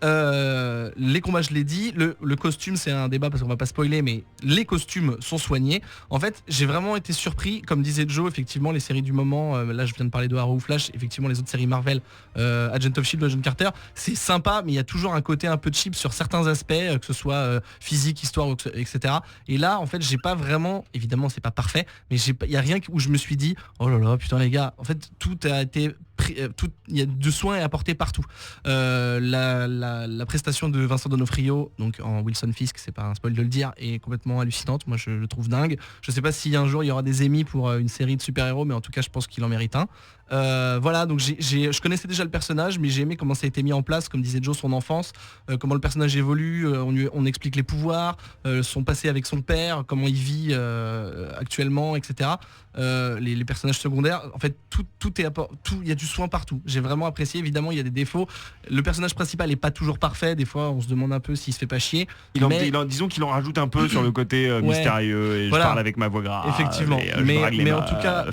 Les combats je l'ai dit, le costume c'est un débat parce qu'on va pas spoiler, mais les costumes sont soignés. En fait j'ai vraiment été surpris, comme disait Joe, effectivement les séries du moment, là je viens de parler de Arrow ou Flash, effectivement les autres séries Marvel, Agent of Shield, Agent Carter, c'est sympa mais il y a toujours un côté un peu cheap sur certains aspects, que ce soit physique, histoire, etc. Et là en fait j'ai pas vraiment, évidemment c'est pas parfait, mais il y a rien où je me suis dit oh là là putain les gars, en fait tout a été il y a de soins apportés partout. La prestation de Vincent D'Onofrio, donc en Wilson Fisk, c'est pas un spoil de le dire, est complètement hallucinante. Moi je le trouve dingue. Je sais pas si un jour il y aura des Emmy pour une série de super-héros, mais en tout cas je pense qu'il en mérite un. Voilà, donc je connaissais déjà le personnage, mais j'ai aimé comment ça a été mis en place, comme disait Joe, son enfance, comment le personnage évolue, on explique les pouvoirs, son passé avec son père, comment il vit actuellement, etc. Les personnages secondaires, en fait il y a du soin partout. J'ai vraiment apprécié, évidemment il y a des défauts. Le personnage principal est pas toujours parfait, des fois on se demande un peu s'il se fait pas chier. Disons qu'il en rajoute un peu sur le côté mystérieux et voilà. Je parle avec ma voix grave. Effectivement, mais en tout cas,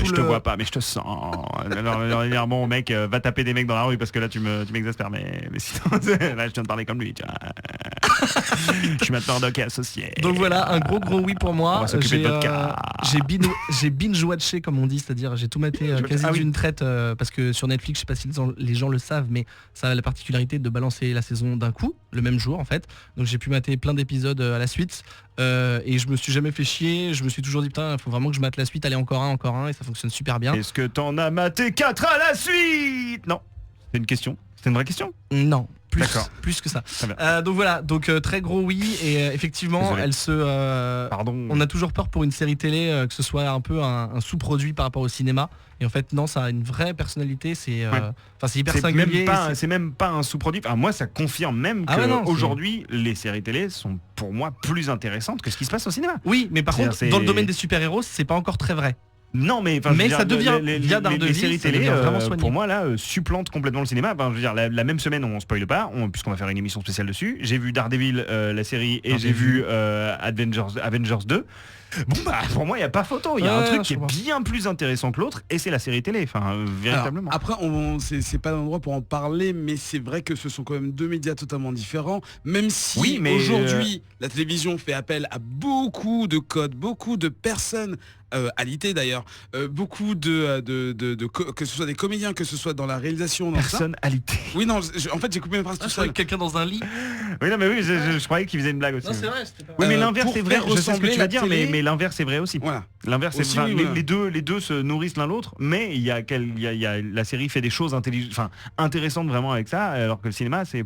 je te vois pas, mais je te sens. Alors bon mec, va taper des mecs dans la rue parce que là tu m'exaspères, mais sinon là je viens de parler comme lui. Je suis maintenant Doc et associé. Donc voilà, un gros oui pour moi. On va s'occuper de votre cas. J'ai binge-watché comme on dit, c'est-à-dire j'ai tout maté quasi d'une traite parce que sur Netflix, je sais pas si les gens le savent, mais ça a la particularité de balancer la saison d'un coup, le même jour en fait. Donc j'ai pu mater plein d'épisodes à la suite et je me suis jamais fait chier. Je me suis toujours dit putain, il faut vraiment que je mate la suite, allez encore un et ça fonctionne super bien. Est-ce que t'en as maté 4 à la suite? Non, c'est une question. C'est une vraie question? Non. Plus que ça. Donc voilà, très gros oui, et effectivement on a toujours peur pour une série télé que ce soit un peu un sous-produit par rapport au cinéma, et en fait non, ça a une vraie personnalité, c'est hyper singulier. C'est même pas un sous-produit, moi ça confirme même qu'aujourd'hui les séries télé sont pour moi plus intéressantes que ce qui se passe au cinéma. Oui, mais par contre dans le domaine des super-héros c'est pas encore très vrai. Non mais ça devient les séries télé pour moi là supplantent complètement le cinéma. Je veux dire la même semaine on spoile pas puisqu'on va faire une émission spéciale dessus. J'ai vu Daredevil la série et j'ai vu Avengers 2. Bon bah pour moi il n'y a pas photo, il y a un Ouais, truc je qui est comprends. bien plus intéressant que l'autre et c'est la série télé, enfin véritablement. Alors, après, c'est pas l'endroit pour en parler, mais c'est vrai que ce sont quand même deux médias totalement différents. Même si Oui, mais, aujourd'hui, la télévision fait appel à beaucoup de codes, beaucoup de personnes, alité d'ailleurs, beaucoup que ce soit des comédiens, que ce soit dans la réalisation, dans ça. Personnalité. Oui, non, en fait, j'ai coupé mes phrases Ah, tout je croyais seul. que quelqu'un dans un lit. Oui non mais oui, je croyais qu'il faisait une blague aussi. Non, c'est vrai, c'était pas Oui mais Euh, l'inverse pour c'est vrai, faire je sais ce que ressembler tu vas la dire, télé- mais l'inverse c'est vrai aussi. Voilà. L'inverse, c'est Aussi, enfin, oui, voilà. les deux se nourrissent l'un l'autre, mais la série fait des choses intéressantes vraiment avec ça, alors que le cinéma, c'est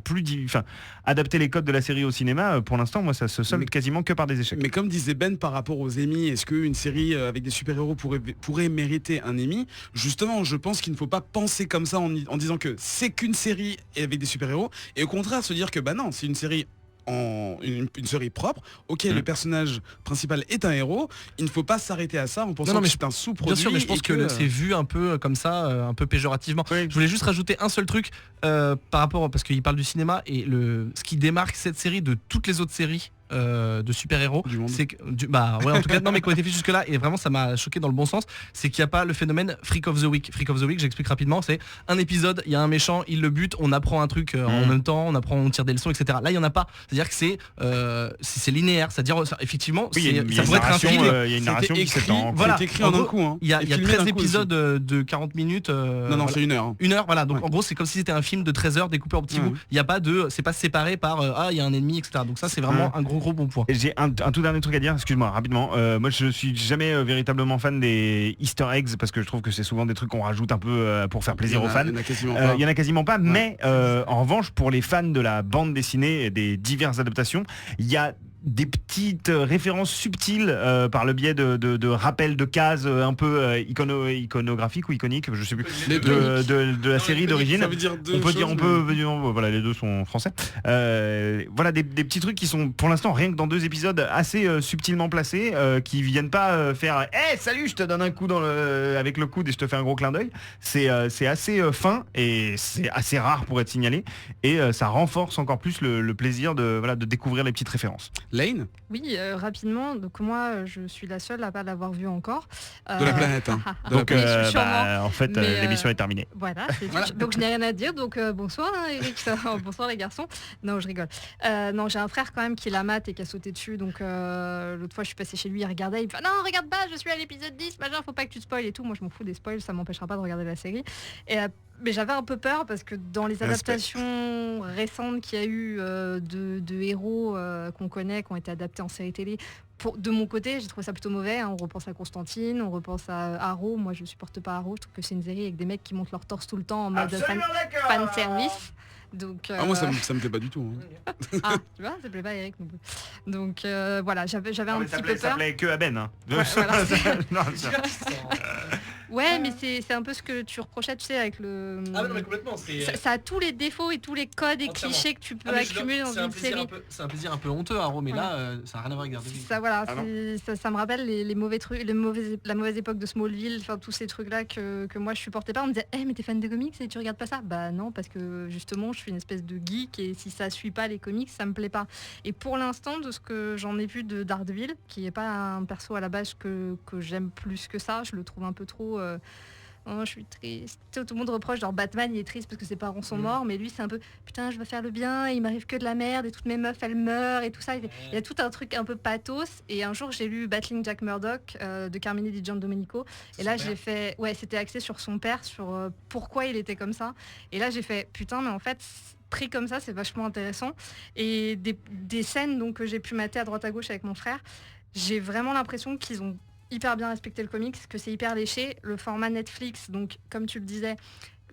adapter les codes de la série au cinéma, pour l'instant, moi, ça se solde Mais- quasiment que par des échecs. Mais comme disait Ben par rapport aux Emmy, est-ce qu'une série avec des super-héros pourrait mériter un Emmy? Justement, je pense qu'il ne faut pas penser comme ça en disant que c'est qu'une série avec des super-héros, et au contraire se dire que bah non, c'est une série une série propre, auquel le personnage principal est un héros, il ne faut pas s'arrêter à ça en pensant Non, mais que c'est un sous-produit. Bien sûr, mais je pense et que c'est vu un peu comme ça, un peu péjorativement. Oui. Je voulais juste rajouter un seul truc par rapport, parce qu'il parle du cinéma, et ce qui démarque cette série de toutes les autres séries de super-héros, Du monde. c'est que bah ouais, en tout cas non, mais qui ont été fait jusque là, et vraiment ça m'a choqué dans le bon sens, c'est qu'il n'y a pas le phénomène Freak of the Week. Freak of the Week, j'explique rapidement, c'est un épisode, il y a un méchant, il le bute, on apprend un truc en même temps, on tire des leçons, etc. Là il y en a pas, c'est-à-dire que c'est linéaire, c'est-à-dire effectivement Oui, il y a une ça pourrait être un narration, film. il y a une narration qui écrit, s'étend. Voilà. c'est écrit En en un gros, coup. Hein. Il y a Et filmé 13 d'un coup aussi. épisodes de 40 minutes. Non, voilà. c'est 1 heure. hein. 1 heure, voilà. Donc Ouais. en gros, c'est comme si c'était un film de 13 heures découpé en petits Ouais. bouts. Il n'y a pas c'est pas séparé par il y a un ennemi, etc. Donc ça, c'est vraiment un gros bon point. Et j'ai un tout dernier truc à dire, excuse-moi rapidement. Moi je suis jamais véritablement fan des Easter eggs parce que je trouve que c'est souvent des trucs qu'on rajoute un peu pour faire plaisir aux fans. Il y en a quasiment pas. Il y en a quasiment pas, mais en revanche pour les fans de la bande dessinée et des diverses adaptations, il y a des petites références subtiles par le biais de rappels de cases un peu iconographiques ou iconiques, je sais plus, Les deux. de la série d'origine. Ça veut dire deux On peut dire, choses, voilà, les deux sont français. Voilà des petits trucs qui sont pour l'instant rien que dans 2 épisodes assez subtilement placés, qui viennent pas faire salut, je te donne un coup avec le coude et je te fais un gros clin d'œil. C'est assez fin et c'est assez rare pour être signalé et ça renforce encore plus le plaisir de découvrir les petites références. Lane Oui, rapidement, donc moi je suis la seule à pas l'avoir vu encore. de la planète. Hein. De la Donc planète. en fait Mais, l'émission est terminée. Voilà, Voilà. donc je n'ai rien à dire, donc bonsoir hein, Eric, bonsoir les garçons. Non, je rigole. Non, j'ai un frère quand même qui la mate et qui a sauté dessus, donc l'autre fois je suis passée chez lui, il regardait, il me fait non regarde pas, je suis à l'épisode 10, machin, faut pas que tu te spoil et tout. Moi je m'en fous des spoils, ça m'empêchera pas de regarder la série. Et mais j'avais un peu peur parce que dans les Respect. adaptations récentes qu'il y a eu de héros qu'on connaît, qui ont été adaptés en série télé, de mon côté, j'ai trouvé ça plutôt mauvais. Hein. On repense à Constantine, on repense à Arrow. Moi, je supporte pas Arrow. Je trouve que c'est une série avec des mecs qui montent leur torse tout le temps en mode fan service. Donc, Ah, moi ça me plaît pas du tout. Hein. ah, tu vois, ça plaît pas à Eric non plus. Donc voilà, j'avais un petit peu Ça peur. plaît que à Ben. Hein. Ouais, voilà. Non, ça- Ouais, mais c'est un peu ce que tu reprochais, tu sais, avec le. Ah mais non, mais complètement, Ça a tous les défauts et tous les codes et Entièrement. clichés que tu peux Ah, mais je suis accumuler d'accord, dans une série. c'est un plaisir un peu honteux, Arrow, mais Ouais. là, ça n'a rien à voir avec Daredevil. Ça, voilà, Ah non. ça me rappelle les mauvais trucs, la mauvaise époque de Smallville, enfin tous ces trucs là que moi je supportais pas. On me disait, mais t'es fan de comics et tu regardes pas ça? Bah non, parce que justement je suis une espèce de geek et si ça suit pas les comics, ça me plaît pas. Et pour l'instant, de ce que j'en ai vu de Daredevil, qui est pas un perso à la base que j'aime plus que ça, je le trouve un peu trop. Oh, je suis triste. Tu sais, tout le monde reproche, genre Batman il est triste parce que ses parents sont morts, mais lui c'est un peu putain je veux faire le bien, et il m'arrive que de la merde et toutes mes meufs elles meurent et tout ça. Il y a tout un truc un peu pathos. Et un jour j'ai lu Battling Jack Murdoch de Carmine Di Giandomenico. Et là j'ai fait, ouais c'était axé sur son père, sur pourquoi il était comme ça. Et là j'ai fait putain mais en fait pris comme ça c'est vachement intéressant. Et des scènes donc que j'ai pu mater à droite à gauche avec mon frère, j'ai vraiment l'impression qu'ils ont hyper bien respecté le comics, que c'est hyper léché. Le format Netflix, donc comme tu le disais,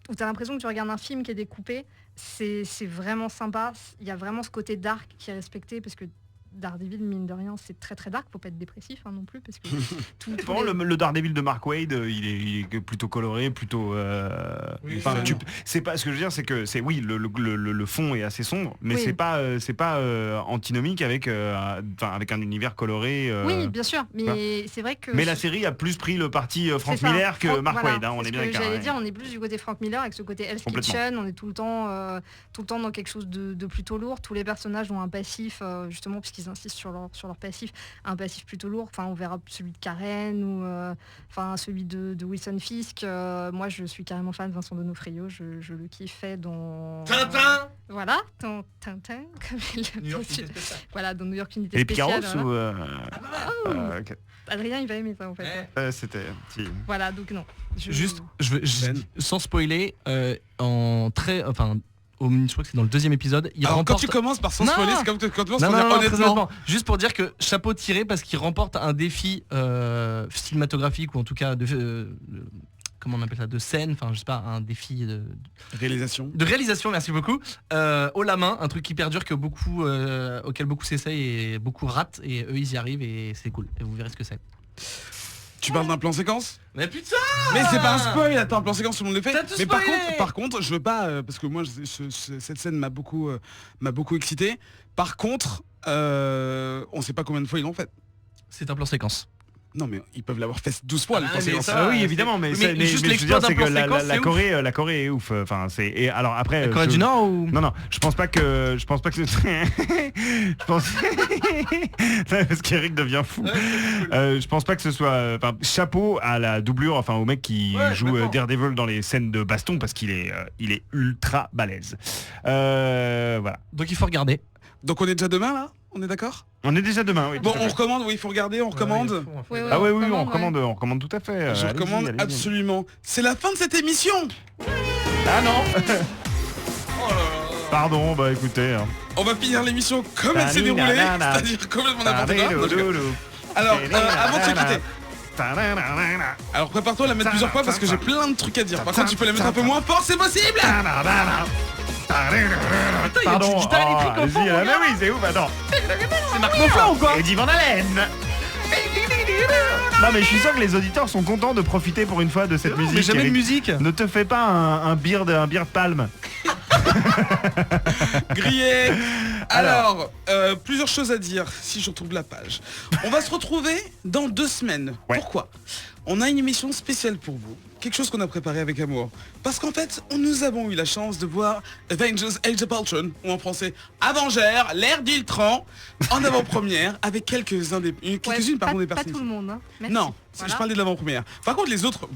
où tu as l'impression que tu regardes un film qui est découpé, c'est vraiment sympa. Il y a vraiment ce côté dark qui est respecté parce que Daredevil, mine de rien, c'est très très dark, faut pas être dépressif hein, non plus parce que tout Bon, le Daredevil de Mark Waid, il est plutôt coloré, plutôt. Oui, enfin, c'est c'est pas ce que je veux dire, c'est que c'est oui, le fond est assez sombre, mais Oui. c'est pas antinomique avec avec un univers coloré. Oui, bien sûr, mais c'est vrai que Mais la série a plus pris le parti Frank c'est ça. Miller que Mark Voilà, Waid, hein, on c'est est ce bien que d'accord. j'allais Ouais. dire, on est plus du côté Frank Miller avec ce côté Hell's Complètement. Kitchen, on est tout le temps dans quelque chose de plutôt lourd. Tous les personnages ont un passif justement puisqu'ils qu'ils insistent sur leur passif. Un passif plutôt lourd, enfin on verra celui de Karen ou celui de Wilson Fisk. Moi je suis carrément fan de Vincent D'Onofrio, je le kiffais dans... Tintin. Voilà, dans Tintin, comme il New York, le Unité spéciale. Voilà, dans New York Unité Et Picaros spéciale. ou ok. Adrien il va aimer ça en fait. C'était un petit... Voilà, donc non. Juste, Ben. sans spoiler, je crois que c'est dans le deuxième épisode, il Alors remporte... quand tu commences par sans Non. spoiler, c'est comme quand tu commences Non, par dire non, très honnêtement. honnêtement. Juste pour dire que chapeau tiré parce qu'il remporte un défi cinématographique ou en tout cas comment on appelle ça, de scène, enfin je sais pas, un défi Réalisation. de réalisation, merci beaucoup, haut la main, un truc hyper dur que auquel beaucoup s'essayent et beaucoup ratent et eux ils y arrivent et c'est cool et vous verrez ce que c'est. Tu parles d'un plan séquence? Mais putain. Mais c'est pas un spoil, attends, un plan séquence tout le monde le fait. T'as tout Mais spoilé. par contre, je veux pas parce que moi cette scène m'a beaucoup excité. Par contre, on sait pas combien de fois ils l'ont fait. C'est un plan séquence. Non mais ils peuvent l'avoir fait 12 fois le Ah, plan mais séquence. ça, oui c'est- évidemment mais, mais c'est- mais juste je veux l'exploit dire, d'un c'est que plan séquence, c'est ouf. la Corée la Corée est ouf, enfin c'est, et alors après La Corée du Nord ou... non je pense pas que je pense parce qu'Eric devient fou. Je pense pas que ce soit chapeau à la doublure, enfin au mec qui Ouais, joue complètement. Daredevil dans les scènes de baston parce qu'il est ultra balèze. Voilà. Donc il faut regarder. Donc on est déjà demain là? On est d'accord? On est déjà demain, oui. Bon, tout à on fait. recommande, oui, il faut regarder, on recommande. Oui, Ah ouais, on oui, on recommande, recommande tout à fait. Je Allez-y, recommande allez-y. absolument. C'est la fin de cette émission. Ah non. Pardon, bah écoutez. Hein. On va finir l'émission comme elle s'est déroulée, c'est-à-dire complètement n'importe quoi. Non, je rigole. Alors, avant de se quitter, alors prépare-toi à la mettre plusieurs fois parce que j'ai plein de trucs à dire. Par contre, tu peux la mettre un peu moins fort, c'est possible. Pardon. guitare électrique en fond, allez-y, mon mais gars. oui, c'est ouf, attends. C'est Marc Moffat ou quoi? Eddie Van Halen. Non mais je suis sûr que les auditeurs sont contents de profiter pour une fois de cette musique. Mais jamais de Eric. musique. Ne te fais pas un beer de palme. Grillé. Alors, plusieurs choses à dire si je retrouve la page. On va se retrouver dans 2 semaines. Ouais. Pourquoi? On a une émission spéciale pour vous. Quelque chose qu'on a préparé avec amour. Parce qu'en fait, nous avons eu la chance de voir Avengers Age of Ultron, ou en français Avengers, l'ère d'Ultron, en avant-première, avec quelques-unes des pas, personnes. pas tout le monde. Hein. Merci. Non, Voilà. je parlais de l'avant-première. Par contre, les autres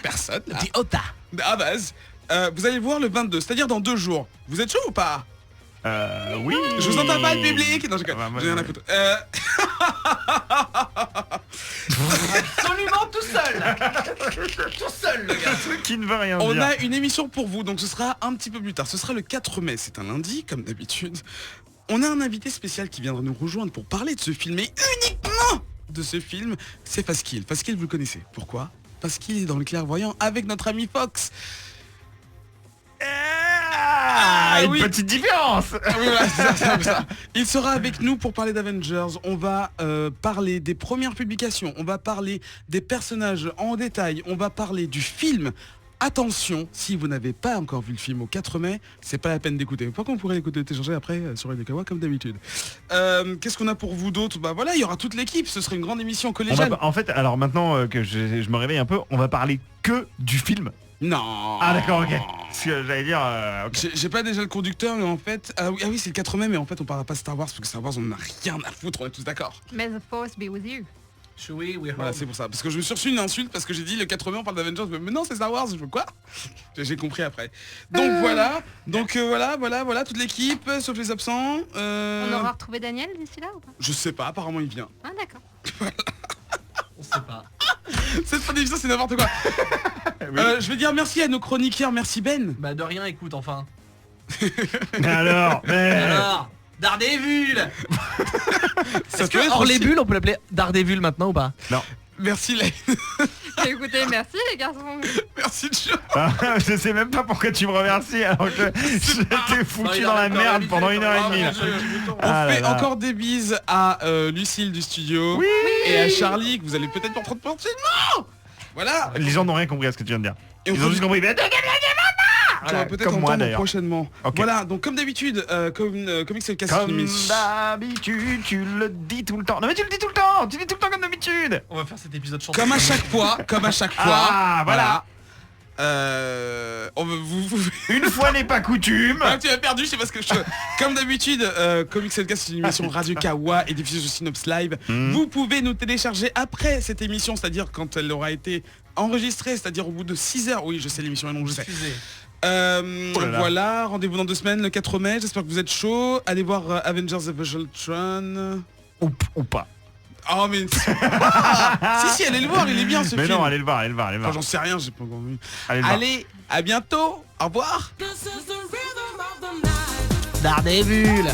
personnes, là, Des Ota. à base, vous allez le voir le 22, c'est-à-dire dans 2 jours. Vous êtes chaud ou pas? Oui. Je vous entends pas le public. Non, Ouais, moi, j'ai rien à ouais. foutre. Absolument tout seul. Tout seul le gars. Qui ne veut rien On dire. a une émission pour vous, donc ce sera un petit peu plus tard. Ce sera le 4 mai, c'est un lundi, comme d'habitude. On a un invité spécial qui viendra nous rejoindre pour parler de ce film, et uniquement de ce film, c'est Faskill. Faskill, vous le connaissez. Pourquoi? Parce qu'il est dans le clairvoyant avec notre ami Fox. Une oui. petite différence. Ah oui, voilà, c'est ça. Il sera avec nous pour parler d'Avengers. On va parler des premières publications. On va parler des personnages en détail. On va parler du film. Attention, si vous n'avez pas encore vu le film au 4 mai, c'est pas la peine d'écouter. Pas qu'on pourrait l'écouter télécharger après sur Radio Kawa comme d'habitude. Qu'est-ce qu'on a pour vous d'autre? Bah voilà, il y aura toute l'équipe. Ce serait une grande émission collégiale. En fait, alors maintenant que je me réveille un peu, on va parler que du film. Non. Ah d'accord, ok. Parce que j'allais dire... ok. J'ai pas déjà le conducteur, mais en fait... Ah oui, c'est le 4 mai, mais en fait on parlera pas Star Wars, parce que Star Wars on en a rien à foutre, on est tous d'accord. May the force be with you. Voilà, c'est pour ça. Parce que je me suis reçu une insulte parce que j'ai dit le 4 mai on parle d'Avengers, mais non c'est Star Wars, je veux quoi? J'ai compris après. Donc voilà, voilà, toute l'équipe, sauf les absents. On aura retrouvé Daniel d'ici là ou pas? Je sais pas, apparemment il vient. Ah d'accord. On sait pas. Cette fin d'émission c'est n'importe quoi. Oui. Je vais dire merci à nos chroniqueurs, merci Ben. Bah de rien, écoute enfin. Mais alors, Alors, Daredevil. Ça Est-ce peut que être hors les aussi- bulles on peut l'appeler Daredevil maintenant ou pas? Merci Lane, Écoutez, merci les garçons. merci Joe. je sais même pas pourquoi tu me remercies alors que j'étais foutu dans la merde pendant 1h30 là. On Ah là fait là. encore des bises à Lucille du studio et à Charlie que vous allez peut-être pas prendre prochainement. Voilà. Les gens n'ont rien compris à ce que tu viens de dire. Et on Ils ont juste compris. Mais tu vas peut-être comme moi entendre d'ailleurs. prochainement. Ok. Voilà, donc comme d'habitude, Comics c'est le casse Comme d'habitude, tu le dis tout le temps. Non mais tu le dis tout le temps. Tu dis tout le temps comme d'habitude. On va faire cet épisode chanté. Comme à chaque fois, Ah, voilà. Une fois n'est pas coutume. Ah, tu as perdu, c'est parce que comme d'habitude, Comics Cast, c'est une émission Radio Kawa et diffusée sur Synops Live. Vous pouvez nous télécharger après cette émission, c'est-à-dire quand elle aura été enregistrée, c'est-à-dire au bout de 6 heures. Oui, je sais, l'émission est longue, je sais. Voilà, rendez-vous dans 2 semaines, le 4 mai. J'espère que vous êtes chaud. Allez voir Avengers The Virtual Tron. Ou pas. Oh mais si elle est le voir, il est bien ce film. Mais non, allez le voir. Enfin, j'en sais rien, j'ai pas encore vu. Allez, à bientôt. Au revoir. Daredevil.